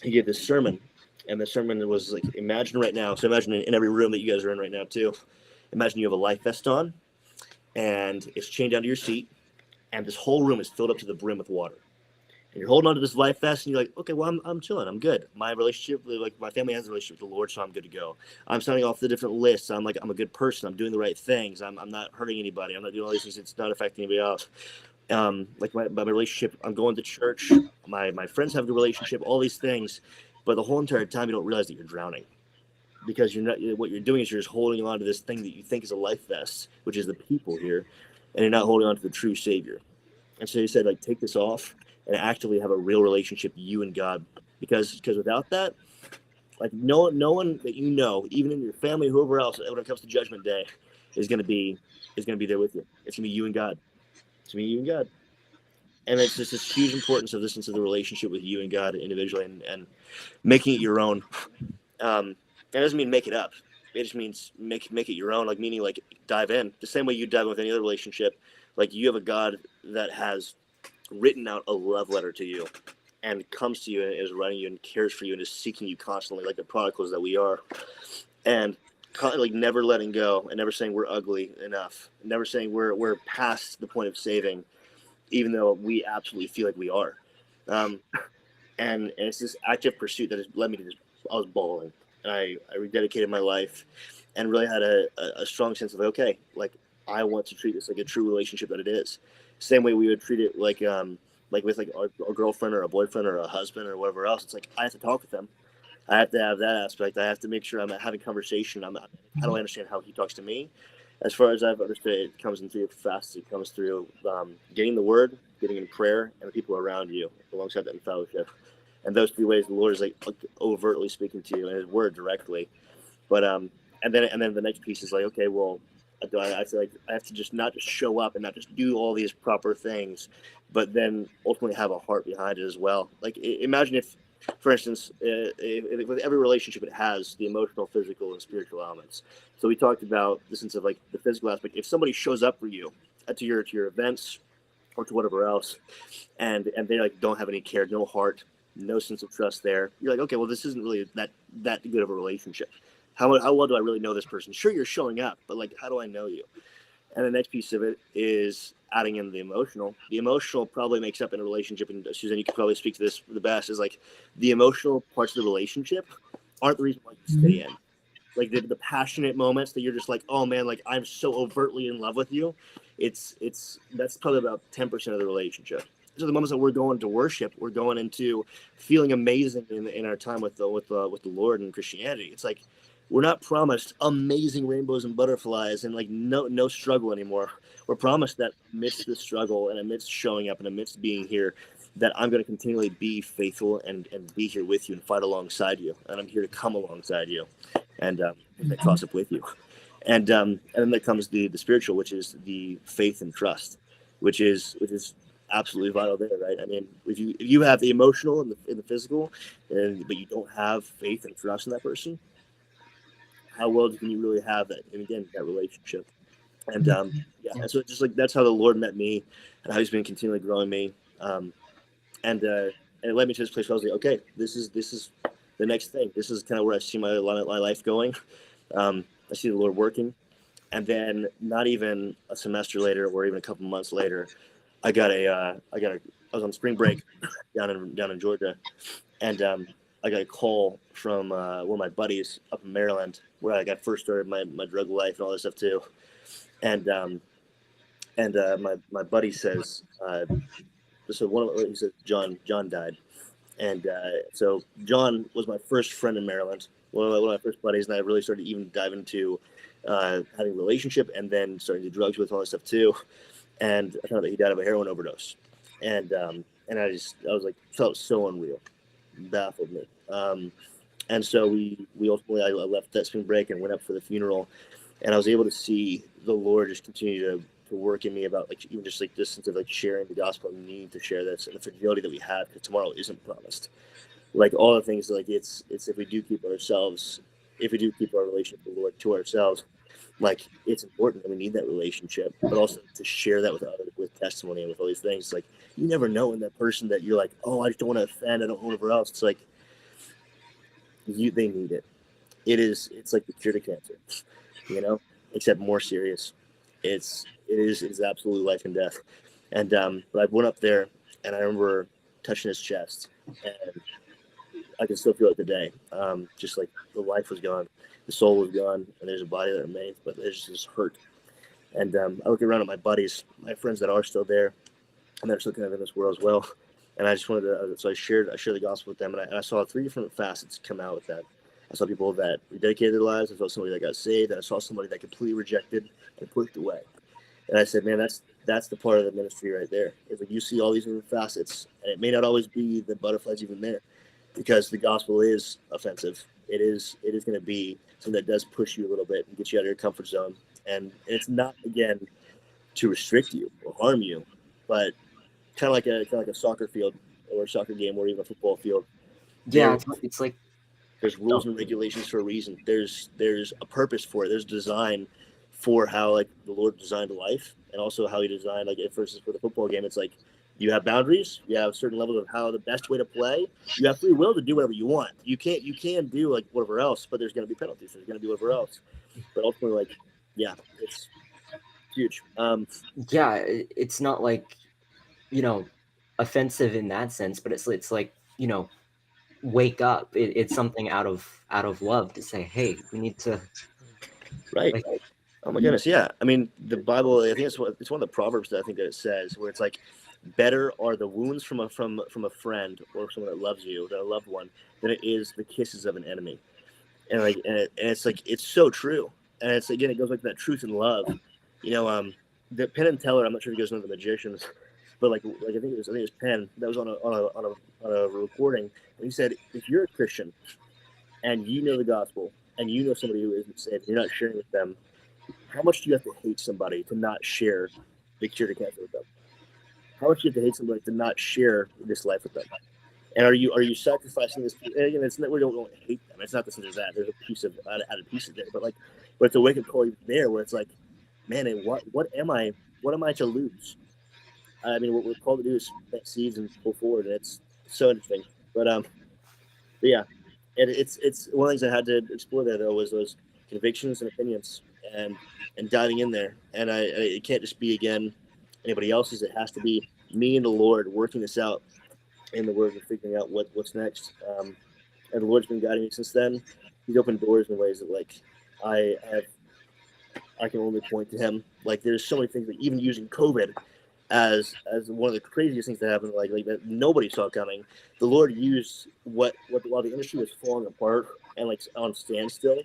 he gave this sermon, and the sermon was like, imagine right now. So imagine in every room that you guys are in right now too, imagine you have a life vest on and it's chained down to your seat, and this whole room is filled up to the brim with water. And you're holding on to this life vest, and you're like, okay, well, I'm chilling. I'm good. My relationship, like my family has a relationship with the Lord, so I'm good to go. I'm signing off the different lists. I'm like, I'm a good person. I'm doing the right things. I'm not hurting anybody. I'm not doing all these things. It's not affecting anybody else. Like my relationship, I'm going to church. My friends have a good relationship, all these things. But the whole entire time, you don't realize that you're drowning. Because you're not. What you're doing is you're just holding on to this thing that you think is a life vest, which is the people here, and you're not holding on to the true Savior. And so he said, like, take this off and actively have a real relationship, you and God, because without that, like no one that you know, even in your family, whoever else, when it comes to Judgment Day, is gonna be there with you. It's gonna be you and God. It's gonna be you and God. And it's just this huge importance of listening to the relationship with you and God individually and making it your own. That doesn't mean make it up. It just means make it your own, like meaning like dive in the same way you dive in with any other relationship. Like you have a God that has written out a love letter to you and comes to you and is writing you and cares for you and is seeking you constantly, like the prodigals that we are. And like never letting go and never saying we're ugly enough, never saying we're past the point of saving, even though we absolutely feel like we are. And it's this active pursuit that has led me to I was bawling. And I rededicated my life and really had a strong sense of, okay, like I want to treat this like a true relationship that it is. Same way we would treat it like with like our girlfriend or a boyfriend or a husband or whatever else. It's like I have to talk with them. I have to have that aspect. I have to make sure I'm having conversation. How do I understand how he talks to me? As far as I've understood, it comes in through fast. It comes through getting the word, getting in prayer, and the people around you alongside that in fellowship. And those three ways, the Lord is like overtly speaking to you in His Word directly. But and then the next piece is like, okay, well, I feel like I have to just not just show up and not just do all these proper things, but then ultimately have a heart behind it as well. Like imagine if, for instance, with every relationship, it has the emotional, physical, and spiritual elements. So we talked about the sense of like the physical aspect. If somebody shows up for you to your events or to whatever else, and they like don't have any care, no heart, no sense of trust there, you're like, okay, well, this isn't really that good of a relationship. How well do I really know this person? Sure, you're showing up, but like, how do I know you? And the next piece of it is adding in the emotional. The emotional probably makes up in a relationship, and Suzanne, you could probably speak to this the best, is like the emotional parts of the relationship aren't the reason why you stay in. Like the passionate moments that you're just like, oh man, like I'm so overtly in love with you. That's probably about 10% of the relationship. So the moments that we're going to worship, we're going into feeling amazing in our time with the Lord and Christianity. It's like we're not promised amazing rainbows and butterflies and like no struggle anymore. We're promised that amidst the struggle and amidst showing up and amidst being here, that I'm going to continually be faithful and be here with you and fight alongside you. And I'm here to come alongside you and cross up with you. And then there comes the spiritual, which is the faith and trust, which is absolutely vital there, right? I mean, if you have the emotional and the physical, but you don't have faith and trust in that person, how well can you really have that? And again, that relationship. And and so just like that's how the Lord met me, and how He's been continually growing me. And it led me to this place where I was like, okay, this is the next thing. This is kind of where I see my life going. I see the Lord working, and then not even a semester later, or even a couple months later, I was on spring break down in Georgia, and I got a call from one of my buddies up in Maryland, where I got first started my drug life and all this stuff too. And my buddy says, he said John died, and so John was my first friend in Maryland, one of my first buddies, and I really started to even dive into having a relationship, and then starting to do drugs with all this stuff too. And I found out that he died of a heroin overdose, and I was like, felt so unreal, baffled me. And so we ultimately, I left that spring break and went up for the funeral, and I was able to see the Lord just continue to work in me about like even just like this sense of like sharing the gospel and needing to share this and the fragility that we have because tomorrow isn't promised. Like all the things like it's if we do keep ourselves, if we do keep our relationship with the Lord to ourselves, like it's important that we need that relationship, but also to share that with others with testimony and with all these things. Like you never know in that person that you're like, oh, I just don't want to offend, I don't want whatever else. It's like they need it. It's like the cure to cancer, you know, except more serious. It's absolutely life and death. And but I went up there and I remember touching his chest and I can still feel it today. Just like the life was gone, the soul was gone, and there's a body that remains, but there's just this hurt. And I look around at my buddies, my friends that are still there, and they're still kind of in this world as well. And I just wanted to, so I shared the gospel with them, and I saw 3 different facets come out with that. I saw people that rededicated their lives. I saw somebody that got saved, and I saw somebody that completely rejected and pushed away. And I said, man, that's the part of the ministry right there. It's like you see all these different facets, and it may not always be the butterflies even there, because the gospel is offensive. It is going to be something that does push you a little bit and get you out of your comfort zone. And it's not, again, to restrict you or harm you, but kind of like a soccer field or a soccer game or even a football field. Yeah, it's like there's rules and regulations for a reason. There's a purpose for it. There's design for how like the Lord designed life, and also how He designed like for instance for the football game. It's like you have boundaries. You have certain levels of how the best way to play. You have free will to do whatever you want. You can do like whatever else, but there's going to be penalties. There's going to be whatever else. But ultimately, like, yeah, it's huge. Yeah, it's not like, you know, offensive in that sense, but it's like, you know, wake up. It's something out of love to say, hey, we need to. Right. Like, Oh my goodness, yeah. I mean, the Bible. I think it's one of the proverbs that I think that it says where it's like, better are the wounds from a friend or someone that loves you, a loved one, than it is the kisses of an enemy. And like, and it's like it's so true. And it's again, it goes like that truth and love. You know, the Penn and Teller. I'm not sure if you guys know the magicians, but like I think it was Penn that was on a recording, and he said, if you're a Christian and you know the gospel and you know somebody who isn't saved, and you're not sharing with them, how much do you have to hate somebody to not share the cure to cancer with them? How much do you have to hate somebody to not share this life with them? And are you sacrificing this? And again, it's not, we don't hate them. It's not this and that. There's a piece of added pieces there, but it's a wake up call there where it's like, man, and what am I to lose? I mean, what we're called to do is plant seeds and pull forward, and it's so interesting. But yeah, and it's one of the things I had to explore there though was those convictions and opinions and diving in there. And it can't just be again anybody else's. It has to be me and the Lord working this out in the Word and figuring out what's next. And the Lord's been guiding me since then. He's opened doors in ways that like I can only point to Him. Like there's so many things, like even using COVID as one of the craziest things that happened, like that nobody saw coming. The Lord used what while the industry was falling apart and like on standstill,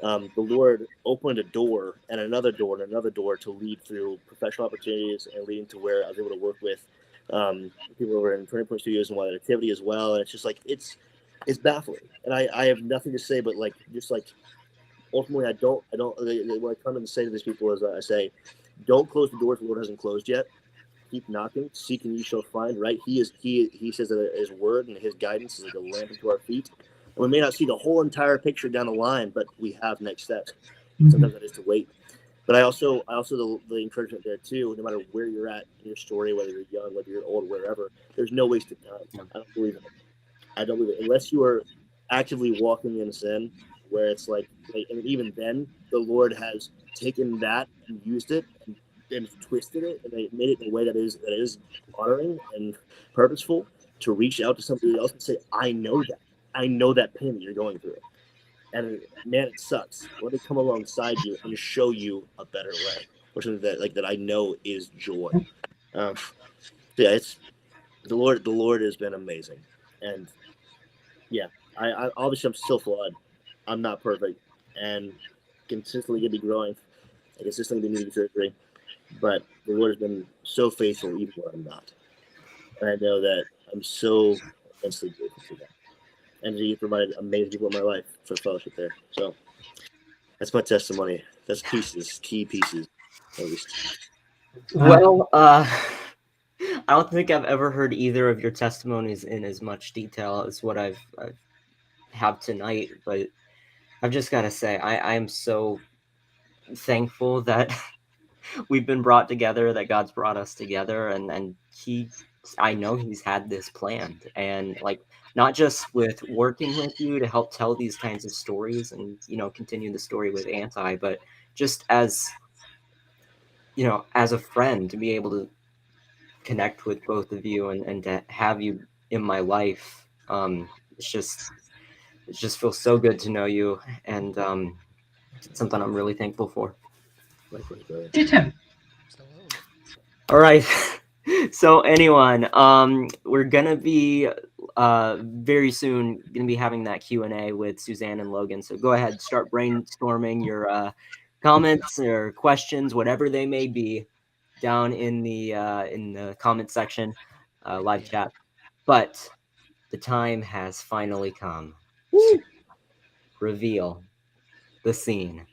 the Lord opened a door and another door and another door to lead through professional opportunities and leading to where I was able to work with people who were in Turning Point Studios and Wild Activity as well. And it's just like it's baffling, and I have nothing to say but like just like ultimately I don't what I come and say to these people is I say, don't close the doors the Lord hasn't closed yet. Keep knocking, seek and you shall find. Right? He says that His word and His guidance is like a lamp unto our feet. And we may not see the whole entire picture down the line, but we have next steps. Sometimes that is to wait. But I also the encouragement there too. No matter where you're at in your story, whether you're young, whether you're old, wherever, there's no wasted time. I don't believe in it. I don't believe it unless you are actively walking in sin, where it's like and even then, the Lord has taken that and used it and twisted it and they made it in a way that is honoring and purposeful to reach out to somebody else and say, I know that pain that you're going through, and man, it sucks. Let me come alongside you and show you a better way, or something that I know is joy. Yeah, it's the Lord has been amazing, and yeah, I obviously I'm still flawed. I'm not perfect, and consistently gonna be growing, and consistently be needing surgery. But the Lord has been so faithful even when I'm not. And I know that I'm so immensely grateful for that. energy, provided amazing people in my life for the fellowship there. So that's my testimony. That's key pieces, at least. Well, I don't think I've ever heard either of your testimonies in as much detail as what I've have tonight, but I've just got to say, I am so thankful that we've been brought together, that God's brought us together, and I know he's had this planned, and like, not just with working with you to help tell these kinds of stories and, you know, continue the story with Anti, but just as, you know, as a friend, to be able to connect with both of you and to have you in my life. It just feels so good to know you, and it's something I'm really thankful for. Likewise, brother. All right. So anyone, we're gonna be very soon gonna be having that Q&A with Suzanne and Logan. So go ahead, start brainstorming your comments or questions, whatever they may be, down in the comment section, live chat. But the time has finally come to reveal the scene.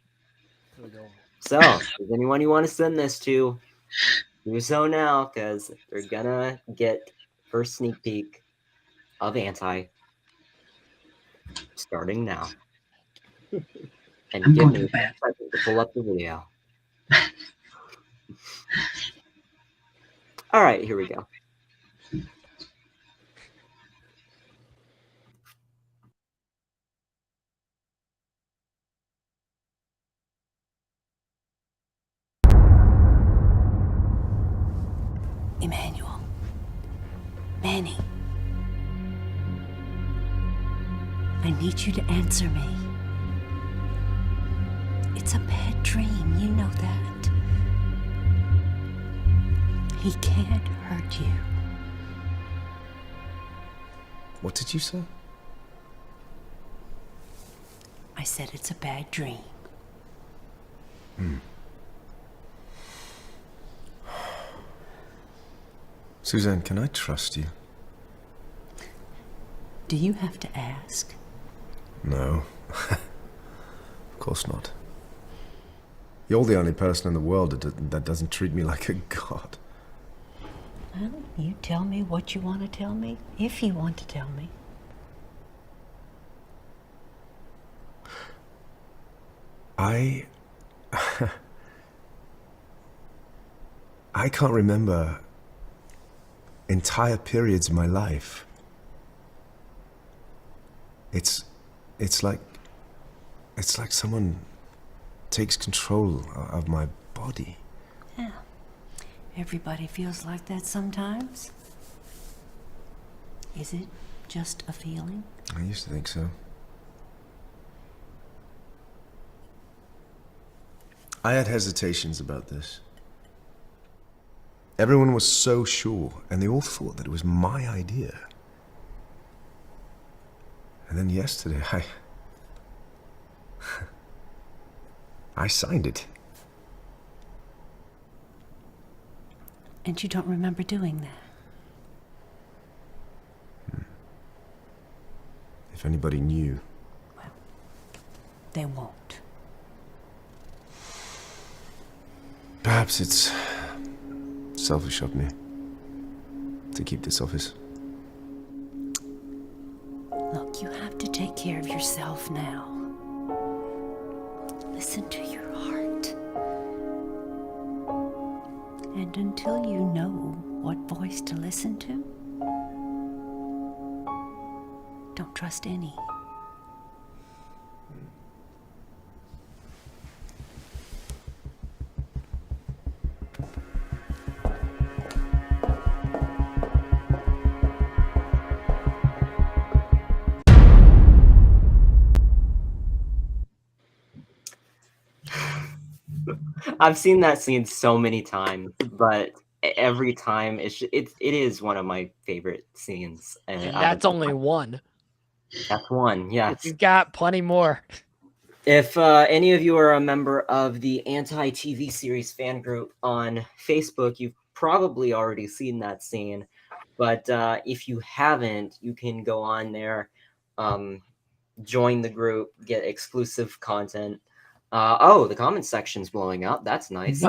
So, does anyone you want to send this to, do so now, because they're gonna get first sneak peek of Anti starting now. And give me a second to pull up the video. All right, here we go. Emmanuel. Manny. I need you to answer me. It's a bad dream, you know that. He can't hurt you. What did you say? I said it's a bad dream. Suzanne, can I trust you? Do you have to ask? No. Of course not. You're the only person in the world that doesn't treat me like a god. Well, you tell me what you want to tell me, if you want to tell me. I can't remember entire periods of my life. It's like someone takes control of my body. Yeah. Everybody feels like that sometimes. Is it just a feeling? I used to think so. I had hesitations about this. Everyone was so sure, and they all thought that it was my idea. And then yesterday, I signed it. And you don't remember doing that? If anybody knew. Well, they won't. Perhaps it's selfish of me to keep this office. Look, you have to take care of yourself now. Listen to your heart. And until you know what voice to listen to, don't trust any. I've seen that scene so many times, but every time it is one of my favorite scenes. And that's only one. That's one, yes. You've got plenty more. If any of you are a member of the Anti-TV series fan group on Facebook, you've probably already seen that scene. But if you haven't, you can go on there join the group, get exclusive content. Oh, the comment section's blowing up. That's nice.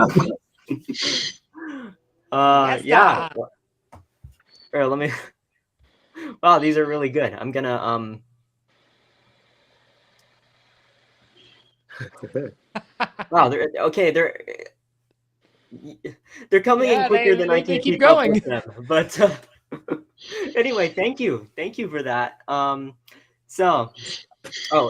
Yeah. Here, let me. Wow, these are really good. I'm gonna Wow, they're okay. They're coming in quicker than I can keep up with them. But anyway, thank you for that.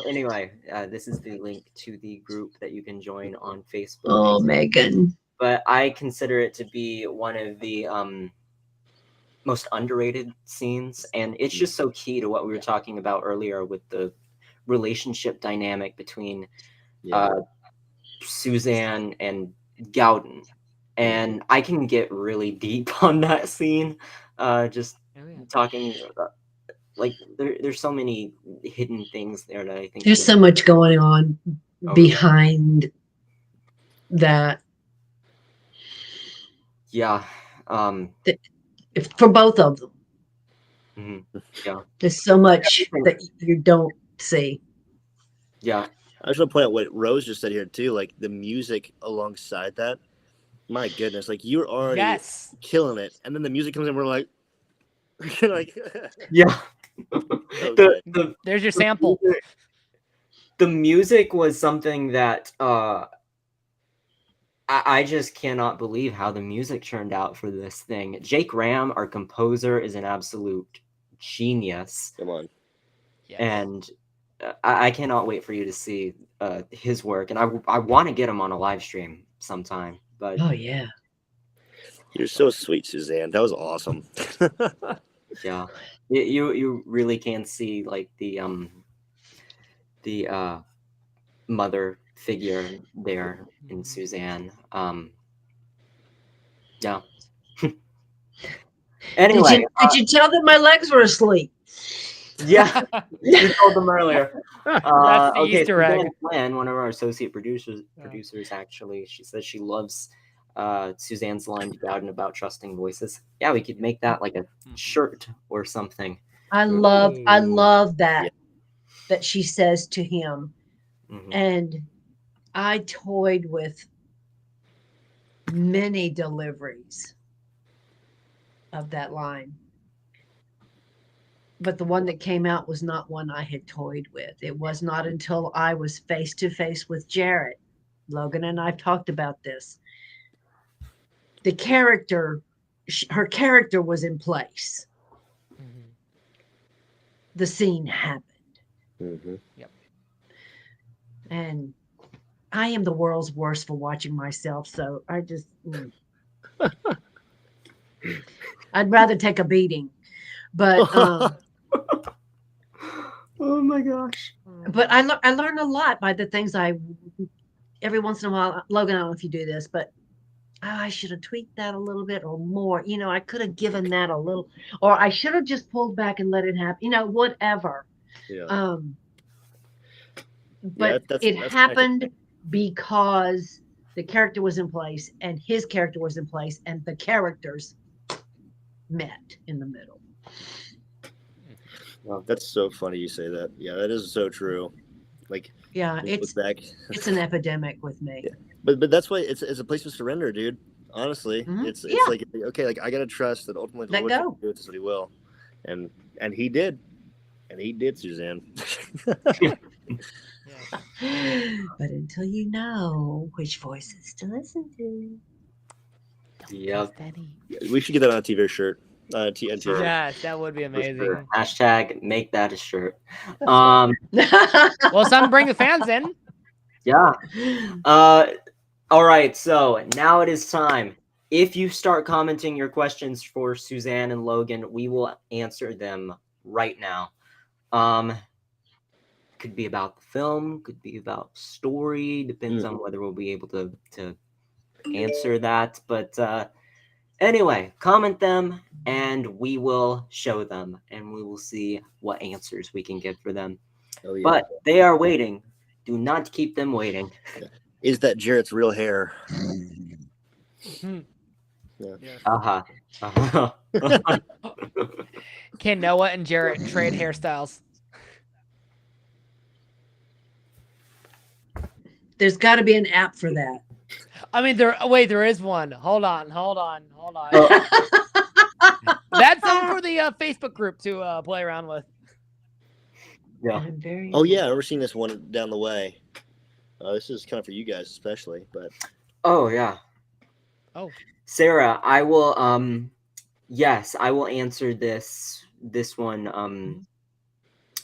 Anyway, this is the link to the group that you can join on Facebook. Oh, Megan. But I consider it to be one of the most underrated scenes, and it's just so key to what we were talking about earlier with the relationship dynamic between Suzanne and Gaudin. And I can get really deep on that scene, just talking about, like, there's so many hidden things there that I think There's so much going on behind that. Yeah. For both of them. Mm-hmm. Yeah. There's so much that you don't see. Yeah. I just want to point out what Rose just said here too, like the music alongside that. My goodness, like you're already killing it, and then the music comes in, we're like, yeah. There's your sample. The music was something that I just cannot believe how the music turned out for this thing. Jake Ram, our composer, is an absolute genius. Come on. Yes. And I cannot wait for you to see his work. And I want to get him on a live stream sometime. But oh, yeah. You're so sweet, Suzanne. That was awesome. Yeah. You really can see like the mother figure there in Suzanne. Yeah. Anyway, did you tell them my legs were asleep? Yeah, you told them earlier. That's the Okay, Easter egg. Suzanne Flynn, one of our associate producers, actually, she says she loves Suzanne's line to Gaudin about trusting voices. Yeah, we could make that like a shirt or something. I love that she says to him. Mm-hmm. And I toyed with many deliveries of that line. But the one that came out was not one I had toyed with. It was not until I was face to face with Jarrett. Logan and I've talked about this. The character, her character was in place. Mm-hmm. The scene happened. Mm-hmm. Yep. And I am the world's worst for watching myself, so I just I'd rather take a beating. But oh my gosh. But I learn a lot by the things every once in a while. Logan, I don't know if you do this, but I should have tweaked that a little bit or more. You know, I could have given that a little, or I should have just pulled back and let it happen. You know, whatever. Yeah. But that's happened because the character was in place and his character was in place and the characters met in the middle. Wow, that's so funny you say that. Yeah, that is so true. Like, yeah, it's an epidemic with me. Yeah. But that's why it's a place of surrender, dude. Honestly, it's like, okay, like I gotta trust that ultimately the Lord will do it. That's what He will, and He did, Suzanne. But until you know which voices to listen to, yep. We should get that on a t-shirt shirt. Yes, that would be amazing. Sure. Hashtag make that a shirt. Well, it's time to bring the fans in. Yeah. All right. So now it is time. If you start commenting your questions for Suzanne and Logan, we will answer them right now. Could be about the film, could be about story, depends on whether we'll be able to answer that. But anyway, comment them and we will show them and we will see what answers we can get for them. Oh, yeah. But they are waiting. Do not keep them waiting. Is that Jarrett's real hair? Yeah. Can Noah and Jarrett trade hairstyles? There's got to be an app for that. I mean, there is one. Hold on. That's something for the Facebook group to play around with. Yeah. Oh yeah, I've never seen this one down the way. This is kind of for you guys especially, but. Oh yeah. Oh. Sarah, I will. Yes, I will answer this one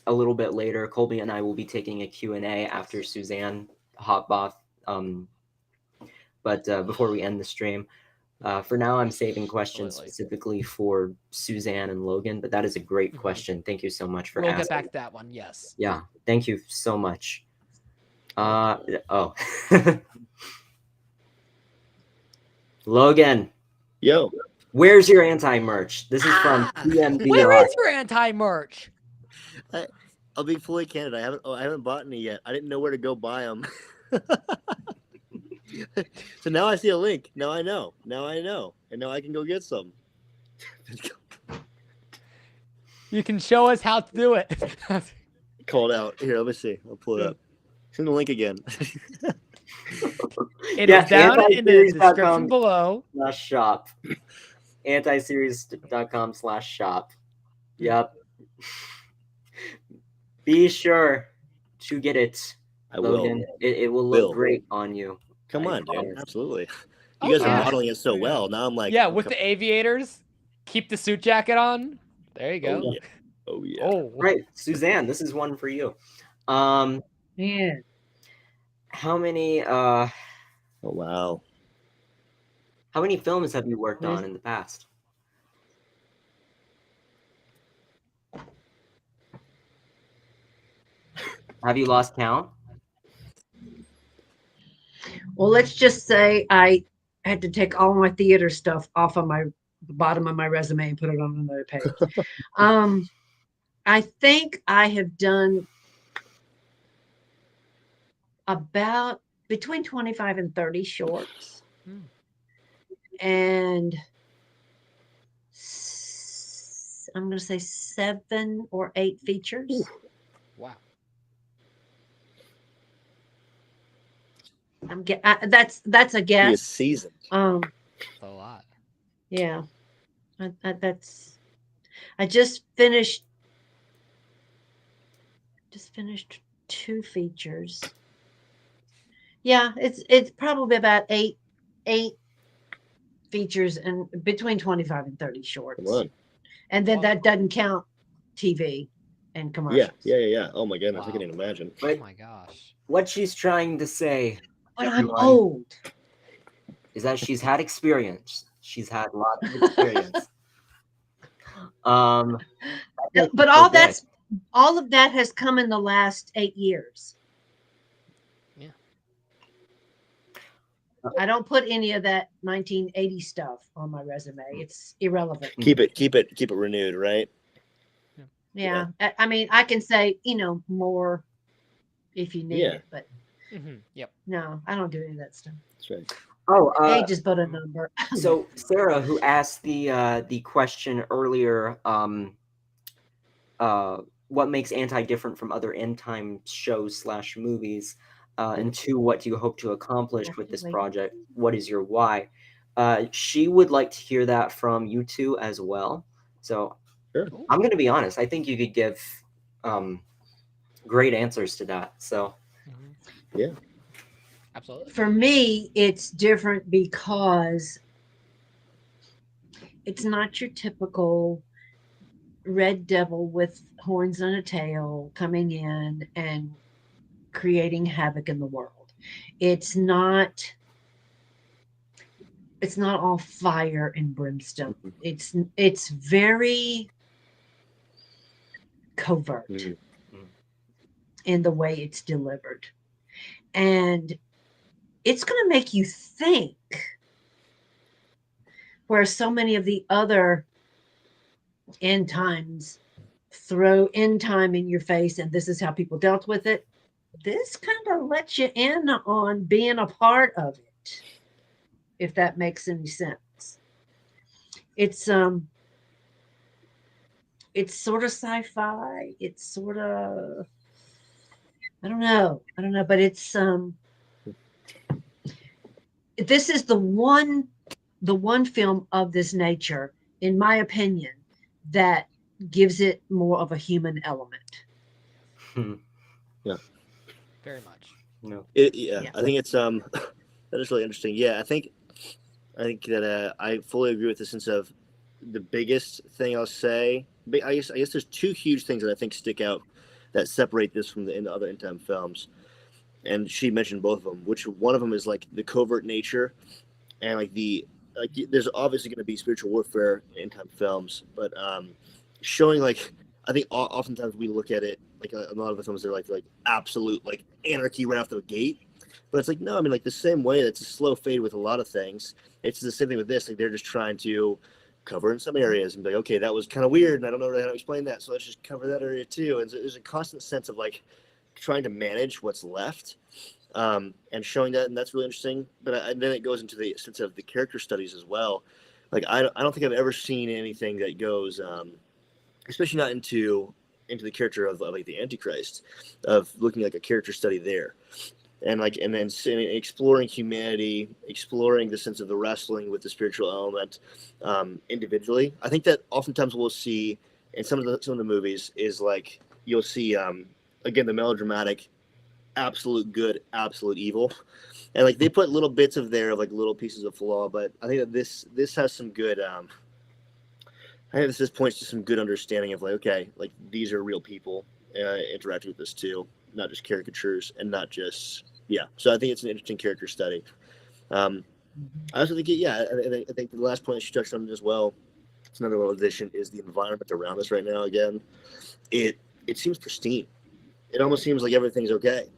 a little bit later. Colby and I will be taking a Q&A after Suzanne hop off. But before we end the stream, for now, I'm saving questions specifically for Suzanne and Logan. But that is a great question. Thank you so much for We'll asking. get back to that one. Yes. Yeah, thank you so much. Logan. Yo. Where's your anti-merch? This is from PMDR. Where is your anti-merch? I'll be fully candid. I haven't bought any yet. I didn't know where to go buy them. So now I see a link. Now I know. And now I can go get some. You can show us how to do it. Called out. Here, let me see. I'll pull it up. Send the link again. It is down in the description below. /shop. Antiseries.com/shop. Yep. Be sure to get it, Logan. Will. It will look great on you. Come on, dude. Absolutely. You guys are modeling it so well. Now I'm like, yeah, with the aviators, keep the suit jacket on. There you go. Oh yeah. Oh, right, Suzanne. This is one for you. Yeah. How many? Oh wow. How many films have you worked on in the past? Have you lost count? Well, let's just say I had to take all my theater stuff off of the bottom of my resume and put it on another page. I think I have done about between 25 and 30 shorts. And I'm going to say 7 or 8 features. Wow. That's a guess. He is seasoned. That's a lot. Yeah. I just finished 2 features. Yeah, it's probably about 8 features and between 25 and 30 shorts. Come on. And then that doesn't count TV and commercials. Yeah. Oh my goodness, I can't even imagine. Oh my gosh. What she's trying to say, but I'm old, is that she's had experience. She's had a lot of experience. But all of that has come in the last 8 years. Yeah. I don't put any of that 1980 stuff on my resume. It's irrelevant. Keep it renewed, right? Yeah. I mean, I can say, more if you need it, but yep. No, I don't do any of that stuff. That's right. Oh, age is but a number. So Sarah, who asked the question earlier, what makes Anti different from other end time shows / movies? And 2, what do you hope to accomplish with this project? What is your why? She would like to hear that from you 2 as well. So sure. I'm going to be honest. I think you could give great answers to that. So yeah, absolutely. For me, it's different because it's not your typical red devil with horns and a tail coming in and creating havoc in the world. It's not all fire and brimstone. It's very covert in the way it's delivered. And it's going to make you think, where so many of the other end times throw end time in your face and this is how people dealt with it. This kind of lets you in on being a part of it, if that makes any sense. It's sort of sci-fi. It's sort of, I don't know, but it's this is the one film of this nature, in my opinion, that gives it more of a human element. Yeah. Very much. No. Yeah, I think it's that is really interesting. Yeah, I think that I fully agree with the sense of the biggest thing I'll say. I guess there's two huge things that I think stick out that separate this from the other end time films, and she mentioned both of them. Which one of them is like the covert nature, and there's obviously going to be spiritual warfare in end time films, but showing like I think oftentimes we look at it like a lot of the films they're like absolute like anarchy right off the gate, but it's like no, I mean like the same way that's a slow fade with a lot of things. It's the same thing with this. Like they're just trying to cover in some areas and be like, okay, that was kind of weird, and I don't know how to explain that, so let's just cover that area too. And so there's a constant sense of like trying to manage what's left, and showing that, and that's really interesting. But then it goes into the sense of the character studies as well. Like I don't think I've ever seen anything that goes, especially not into the character of like the Antichrist, of looking like a character study there. And then exploring humanity, exploring the sense of the wrestling with the spiritual element individually. I think that oftentimes we'll see in some of the movies is like you'll see again the melodramatic, absolute good, absolute evil, and like they put little bits of there of like little pieces of flaw. But I think that this has some good. I think this points to some good understanding of like okay, like these are real people interacting with this too, not just caricatures and not just. Yeah, so I think it's an interesting character study. I also think, I think the last point she touched on as well, it's another realization, is the environment around us right now. Again, it seems pristine. It almost seems like everything's okay.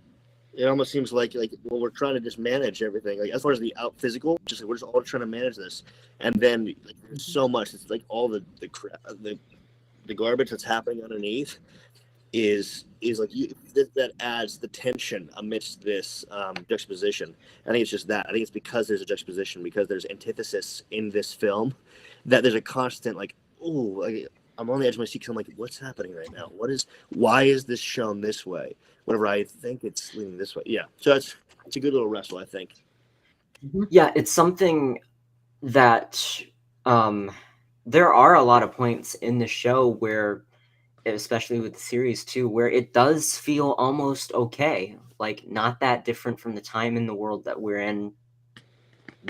It almost seems like well, we're trying to just manage everything. Like as far as the out physical, just like, we're just all trying to manage this, and then like, there's so much. It's like all the garbage that's happening underneath is like that adds the tension amidst this juxtaposition. I think it's just that. I think it's because there's a juxtaposition, because there's antithesis in this film, that there's a constant like, oh, like, I'm on the edge of my seat because I'm like, what's happening right now? Why is this shown this way? Whenever I think it's leaning this way. Yeah. So it's a good little wrestle, I think. Yeah, it's something that there are a lot of points in the show where, especially with the series too, where it does feel almost okay, like not that different from the time in the world that we're in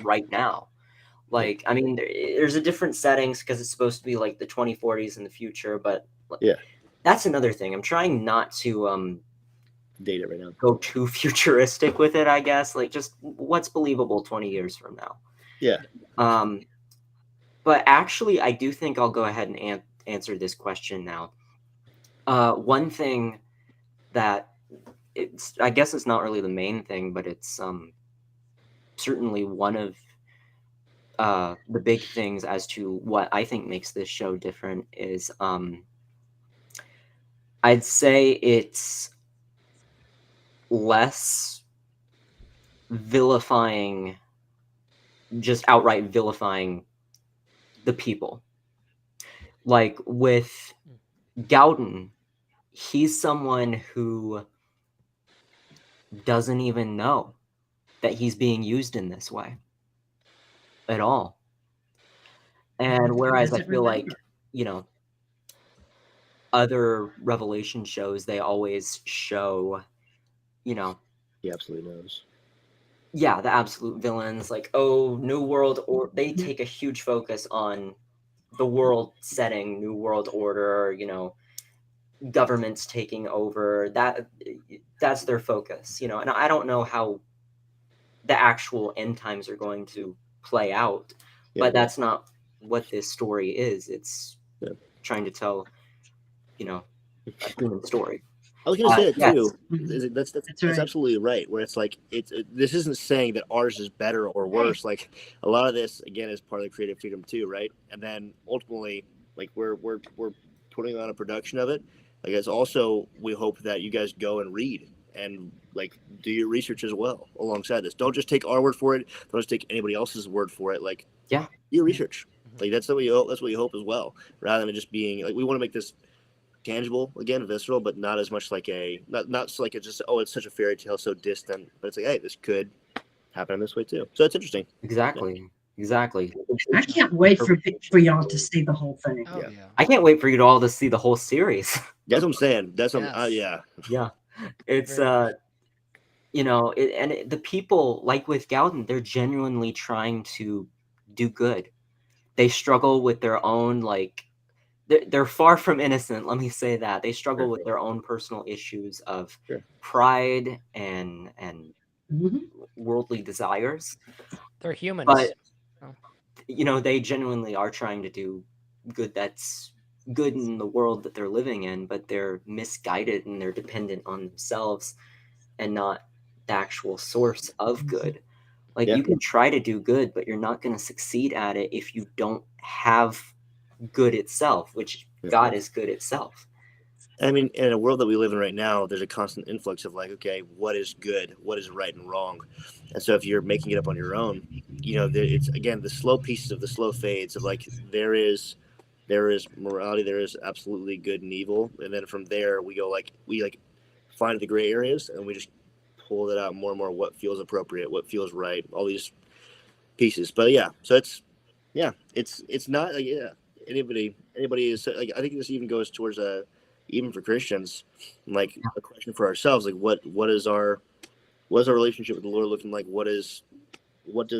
right now. Like, I mean, there's a different settings because it's supposed to be like the 2040s in the future, but yeah, that's another thing. I'm trying not to date it right now. Go too futuristic with it, I guess. Like, just what's believable 20 years from now. Yeah. But actually, I do think I'll go ahead and answer this question now. One thing that I guess it's not really the main thing, but it's certainly one of the big things as to what I think makes this show different is I'd say it's less vilifying, just outright vilifying the people. Like with Gaudin, he's someone who doesn't even know that he's being used in this way at all. And whereas I feel like, other Revelation shows, they always show, he absolutely knows. Yeah, the absolute villains, like, oh, New World, or they take a huge focus on the world setting, New World Order, governments taking over. That's their focus, and I don't know how the actual end times are going to play out, but that's not what this story is. It's trying to tell, a human story. I was going to say it too. Yes. That's absolutely right. Where it's like this isn't saying that ours is better or worse. Like a lot of this again is part of the creative freedom too, right? And then ultimately, like we're putting on a production of it. Like it's also, we hope that you guys go and read and like do your research as well alongside this. Don't just take our word for it. Don't just take anybody else's word for it. Like do your research. Like that's what we hope. That's what we hope as well. Rather than it just being like, we want to make this tangible, again, visceral, but not as much like not so like it's just, oh, it's such a fairy tale, so distant. But it's like, hey, this could happening this way too. So it's interesting. Exactly. Exactly. I can't wait for y'all to see the whole thing. Oh, yeah. I can't wait for you to all to see the whole series. That's what I'm saying. That's what Yes. yeah. It's you know, the people, like with Gaudin, they're genuinely trying to do good. They struggle with their own, like, they're far from innocent, let me say that. They struggle with their own personal issues of pride and worldly desires. They're humans. But Oh. you know, they genuinely are trying to do good that's good in the world that they're living in, but they're misguided and they're dependent on themselves and not the actual source of good. Like, you can try to do good, but you're not going to succeed at it if you don't have good itself, which God is good itself. I mean, in a world that we live in right now, there's a constant influx of like, okay, what is good? What is right and wrong? And so if you're making it up on your own, you know, it's, again, the slow pieces of the slow fades of like, there is morality, there is absolutely good and evil. And then from there, we find the gray areas and we just pull it out more and more, what feels appropriate, what feels right, all these pieces. But yeah, so it's not like, anybody is like, I think this even goes towards even for Christians, like a question for ourselves, like what is our relationship with the Lord looking like? What does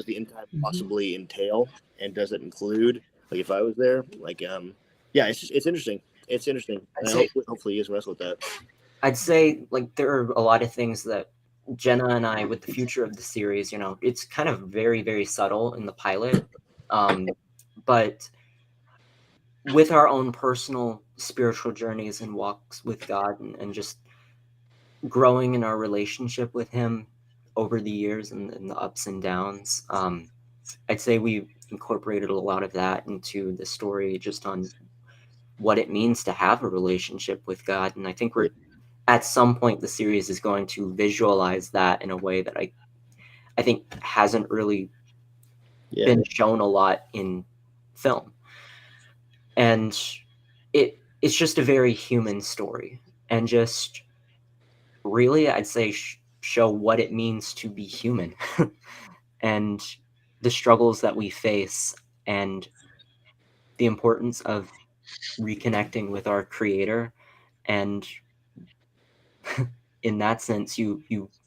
the end time possibly entail, and does it include, like, if I was there, like, it's interesting. It's interesting. And hopefully you guys wrestle with that. I'd say, like, there are a lot of things that Jenna and I, with the future of the series, you know, it's kind of very, very subtle in the pilot, but with our own personal spiritual journeys and walks with God and just growing in our relationship with Him over the years and the ups and downs, I'd say we incorporated a lot of that into the story, just on what it means to have a relationship with God. And I think we're at some point the series is going to visualize that in a way that I think hasn't really been shown a lot in film. And it's just a very human story, and just really, I'd say, show what it means to be human and the struggles that we face and the importance of reconnecting with our Creator. And in that sense, you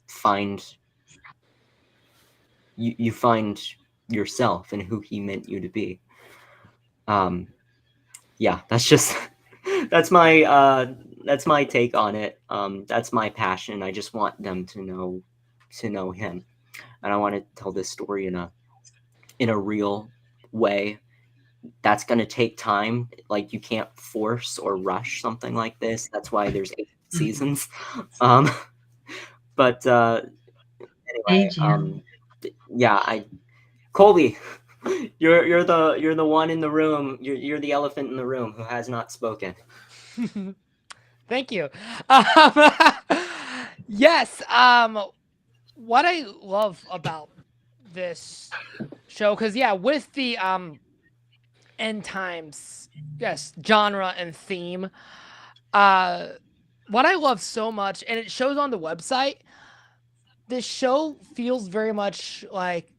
find yourself and who He meant you to be. Yeah, that's just that's my take on it. That's my passion. I just want them to know Him, and I want to tell this story in a real way. That's going to take time. Like, you can't force or rush something like this. That's why there's 8 seasons. But anyway, yeah, Colby, you're the one in the room. You're the elephant in the room who has not spoken. Thank you. Yes. What I love about this show, because with the end times, genre and theme, what I love so much, and it shows on the website, this show feels very much like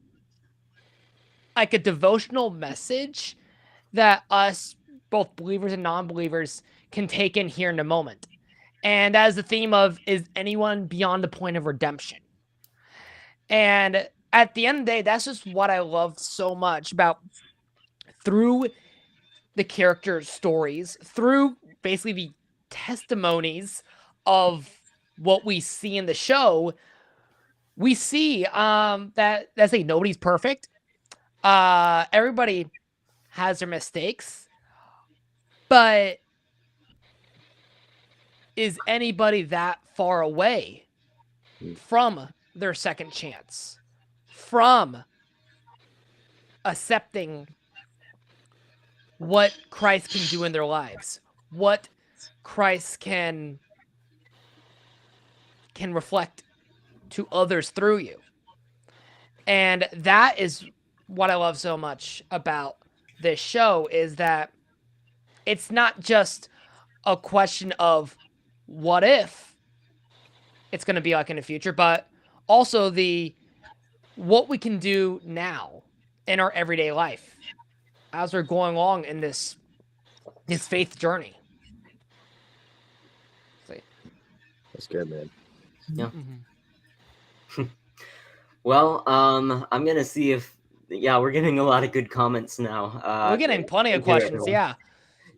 a devotional message that us, both believers and non-believers, can take in here in a moment. And as the theme of, is anyone beyond the point of redemption? And at the end of the day, that's just what I love so much about, through the character stories, through basically the testimonies of what we see in the show, we see that's like, nobody's perfect. Everybody has their mistakes, but is anybody that far away from their second chance, from accepting what Christ can do in their lives, what Christ can reflect to others through you? And that is what I love so much about this show, is that it's not just a question of what if it's going to be like in the future, but also what we can do now in our everyday life as we're going along in this faith journey. That's good, man. Yeah. Well, I'm gonna see if we're getting a lot of good comments now. We're getting plenty of thank you, questions. everyone. Yeah.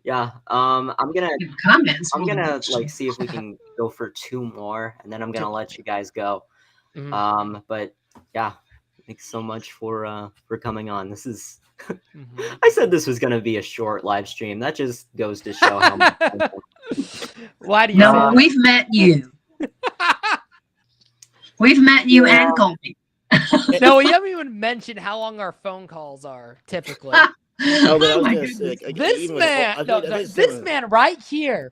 Yeah. I'm gonna comments. I'm gonna see if we can go for 2 more, and then I'm gonna let you guys go. But yeah, thanks so much for coming on. This is I said this was gonna be a short live stream. That just goes to show how much. Why do you? No, we've met you. We've met you and Colby. No, we haven't even mentioned how long our phone calls are typically. Oh, but I was gonna say, like, This even man, with, no, I think this man right here,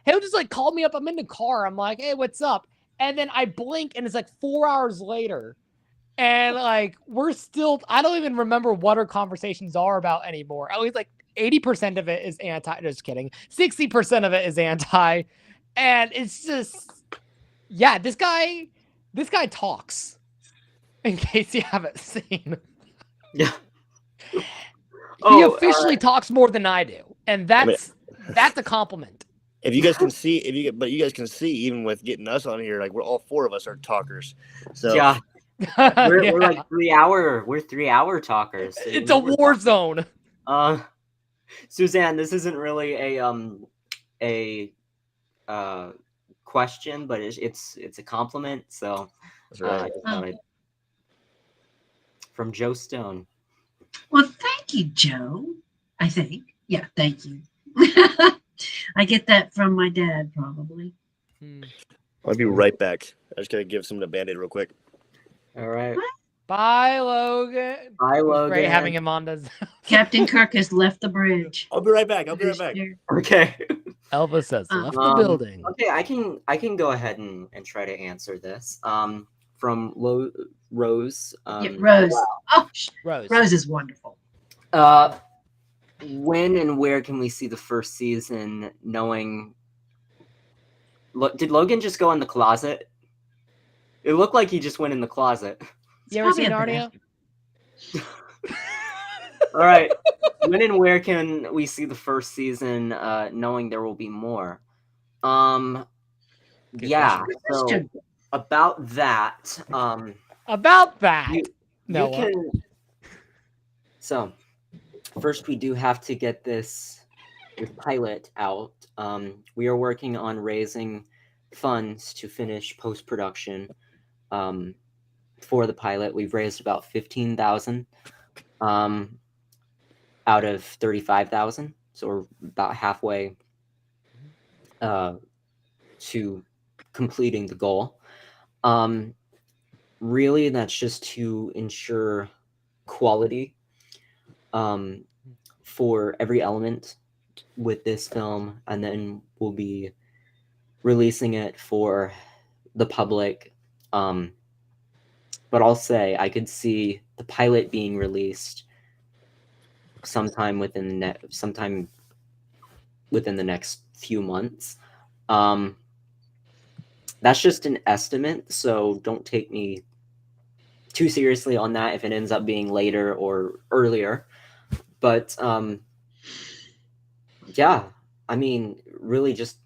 he'll just like call me up. I'm in the car. I'm like, hey, what's up? And then I blink, and it's like 4 hours later, and like we're still. I don't even remember what our conversations are about anymore. At least like 80% of it is anti. Just kidding. 60% of it is anti, and it's just, yeah. This guy talks. In case you haven't seen. Yeah. He officially talks more than I do, and that's a compliment. If you guys can see, but you guys can see, even with getting us on here, like we're all 4 of us are talkers. So Yeah. We're like 3 hour. We're 3 hour talkers. It's a war zone. Suzanne, this isn't really a question, but it's a compliment. So that's right. I just thought from Joe Stone. Well, thank you, Joe. I think. Yeah, thank you. I get that from my dad, probably. I'll be right back. I just gotta give someone a Band-Aid real quick. All right. Bye, Logan. Bye, Logan. Great having him on. This. Captain Kirk has left the bridge. I'll be right back. Okay. Elvis has left the building. Okay, I can go ahead and try to answer this. From Rose. Rose. Wow. Oh, Rose. Rose is wonderful. When and where can we see the first season? Knowing, did Logan just go in the closet? It looked like he just went in the closet. You ever seen Narnia? All right. When and where can we see the first season? Knowing there will be more. Yeah. So about that. About that. You can. So, first we do have to get this pilot out. We are working on raising funds to finish post-production for the pilot. We've raised about $15,000 out of $35,000, so we're about halfway to completing the goal. Really, that's just to ensure quality for every element with this film, and then we'll be releasing it for the public. But I'll say I could see the pilot being released sometime within the next few months. That's just an estimate, so don't take me too seriously on that if it ends up being later or earlier. But yeah, I mean, really just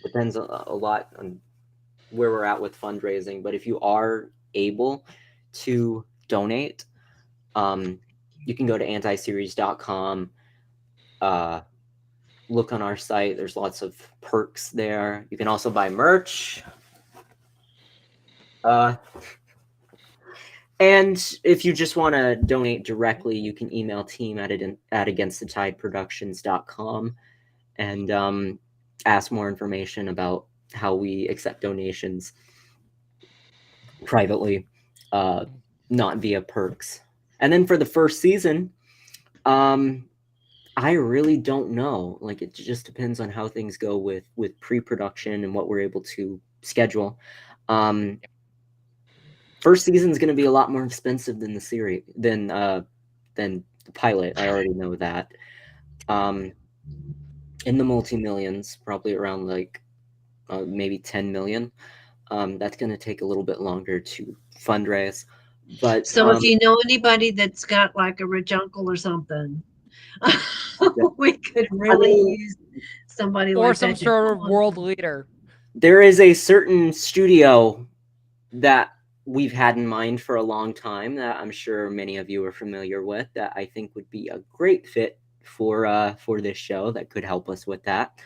depends a lot on where we're at with fundraising. But if you are able to donate, you can go to antiseries.com, look on our site. There's lots of perks there. You can also buy merch. And if you just want to donate directly, you can email team at againstthetideproductions.com and ask more information about how we accept donations privately, not via perks. And then for the first season, I really don't know. Like, it just depends on how things go with pre-production and what we're able to schedule. First season is going to be a lot more expensive than the series, than the pilot. I already know that. In the multi-millions, probably around like maybe 10 million. That's going to take a little bit longer to fundraise, But So if you know anybody that's got like a rich uncle or something, we could really use somebody Or like some that to sort come of on. world leader. there is a certain studio that we've had in mind for a long time that I'm sure many of you are familiar with, that I think would be a great fit for this show that could help us with that.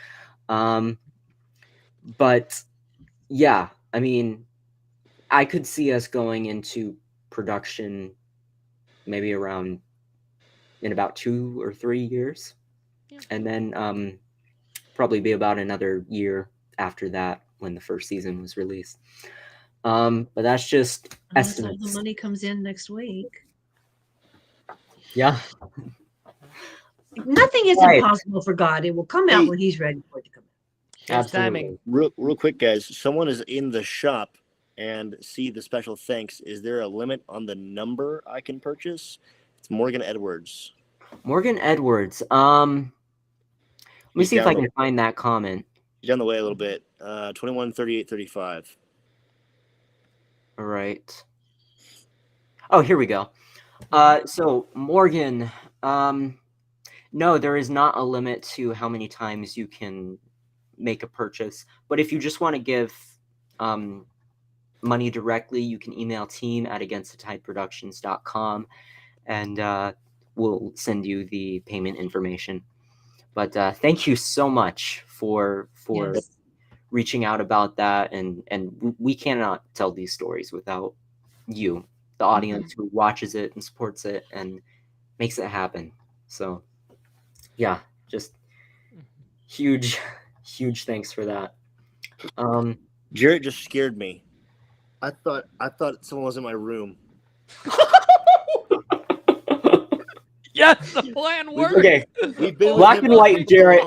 But yeah, I mean, I could see us going into production maybe around in about 2 or 3 years. And then probably be about another year after that when the first season was released. But that's just Unless all the estimates. money comes in next week. Yeah. Nothing is Right. impossible for God. It will come out when He's ready for it to come out. Absolutely. Real quick, guys. Someone is in the shop and see the special thanks. Is there a limit on the number I can purchase? It's Morgan Edwards. Morgan Edwards. Let me He's see if down I the- can find that comment. He's down the way a little bit. 21, 38, 35. All right. Oh, here we go. So Morgan, no, there is not a limit to how many times you can make a purchase. But if you just want to give money directly, you can email team@againstthetideproductions.com and we'll send you the payment information. But thank you so much for Yes. reaching out about that, and we cannot tell these stories without you, the audience who watches it and supports it and makes it happen. So yeah, just huge thanks for that. Jarrett just scared me. I thought someone was in my room. Yes, the plan worked. Okay, We've been black with and him- white Jarrett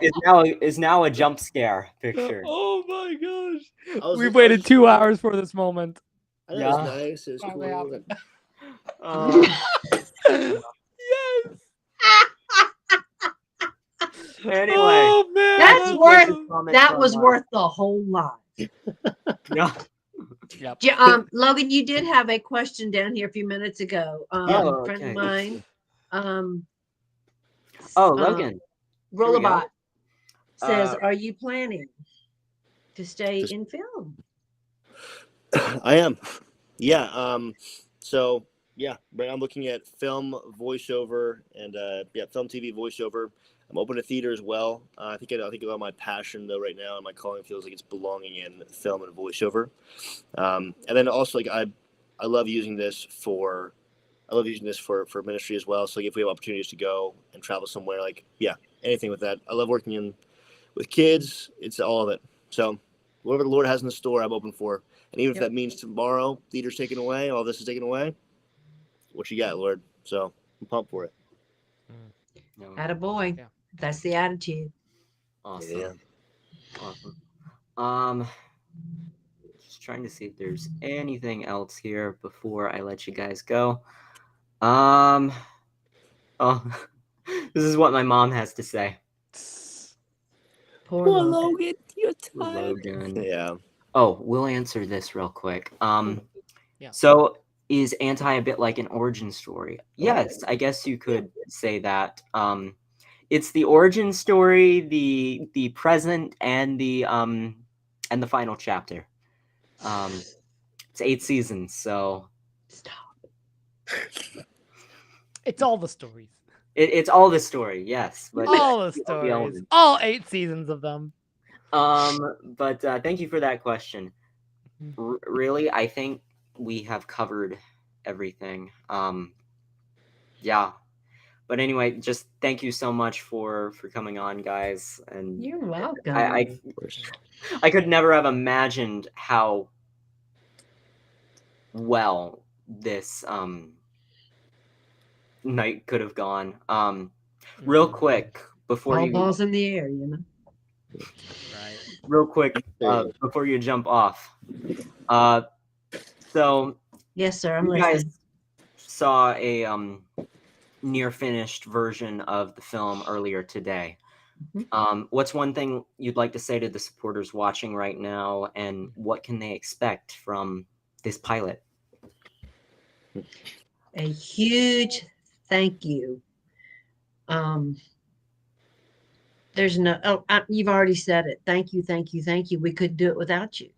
is now a jump scare picture. Oh my gosh. was- We've I waited was- 2 hours for this moment. I know, it was nice. It was Finally cool. happened. Yes. Anyway, Oh man. That's worth. comment That from, was worth the whole lot. Yeah. Yep. Logan, you did have a question down here a few minutes ago. Oh, A friend okay. of mine. Logan. Rollerbot says, Uh, "Are you planning to stay in film?" I am. Yeah. So yeah, right. I'm looking at film voiceover and film, TV voiceover. I'm open to theater as well. I think about my passion though right now, and my calling feels like it's belonging in film and voiceover. And then also like I love using this for ministry as well. So like, if we have opportunities to go and travel somewhere, like anything with that. I love working with kids. It's all of it. So whatever the Lord has in the store, I'm open for. And even if that means tomorrow theater's taken away, all this is taken away, what you got, Lord? So I'm pumped for it. Attaboy. Yeah. That's the attitude. Awesome. Yeah. Awesome. Just trying to see if there's anything else here before I let you guys go. Oh, this is what my mom has to say. Poor Logan. You're Logan. Yeah. Oh, we'll answer this real quick. Yeah. So is Anti a bit like an origin story? Yes, I guess you could say that. It's the origin story, the present, and the final chapter. It's 8 seasons, so It's all the stories. it's all the story, yes. But All the all the stories. elements. All 8 seasons of them. But thank you for that question. Really, I think we have covered everything. Yeah. But anyway, just thank you so much for coming on, guys. And You're welcome. I could never have imagined how well this night could have gone. Real quick before All you balls in the air, you know. real quick before you jump off. So Yes, sir. I'm you listening. guys saw a near finished version of the film earlier today. What's one thing you'd like to say to the supporters watching right now, and what can they expect from this pilot? A huge thank you. There's no, you've already said it. Thank you, thank you, thank you. We couldn't do it without you.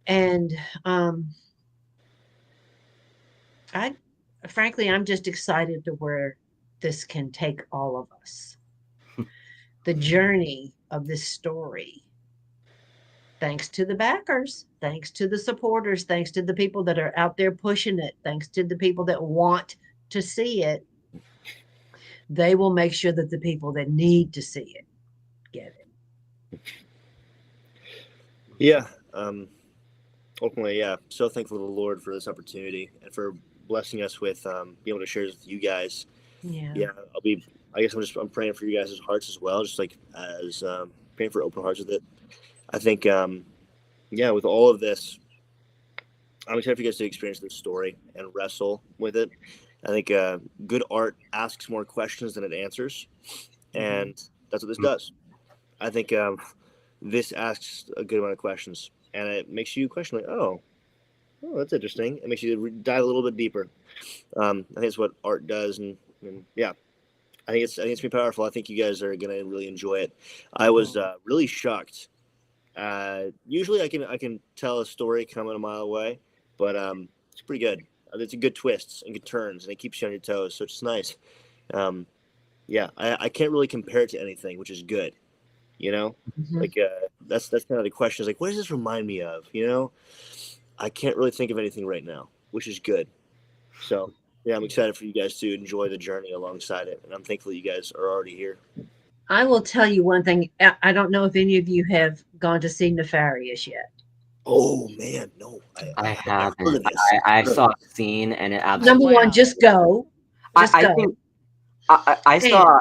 And frankly, I'm just excited to where this can take all of us. The journey of this story, thanks to the backers, thanks to the supporters, thanks to the people that are out there pushing it, thanks to the people that want to see it, they will make sure that the people that need to see it get it. Yeah. Ultimately, yeah. So thankful to the Lord for this opportunity and for blessing us with being able to share this with you guys. Yeah. I guess I'm praying for you guys' hearts as well, just like as praying for open hearts with it. I think, with all of this, I'm excited for you guys to experience this story and wrestle with it. I think good art asks more questions than it answers, and that's what this does. I think this asks a good amount of questions, and it makes you question, like, oh, that's interesting. It makes you dive a little bit deeper. I think it's what art does, and yeah. I think it's pretty powerful. I think you guys are gonna really enjoy it. I was really shocked. Usually I can tell a story coming a mile away, but it's pretty good. It's a good twists and good turns, and it keeps you on your toes, so it's nice. I can't really compare it to anything, which is good. Like that's kind of the question. Is like, what does this remind me of? I can't really think of anything right now, which is good. So. Yeah, I'm excited for you guys to enjoy the journey alongside it, and I'm thankful you guys are already here. I will tell you one thing. I don't know if any of you have gone to see Nefarious yet. Oh man, no, I haven't. I saw a scene and it absolutely. Number one, just go. I think I saw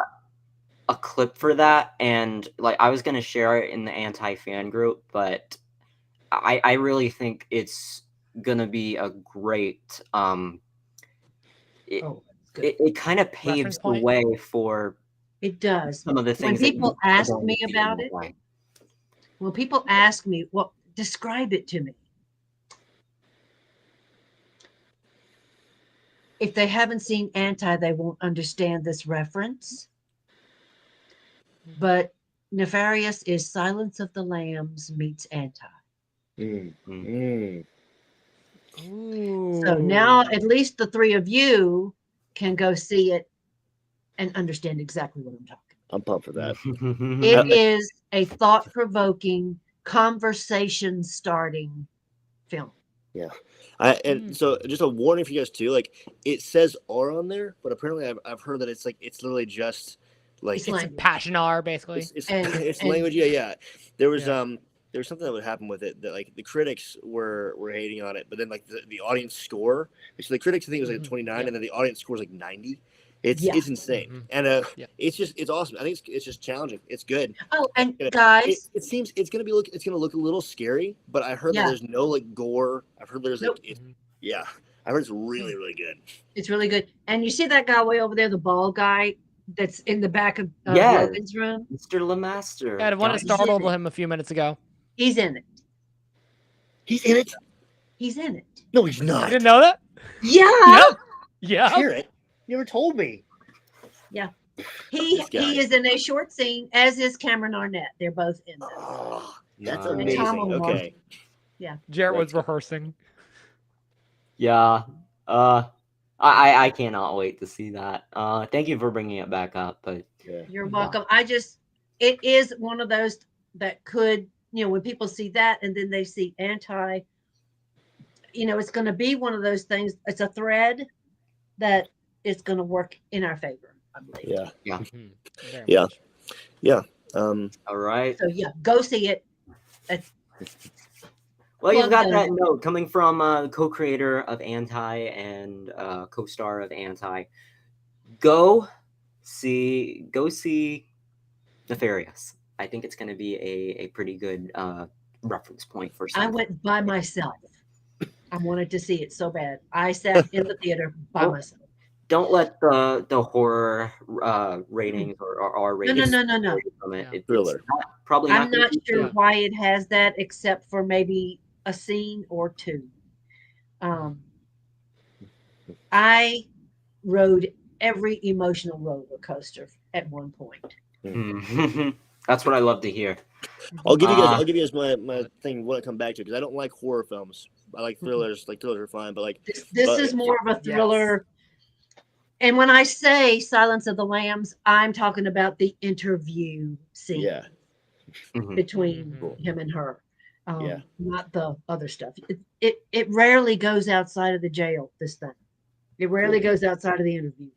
a clip for that, and like I was gonna share it in the anti-fan group, but I really think it's gonna be a great It kind of paves the way for it does some of the things. When people ask me about it, when people ask me, well, describe it to me. If they haven't seen Anti, they won't understand this reference. But Nefarious is Silence of the Lambs meets Anti. So now at least the three of you can go see it and understand exactly what I'm talking about. I'm pumped for that. It is a thought-provoking, conversation-starting film. Yeah. And so just a warning for you guys too, like it says R on there, but apparently I've heard that it's literally just like it's Passion R basically. It's language. Yeah. There was something that would happen with it that like the critics were hating on it, but then like the audience score, so the critics I think it was like 29 and then the audience score was like 90. It's insane. And it's awesome. I think it's just challenging. It's good. Oh, and guys, it seems it's gonna look a little scary, but I heard that there's no like gore. I've heard there's like I heard it's really, really good. It's really good. And you see that guy way over there, the bald guy that's in the back of Logan's room? Mr. Lemaster. Yeah, the one that startled him a few minutes ago. He's in it. He's in it? He's in it. No, he's not. You didn't know that? Yeah. Yeah. Hear it. You never told me. Yeah. He is in a short scene, as is Cameron Arnett. They're both in this. Oh, that's amazing. Okay. Yeah. Jarrett was rehearsing. Yeah. I cannot wait to see that. Thank you for bringing it back up. But You're welcome. It is one of those that could, when people see that and then they see Anti, it's going to be one of those things. It's a thread that is going to work in our favor, I believe. Yeah. All right. So go see it. Well, you've got that note coming from the co-creator of Anti and co-star of Anti. Go see Nefarious. I think it's going to be a pretty good reference point for something. I went by myself. I wanted to see it so bad. I sat in the theater by myself. Don't let the horror ratings or R ratings. No. From it. It's thriller. Probably. I'm not sure why it has that, except for maybe a scene or two. I rode every emotional roller coaster at one point. That's what I love to hear. I'll give you guys my thing when I come back to, because I don't like horror films. I like thrillers. Like thrillers are fine, but like This is more of a thriller. And when I say Silence of the Lambs, I'm talking about the interview scene between him and her. Not the other stuff. It rarely goes outside of the jail, this thing. It rarely goes outside of the interview.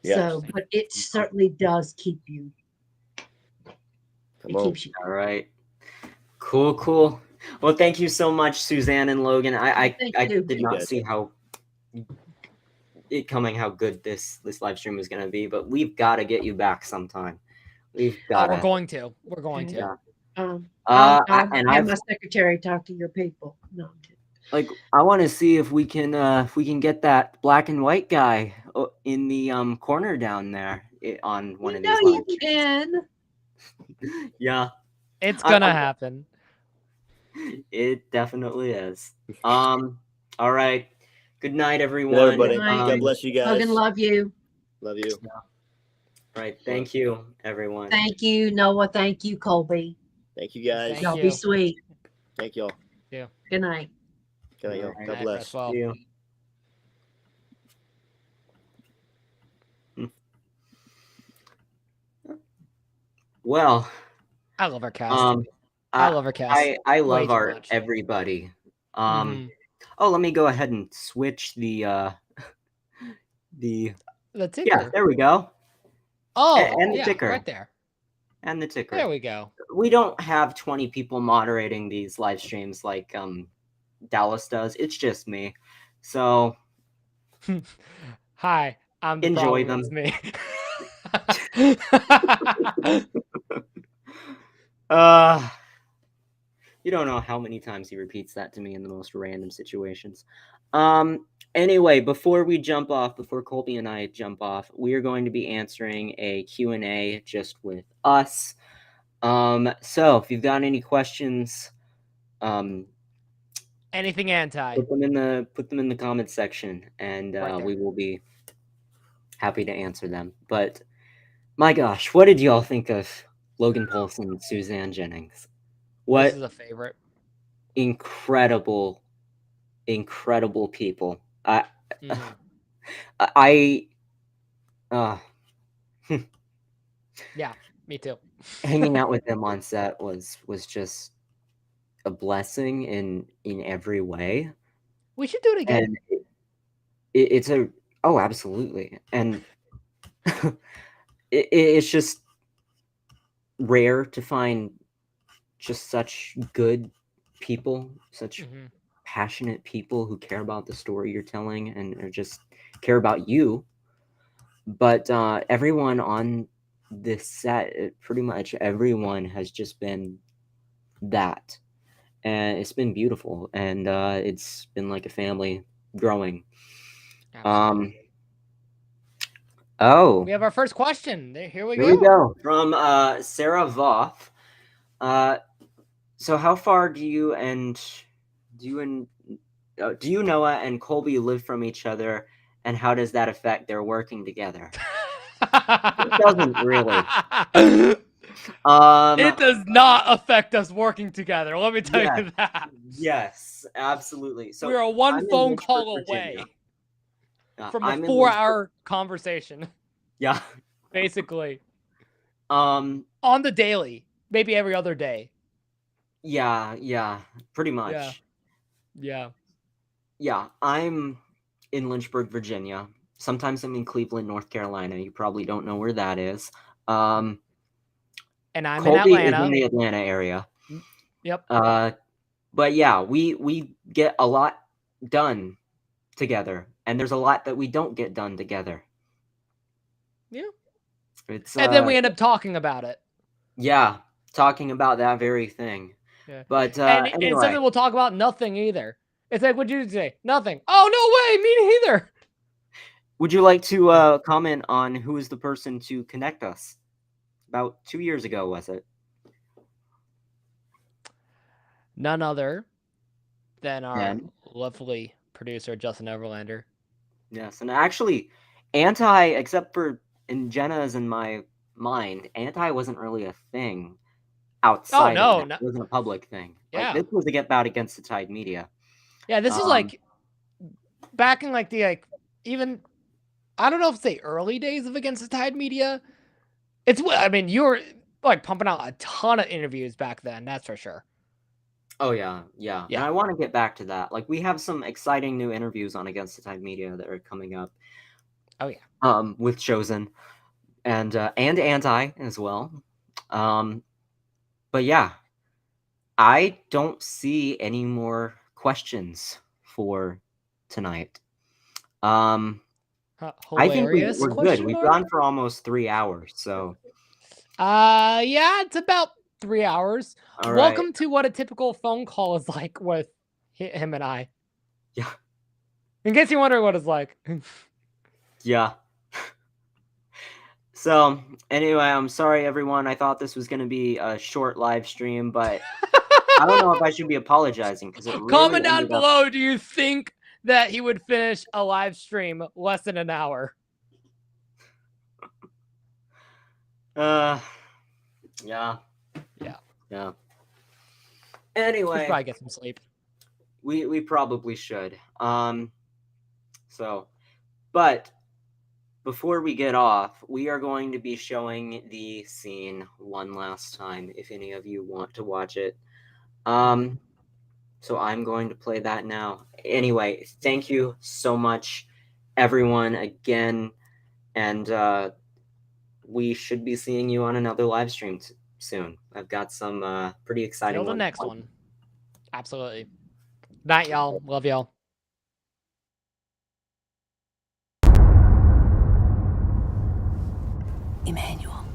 So, but it certainly does keep you. It keeps you. All right. Cool. Well, thank you so much, Suzanne and Logan. I did not see how good this live stream was going to be, but we've got to get you back sometime. We're going to. Yeah. I'll have my secretary talk to your people. No, like, I want to see if we can get that black and white guy in the corner down there on one of these. You can. Yeah, it's gonna happen. It definitely is. All right. Good night, everyone. Good night, everybody. God bless you guys. Logan, love you. Love you. Yeah. All right. Thank you, everyone. Thank you, Noah. Thank you, Colby. Thank you, guys. Y'all be sweet. Thank y'all. Yeah. Good night. Good night, y'all. God bless. Well. Well, I love our cast. I love our cast. I love our everybody. Oh, let me go ahead and switch the ticker. Yeah, there we go. Oh, and the ticker right there. And the ticker. There we go. We don't have 20 people moderating these live streams like Dallas does. It's just me. So hi, I'm the enjoy problem. them. It's me. You don't know how many times he repeats that to me in the most random situations. Anyway, before Colby and I jump off, we are going to be answering a Q&A just with us. So if you've got any questions, anything anti, put them in the comments section, and we will be happy to answer them. But my gosh, what did y'all think of Logan Polson and Suzanne Jennings? This is a favorite. Incredible people. Yeah, me too. Hanging out with them on set was just a blessing in every way. We should do it again. And it's absolutely. And it's just rare to find just such good people, such passionate people who care about the story you're telling and or just care about you. But everyone on this set, pretty much everyone has just been that. And it's been beautiful. And it's been like a family growing. We have our first question. Here we go. From Sarah Voth. So how far do you, Noah and Colby live from each other, and how does that affect their working together? It doesn't really. It does not affect us working together. Let me tell you that. Yes, absolutely. So we are one phone call away from a 4-hour conversation. Yeah, basically. On the daily, maybe every other day. Yeah, pretty much. Yeah. I'm in Lynchburg, Virginia. Sometimes I'm in Cleveland, North Carolina. You probably don't know where that is. And I'm Colby in Atlanta. Is in the Atlanta area. Yep. But yeah, we get a lot done together, and there's a lot that we don't get done together. Yeah. And then we end up talking about it. Yeah, talking about that very thing. Yeah. But and anyway. something we'll talk about nothing either. It's like, what'd you say? Nothing. Oh, no way, me neither. Would you like to comment on who is the person to connect us? About 2 years ago, was it? None other than our lovely producer, Justin Overlander. Yes, and actually, anti, except for in Jenna's and my mind, anti wasn't really a thing outside of no, that. no. It wasn't a public thing. Yeah. Like, this was to get out against the Tide Media. Yeah, this is like back in like the even I don't know if it's the early days of Against the Tide Media. I mean, you were like pumping out a ton of interviews back then, that's for sure. Oh yeah. And I want to get back to that. Like, we have some exciting new interviews on Against the Tide Media that are coming up. Oh yeah. With Chosen and Anti as well. But yeah, I don't see any more questions for tonight. I think we're good. We've gone for almost 3 hours, so. Yeah, it's about 3 hours. All Welcome right. to what a typical phone call is like with him and I. Yeah. In case you're wondering what it's like. Yeah. So, anyway, I'm sorry, everyone. I thought this was going to be a short live stream, but I don't know if I should be apologizing because it really Comment down ended up- below, do you think that he would finish a live stream less than an hour? Yeah. Yeah. Anyway, We should probably get some sleep. We probably should. But before we get off, we are going to be showing the scene one last time if any of you want to watch it. So I'm going to play that now. Anyway, thank you so much, everyone, again, and we should be seeing you on another live stream soon. I've got some pretty exciting Till the ones. next one. Absolutely. Night, y'all. Love y'all. Emmanuel.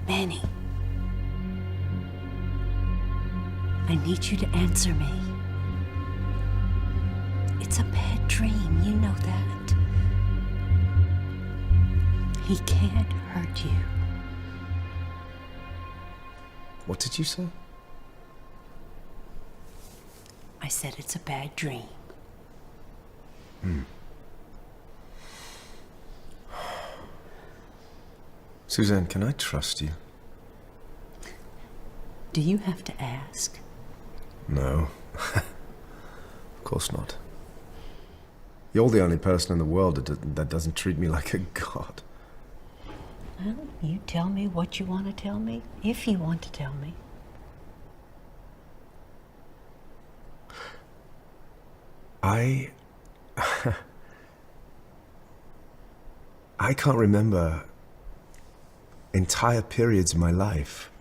Manny. I need you to answer me. It's a bad dream, you know that. He can't hurt you. What did you say? I said it's a bad dream. Suzanne, can I trust you? Do you have to ask? No. Of course not. You're the only person in the world that doesn't treat me like a god. Well, you tell me what you want to tell me, if you want to tell me. I can't remember entire periods of my life.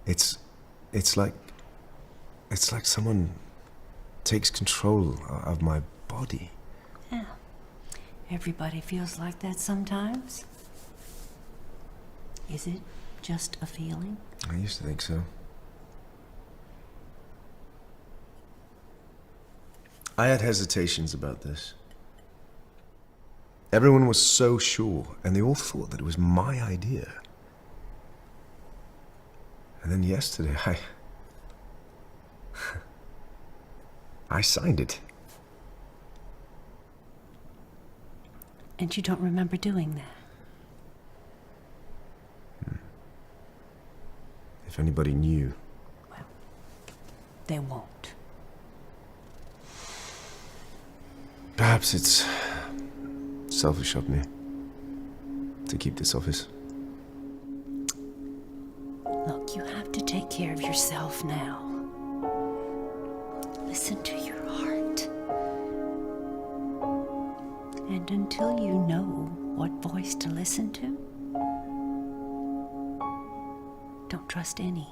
It's like someone takes control of my body. Yeah. Everybody feels like that sometimes. Is it just a feeling? I used to think so. I had hesitations about this. Everyone was so sure, and they all thought that it was my idea. And then yesterday, I signed it. And you don't remember doing that? If anybody knew. Well, they won't. Perhaps it's selfish of me to keep this office. Look, you have to take care of yourself now. Listen to your heart. And until you know what voice to listen to, don't trust any.